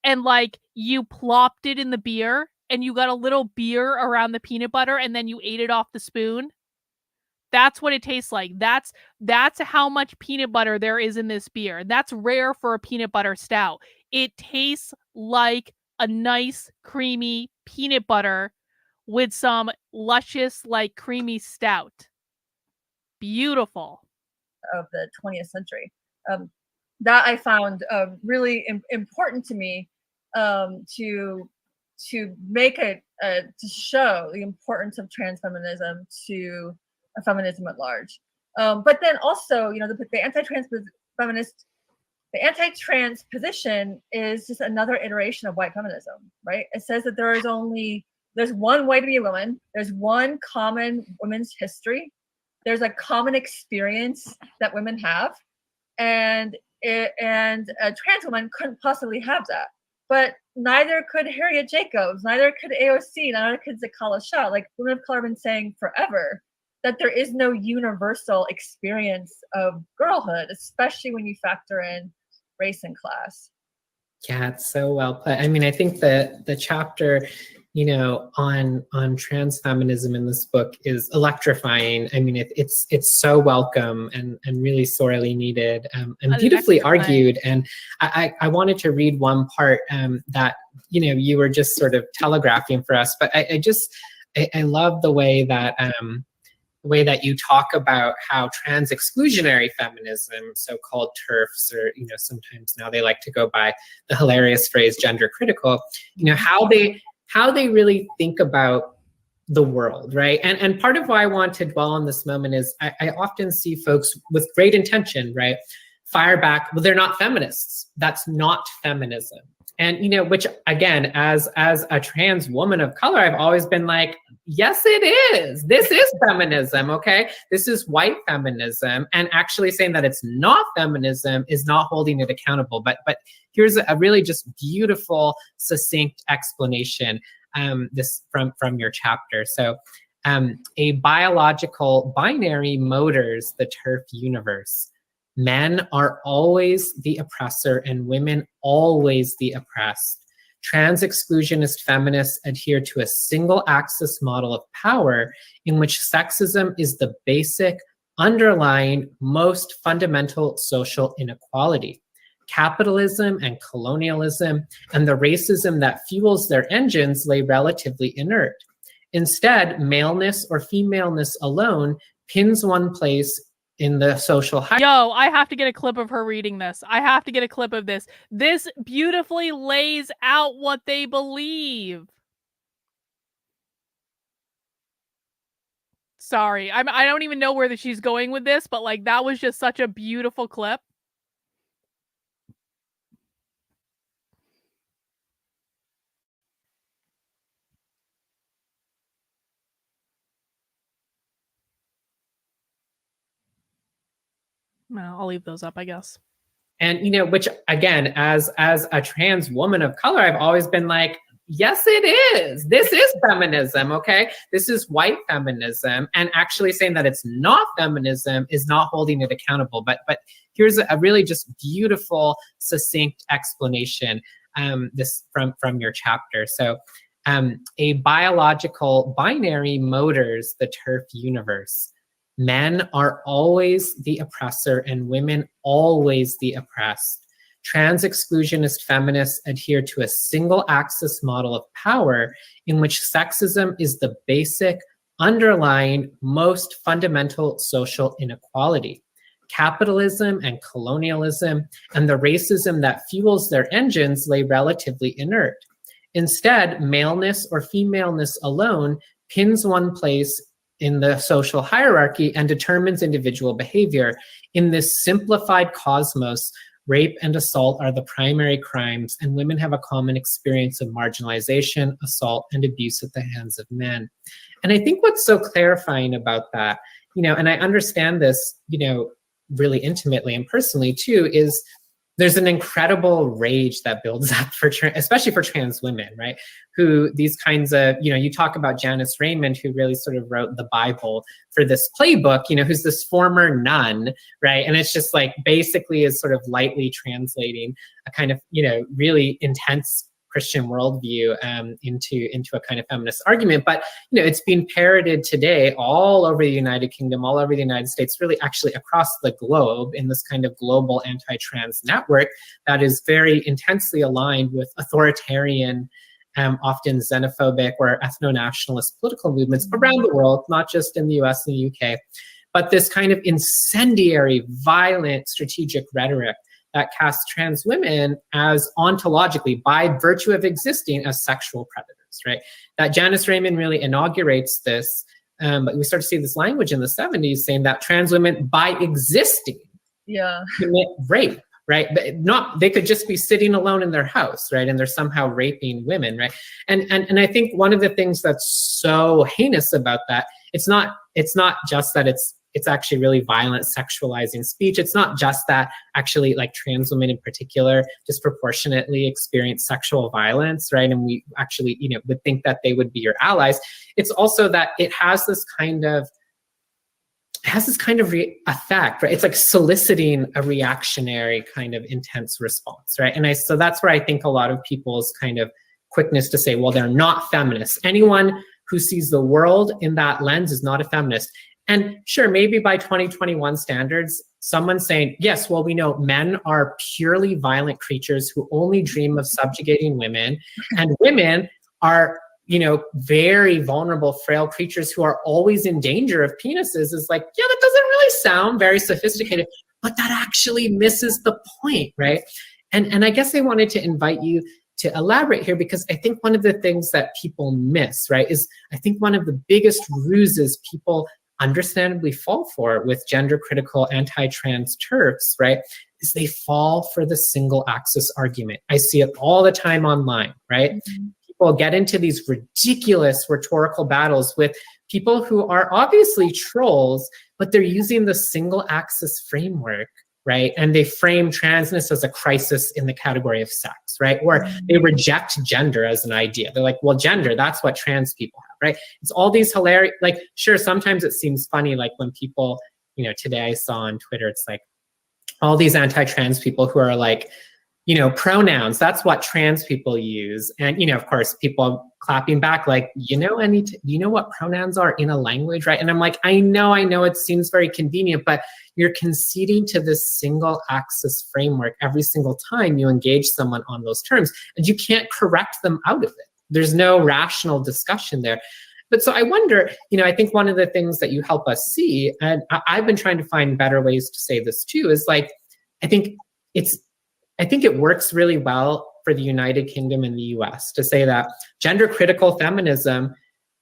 and like you plopped it in the beer and you got a little beer around the peanut butter and then you ate it off the spoon. That's what it tastes like. That's how much peanut butter there is in this beer. That's rare for a peanut butter stout. It tastes like a nice creamy peanut butter with some luscious like creamy stout. Beautiful. Of the 20th century. that I found really important to me, to make to show the importance of trans feminism to feminism at large. But then also, the anti-trans feminist, the anti-trans position is just another iteration of white feminism, right? It says that there's one way to be a woman, there's one common women's history, there's a common experience that women have, and a trans woman couldn't possibly have that. But neither could Harriet Jacobs, neither could AOC, neither could Zakala Shah. Like, women of color have been saying forever that there is no universal experience of girlhood, especially when you factor in race and class. Yeah, it's so well put. I mean, I think the chapter, on trans feminism in this book is electrifying. I mean, it's so welcome and really sorely needed, and beautifully argued. And I wanted to read one part that you were just sort of telegraphing for us, but I love the way that you talk about how trans exclusionary feminism, so-called TERFs, or sometimes now they like to go by the hilarious phrase gender critical, how they really think about the world, right? And part of why I want to dwell on this moment is I often see folks with great intention, right, fire back, well, they're not feminists. That's not feminism. And, which again, as a trans woman of color, I've always been like, yes, it is. This is feminism, okay? This is white feminism. And actually saying that it's not feminism is not holding it accountable. But here's a really just beautiful, succinct explanation this from your chapter. So a biological binary motors the TERF universe. Men are always the oppressor and women always the oppressed. Trans exclusionist feminists adhere to a single axis model of power in which sexism is the basic, underlying, most fundamental social inequality. Capitalism and colonialism and the racism that fuels their engines lay relatively inert. Instead, maleness or femaleness alone pins one place in the social hierarchy. Yo, I have to get a clip of her reading this. I have to get a clip of this. This beautifully lays out what they believe. Sorry, I don't even know where she's going with this, but like that was just such a beautiful clip. Well, I'll leave those up, I guess. And, which again, as a trans woman of color, I've always been like, yes, it is. This is feminism, okay? This is white feminism. And actually saying that it's not feminism is not holding it accountable. But here's a really just beautiful, succinct explanation this from your chapter. So a biological binary motors the TERF universe. Men are always the oppressor and women always the oppressed. Trans exclusionist feminists adhere to a single axis model of power in which sexism is the basic, underlying, most fundamental social inequality. Capitalism and colonialism and the racism that fuels their engines lay relatively inert. Instead, maleness or femaleness alone pins one place in the social hierarchy and determines individual behavior. In this simplified cosmos, rape and assault are the primary crimes, and women have a common experience of marginalization, assault, and abuse at the hands of men. And I think what's so clarifying about that, and I understand this, really intimately and personally too, is there's an incredible rage that builds up especially for trans women, right? Who these kinds of, you talk about Janice Raymond, who really sort of wrote the Bible for this playbook, who's this former nun, right? And it's just like basically is sort of lightly translating a kind of, really intense Christian worldview into a kind of feminist argument. But, it's being parroted today all over the United Kingdom, all over the United States, really actually across the globe in this kind of global anti-trans network that is very intensely aligned with authoritarian, often xenophobic or ethno-nationalist political movements around the world, not just in the US and the UK, but this kind of incendiary, violent, strategic rhetoric that casts trans women as ontologically, by virtue of existing, as sexual predators, right? That Janice Raymond really inaugurates this, but we start to see this language in the 70s saying that trans women, by existing, commit rape, right? But not, they could just be sitting alone in their house, right? And they're somehow raping women, right? And I think one of the things that's so heinous about that, it's not just that it's actually really violent, sexualizing speech. It's not just that actually, like, trans women in particular disproportionately experience sexual violence, right? And we actually, would think that they would be your allies. It's also that it has this kind of effect, right? It's like soliciting a reactionary kind of intense response, right? And so that's where I think a lot of people's kind of quickness to say, well, they're not feminists. Anyone who sees the world in that lens is not a feminist. And sure, maybe by 2021 standards, someone's saying, yes, well, we know men are purely violent creatures who only dream of subjugating women, and women are, very vulnerable, frail creatures who are always in danger of penises, is like, yeah, that doesn't really sound very sophisticated, but that actually misses the point, right? And I guess I wanted to invite you to elaborate here, because I think one of the things that people miss, right, is I think one of the biggest ruses people understandably fall for with gender critical anti-trans TERFs, right, is they fall for the single axis argument. I see it all the time online, right? Mm-hmm. People get into these ridiculous rhetorical battles with people who are obviously trolls, but they're using the single axis framework, right? And they frame transness as a crisis in the category of sex, right? Or they reject gender as an idea. They're like, well, gender, that's what trans people have, right? It's all these hilarious, like, sure, sometimes it seems funny, like when people, today I saw on Twitter, it's like all these anti-trans people who are like, pronouns, that's what trans people use. And, of course, people clapping back like, you know what pronouns are in a language, right? And I'm like, I know it seems very convenient, but you're conceding to this single axis framework every single time you engage someone on those terms, and you can't correct them out of it. There's no rational discussion there. But so I wonder, I think one of the things that you help us see, and I've been trying to find better ways to say this too, is like, I think it works really well for the United Kingdom and the US to say that gender critical feminism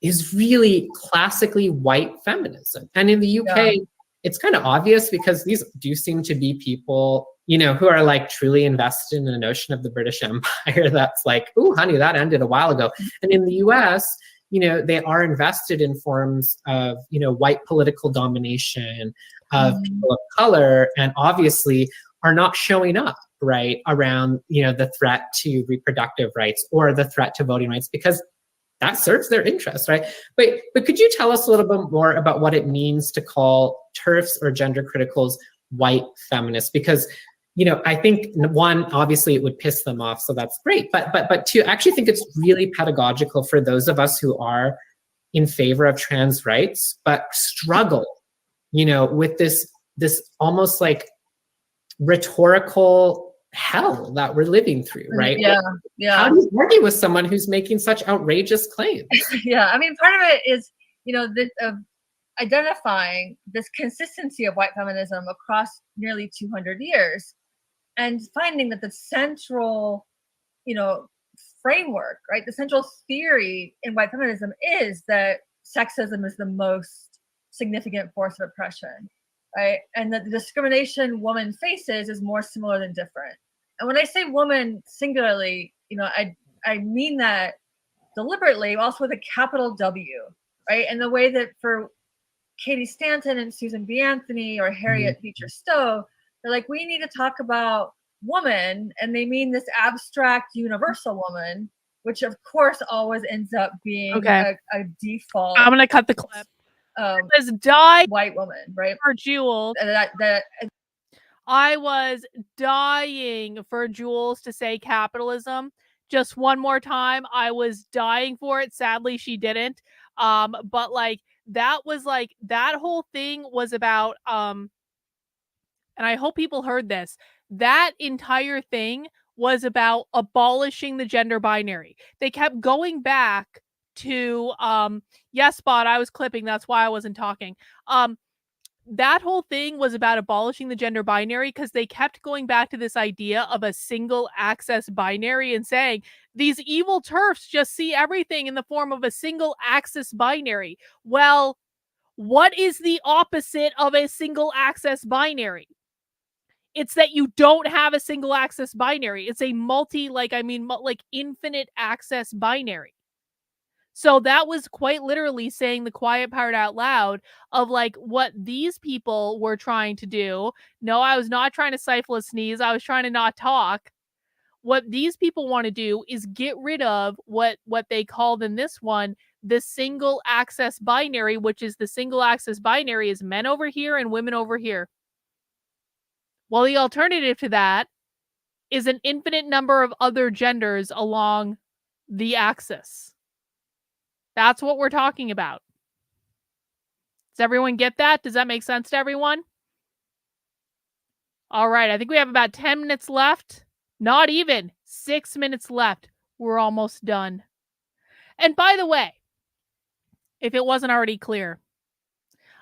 is really classically white feminism. And in the UK, it's kind of obvious because these do seem to be people, who are like truly invested in the notion of the British Empire. That's like, ooh, honey, that ended a while ago. And in the US, they are invested in forms of, white political domination of people of color, and obviously are not showing up, right, around, the threat to reproductive rights or the threat to voting rights, because that serves their interests, right? But could you tell us a little bit more about what it means to call TERFs or gender criticals white feminists? Because, I think, one, obviously it would piss them off, so that's great. But two, I actually think it's really pedagogical for those of us who are in favor of trans rights, but struggle, with this almost like rhetorical hell that we're living through, right? Yeah. How do you argue with someone who's making such outrageous claims? Yeah, I mean, part of it is, identifying this consistency of white feminism across nearly 200 years, and finding that the central, framework, right, the central theory in white feminism is that sexism is the most significant force of oppression, right? And that the discrimination woman faces is more similar than different. And when I say woman singularly, I mean that deliberately, also with a capital W, right? And the way that for Katie Stanton and Susan B. Anthony or Harriet Beecher Stowe, they're like, we need to talk about woman, and they mean this abstract universal woman, which of course always ends up being a default. I'm gonna cut the clip. This die white woman, right? For Jules. I was dying for Jules to say capitalism just one more time. I was dying for it. Sadly, she didn't. But like that was like that whole thing was about and I hope people heard this. That entire thing was about abolishing the gender binary. They kept going back to yes, Spot, I was clipping, that's why I wasn't talking. that whole thing was about abolishing the gender binary because they kept going back to this idea of a single access binary and saying these evil TERFs just see everything in the form of a single access binary. Well, what is the opposite of a single access binary? It's that you don't have a single access binary. It's a infinite access binary. So that was quite literally saying the quiet part out loud of like what these people were trying to do. No, I was not trying to stifle a sneeze. I was trying to not talk. What these people want to do is get rid of what they called in this one the single access binary, which is the single access binary is men over here and women over here. Well, the alternative to that is an infinite number of other genders along the axis. That's what we're talking about. Does everyone get that? Does that make sense to everyone? All right, I think we have about 10 minutes left. Not even 6 minutes left. We're almost done. And by the way, if it wasn't already clear,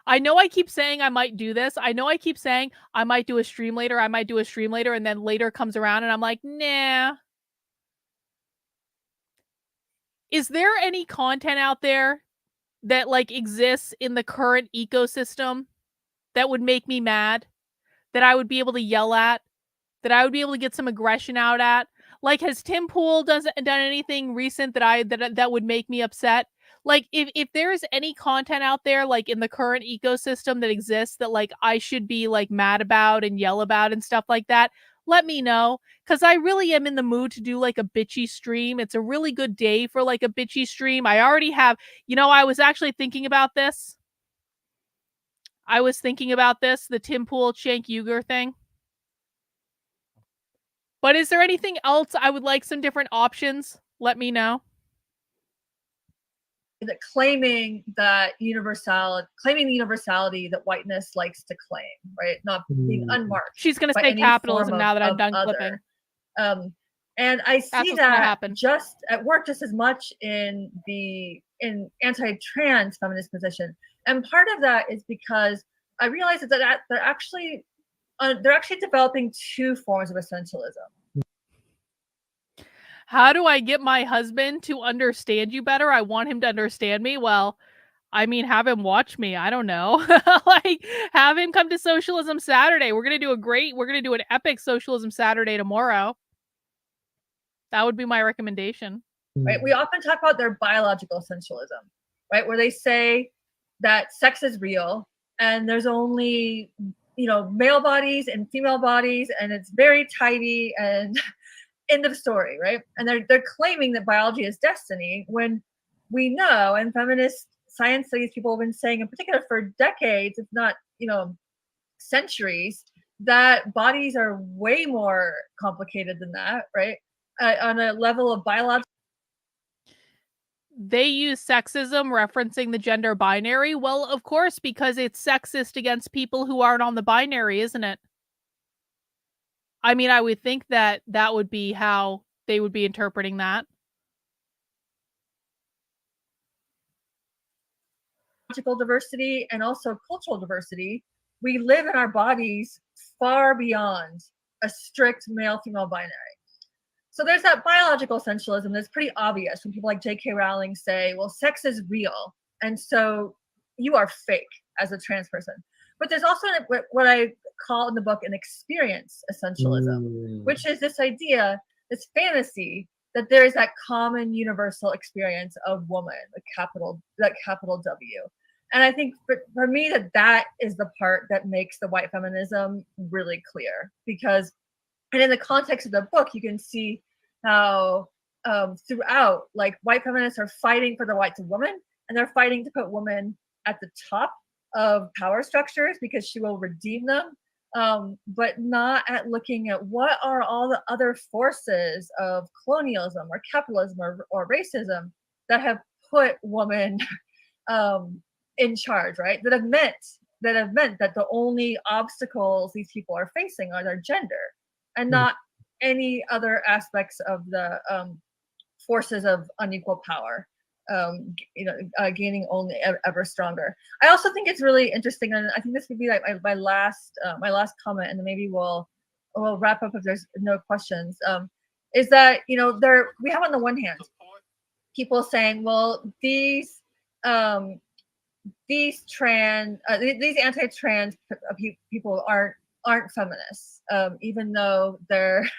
I know I keep saying I might do this. I know I keep saying I might do a stream later. I might do a stream later. And then later comes around and I'm like, nah. Is there any content out there that like exists in the current ecosystem that would make me mad? That I would be able to yell at? That I would be able to get some aggression out at? Like, has Tim Pool done anything recent that would make me upset? Like, if there's any content out there, like, in the current ecosystem that exists that, like, I should be, like, mad about and yell about and stuff like that, let me know. Because I really am in the mood to do, like, a bitchy stream. It's a really good day for, like, a bitchy stream. I already have, I was actually thinking about this. The Tim Pool Cenk Uyghur thing. But is there anything else? I would like some different options. Let me know. That claiming the universality that whiteness likes to claim, right? Not being unmarked. She's going to say capitalism now that I'm done clipping. And I see that just at work just as much in anti-trans feminist position. And part of that is because I realize that they're actually developing two forms of essentialism. How do I get my husband to understand you better? I want him to understand me. Well, I mean, have him watch me. I don't know. Like, have him come to Socialism Saturday. We're going to do an epic Socialism Saturday tomorrow. That would be my recommendation. Right. We often talk about their biological essentialism, right? Where they say that sex is real and there's only, male bodies and female bodies and it's very tidy and end of story, right? And they're claiming that biology is destiny when we know, and feminist science studies people have been saying in particular for decades, if not, centuries, that bodies are way more complicated than that, right? On a level of biological. They use sexism referencing the gender binary. Well, of course, because it's sexist against people who aren't on the binary, isn't it? I mean, I would think that would be how they would be interpreting that. Diversity and also cultural diversity. We live in our bodies far beyond a strict male-female binary. So there's that biological essentialism that's pretty obvious when people like J.K. Rowling say, well, sex is real, and so you are fake as a trans person. But there's also what I call in the book an experience essentialism, which is this idea, this fantasy that there is that common universal experience of woman, capital W. And I think for me that is the part that makes the white feminism really clear, because, and in the context of the book, you can see how throughout, like, white feminists are fighting for the rights of women, and they're fighting to put women at the top of power structures because she will redeem them, but not at looking at what are all the other forces of colonialism or capitalism or racism that have put women in charge, right? That have meant that the only obstacles these people are facing are their gender and not any other aspects of the forces of unequal power gaining only ever stronger. I also think it's really interesting, and I think this would be like my last comment, and then maybe we'll wrap up if there's no questions. Is that we have on the one hand people saying, well, these anti-trans people aren't feminists, even though they're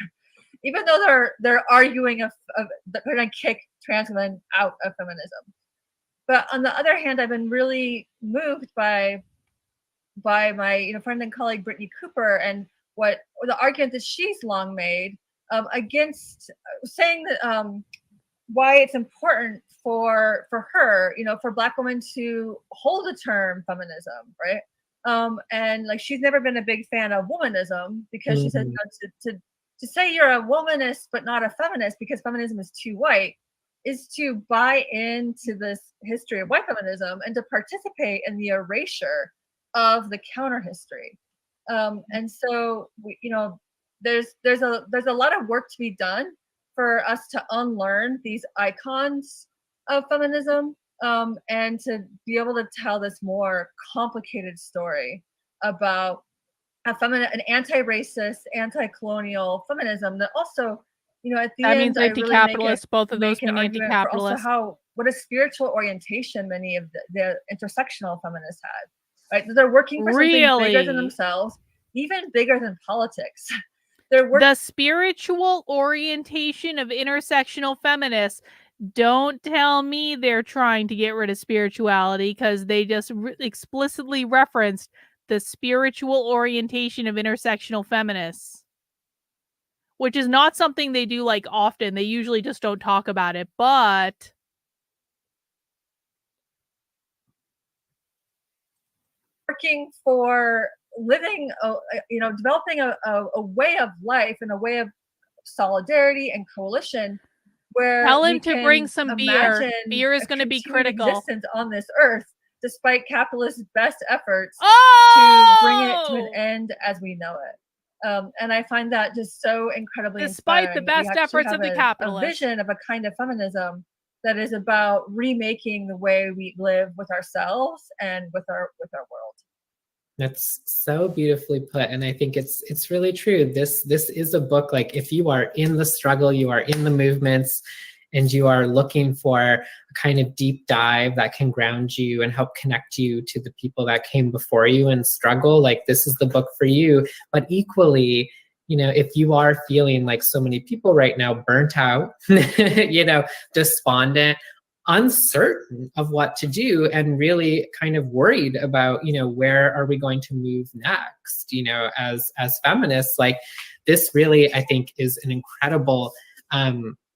arguing they're going to kick trans women out of feminism. But on the other hand, I've been really moved by my friend and colleague Brittany Cooper and the argument that she's long made against saying that why it's important for her, for Black women to hold the term feminism, right? And like she's never been a big fan of womanism because she says to say you're a womanist but not a feminist because feminism is too white is to buy into this history of white feminism and to participate in the erasure of the counter history. And so there's a lot of work to be done for us to unlearn these icons of feminism and to be able to tell this more complicated story about an anti-racist, anti-colonial feminism that also, at the that end, means anti-capitalist. Both of those mean anti-capitalist. What a spiritual orientation many of the intersectional feminists had, right? They're working for something bigger than themselves, even bigger than politics. The spiritual orientation of intersectional feminists. Don't tell me they're trying to get rid of spirituality because they just explicitly referenced the spiritual orientation of intersectional feminists, which is not something they do like often. They usually just don't talk about it, but working for living, developing a way of life and a way of solidarity and coalition where tell him we to can bring some beer. Beer is going to be critical. Existence on this earth, despite capitalists' best efforts to bring it to an end as we know it. And I find that just so incredibly inspiring. Despite the best efforts of the capitalists. A vision of a kind of feminism that is about remaking the way we live with ourselves and with our world. That's so beautifully put, and I think it's really true. This is a book, like, if you are in the struggle, you are in the movements, and you are looking for a kind of deep dive that can ground you and help connect you to the people that came before you and struggle, like, this is the book for you. But equally, if you are feeling like so many people right now, burnt out, despondent, uncertain of what to do, and really kind of worried about, where are we going to move next, as feminists, like, this really, I think, is an incredible,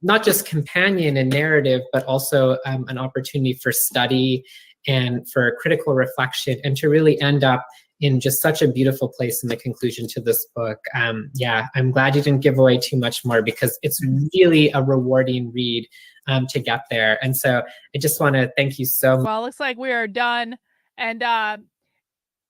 not just companion and narrative, but also an opportunity for study and for critical reflection, and to really end up in just such a beautiful place in the conclusion to this book. I'm glad you didn't give away too much more, because it's really a rewarding read to get there. And so I just want to thank you so much. Well, it looks like we are done. And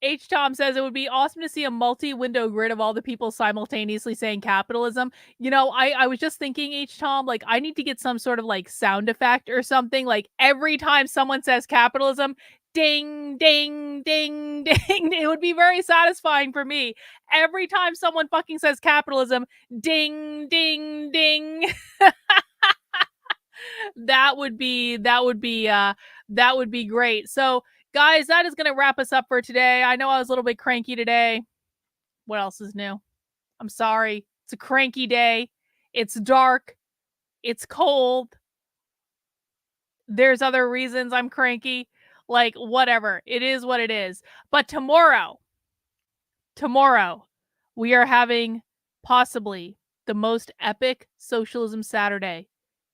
H. Tom says it would be awesome to see a multi-window grid of all the people simultaneously saying capitalism. I was just thinking, H. Tom, like, I need to get some sort of like sound effect or something. Like, every time someone says capitalism, ding, ding, ding, ding. It would be very satisfying for me. Every time someone fucking says capitalism, ding, ding, ding. That would be great. So, guys, that is going to wrap us up for today. I know I was a little bit cranky today. What else is new? I'm sorry. It's a cranky day. It's dark. It's cold. There's other reasons I'm cranky. Like, whatever. It is what it is. But tomorrow, we are having possibly the most epic Socialism Saturday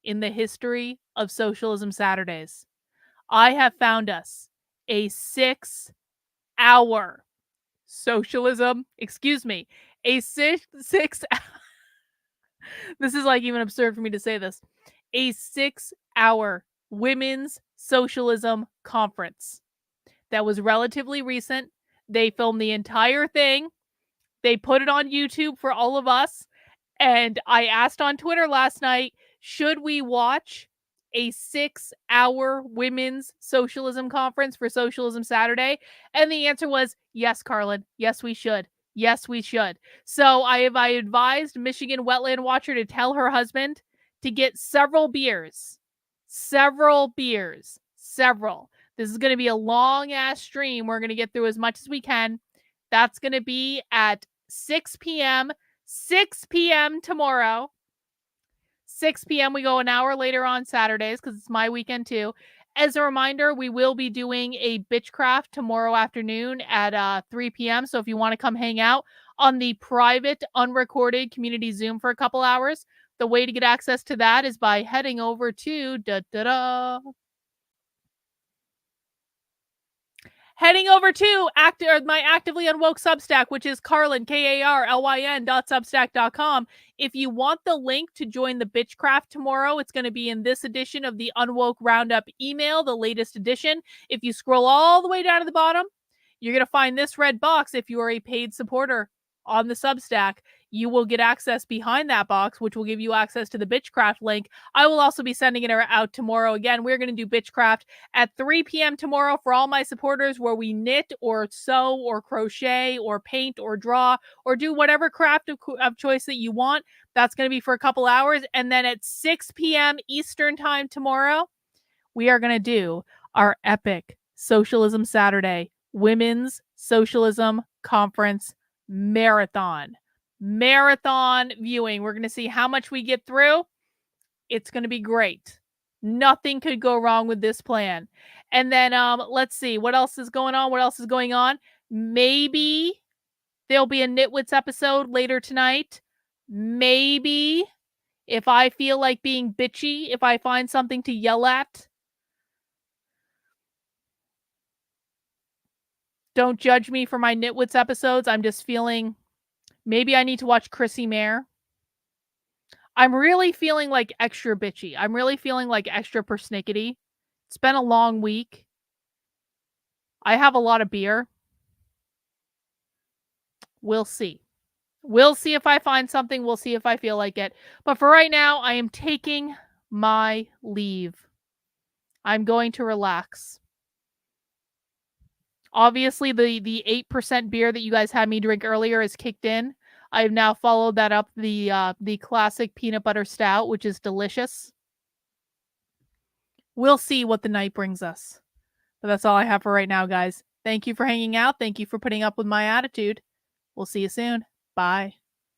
in the history of Socialism Saturdays. I have found us a 6-hour socialism, a six this is like even absurd for me to say this, a 6-hour women's socialism conference that was relatively recent. They filmed the entire thing. They put it on YouTube for all of us. And I asked on Twitter last night, should we watch a 6-hour women's socialism conference for Socialism Saturday? And the answer was yes, Carlin. Yes, we should. Yes, we should. So I advised Michigan Wetland Watcher to tell her husband to get several beers. Several. This is going to be a long ass stream. We're going to get through as much as we can. That's going to be at 6 p.m. 6 p.m. tomorrow. 6 p.m. We go an hour later on Saturdays because it's my weekend too. As a reminder, we will be doing a Bitchcraft tomorrow afternoon at 3 p.m. So if you want to come hang out on the private, unrecorded community Zoom for a couple hours, the way to get access to that is by heading over to my Actively Unwoke Substack, which is Carlin, KARLYN.substack.com. If you want the link to join the Bitchcraft tomorrow, it's going to be in this edition of the Unwoke Roundup email, the latest edition. If you scroll all the way down to the bottom, you're going to find this red box. If you are a paid supporter on the Substack, you will get access behind that box, which will give you access to the Bitchcraft link. I will also be sending it out tomorrow. Again, we're going to do Bitchcraft at 3 p.m. tomorrow for all my supporters, where we knit or sew or crochet or paint or draw or do whatever craft of choice that you want. That's going to be for a couple hours. And then at 6 p.m. Eastern time tomorrow, we are going to do our epic Socialism Saturday Women's Socialism Conference marathon viewing. We're going to see how much we get through. It's going to be great. Nothing could go wrong with this plan. And then let's see what else is going on. Maybe there'll be a Nitwits episode later tonight. Maybe if I feel like being bitchy, if I find something to yell at. Don't judge me for my Nitwits episodes. I'm just feeling maybe I need to watch Chrissy Mare. I'm really feeling like extra bitchy. I'm really feeling like extra persnickety. It's been a long week. I have a lot of beer. We'll see. We'll see if I find something. We'll see if I feel like it. But for right now, I am taking my leave. I'm going to relax. Obviously, the 8% beer that you guys had me drink earlier is kicked in. I've now followed that up the classic peanut butter stout, which is delicious. We'll see what the night brings us. But that's all I have for right now, guys. Thank you for hanging out. Thank you for putting up with my attitude. We'll see you soon. Bye.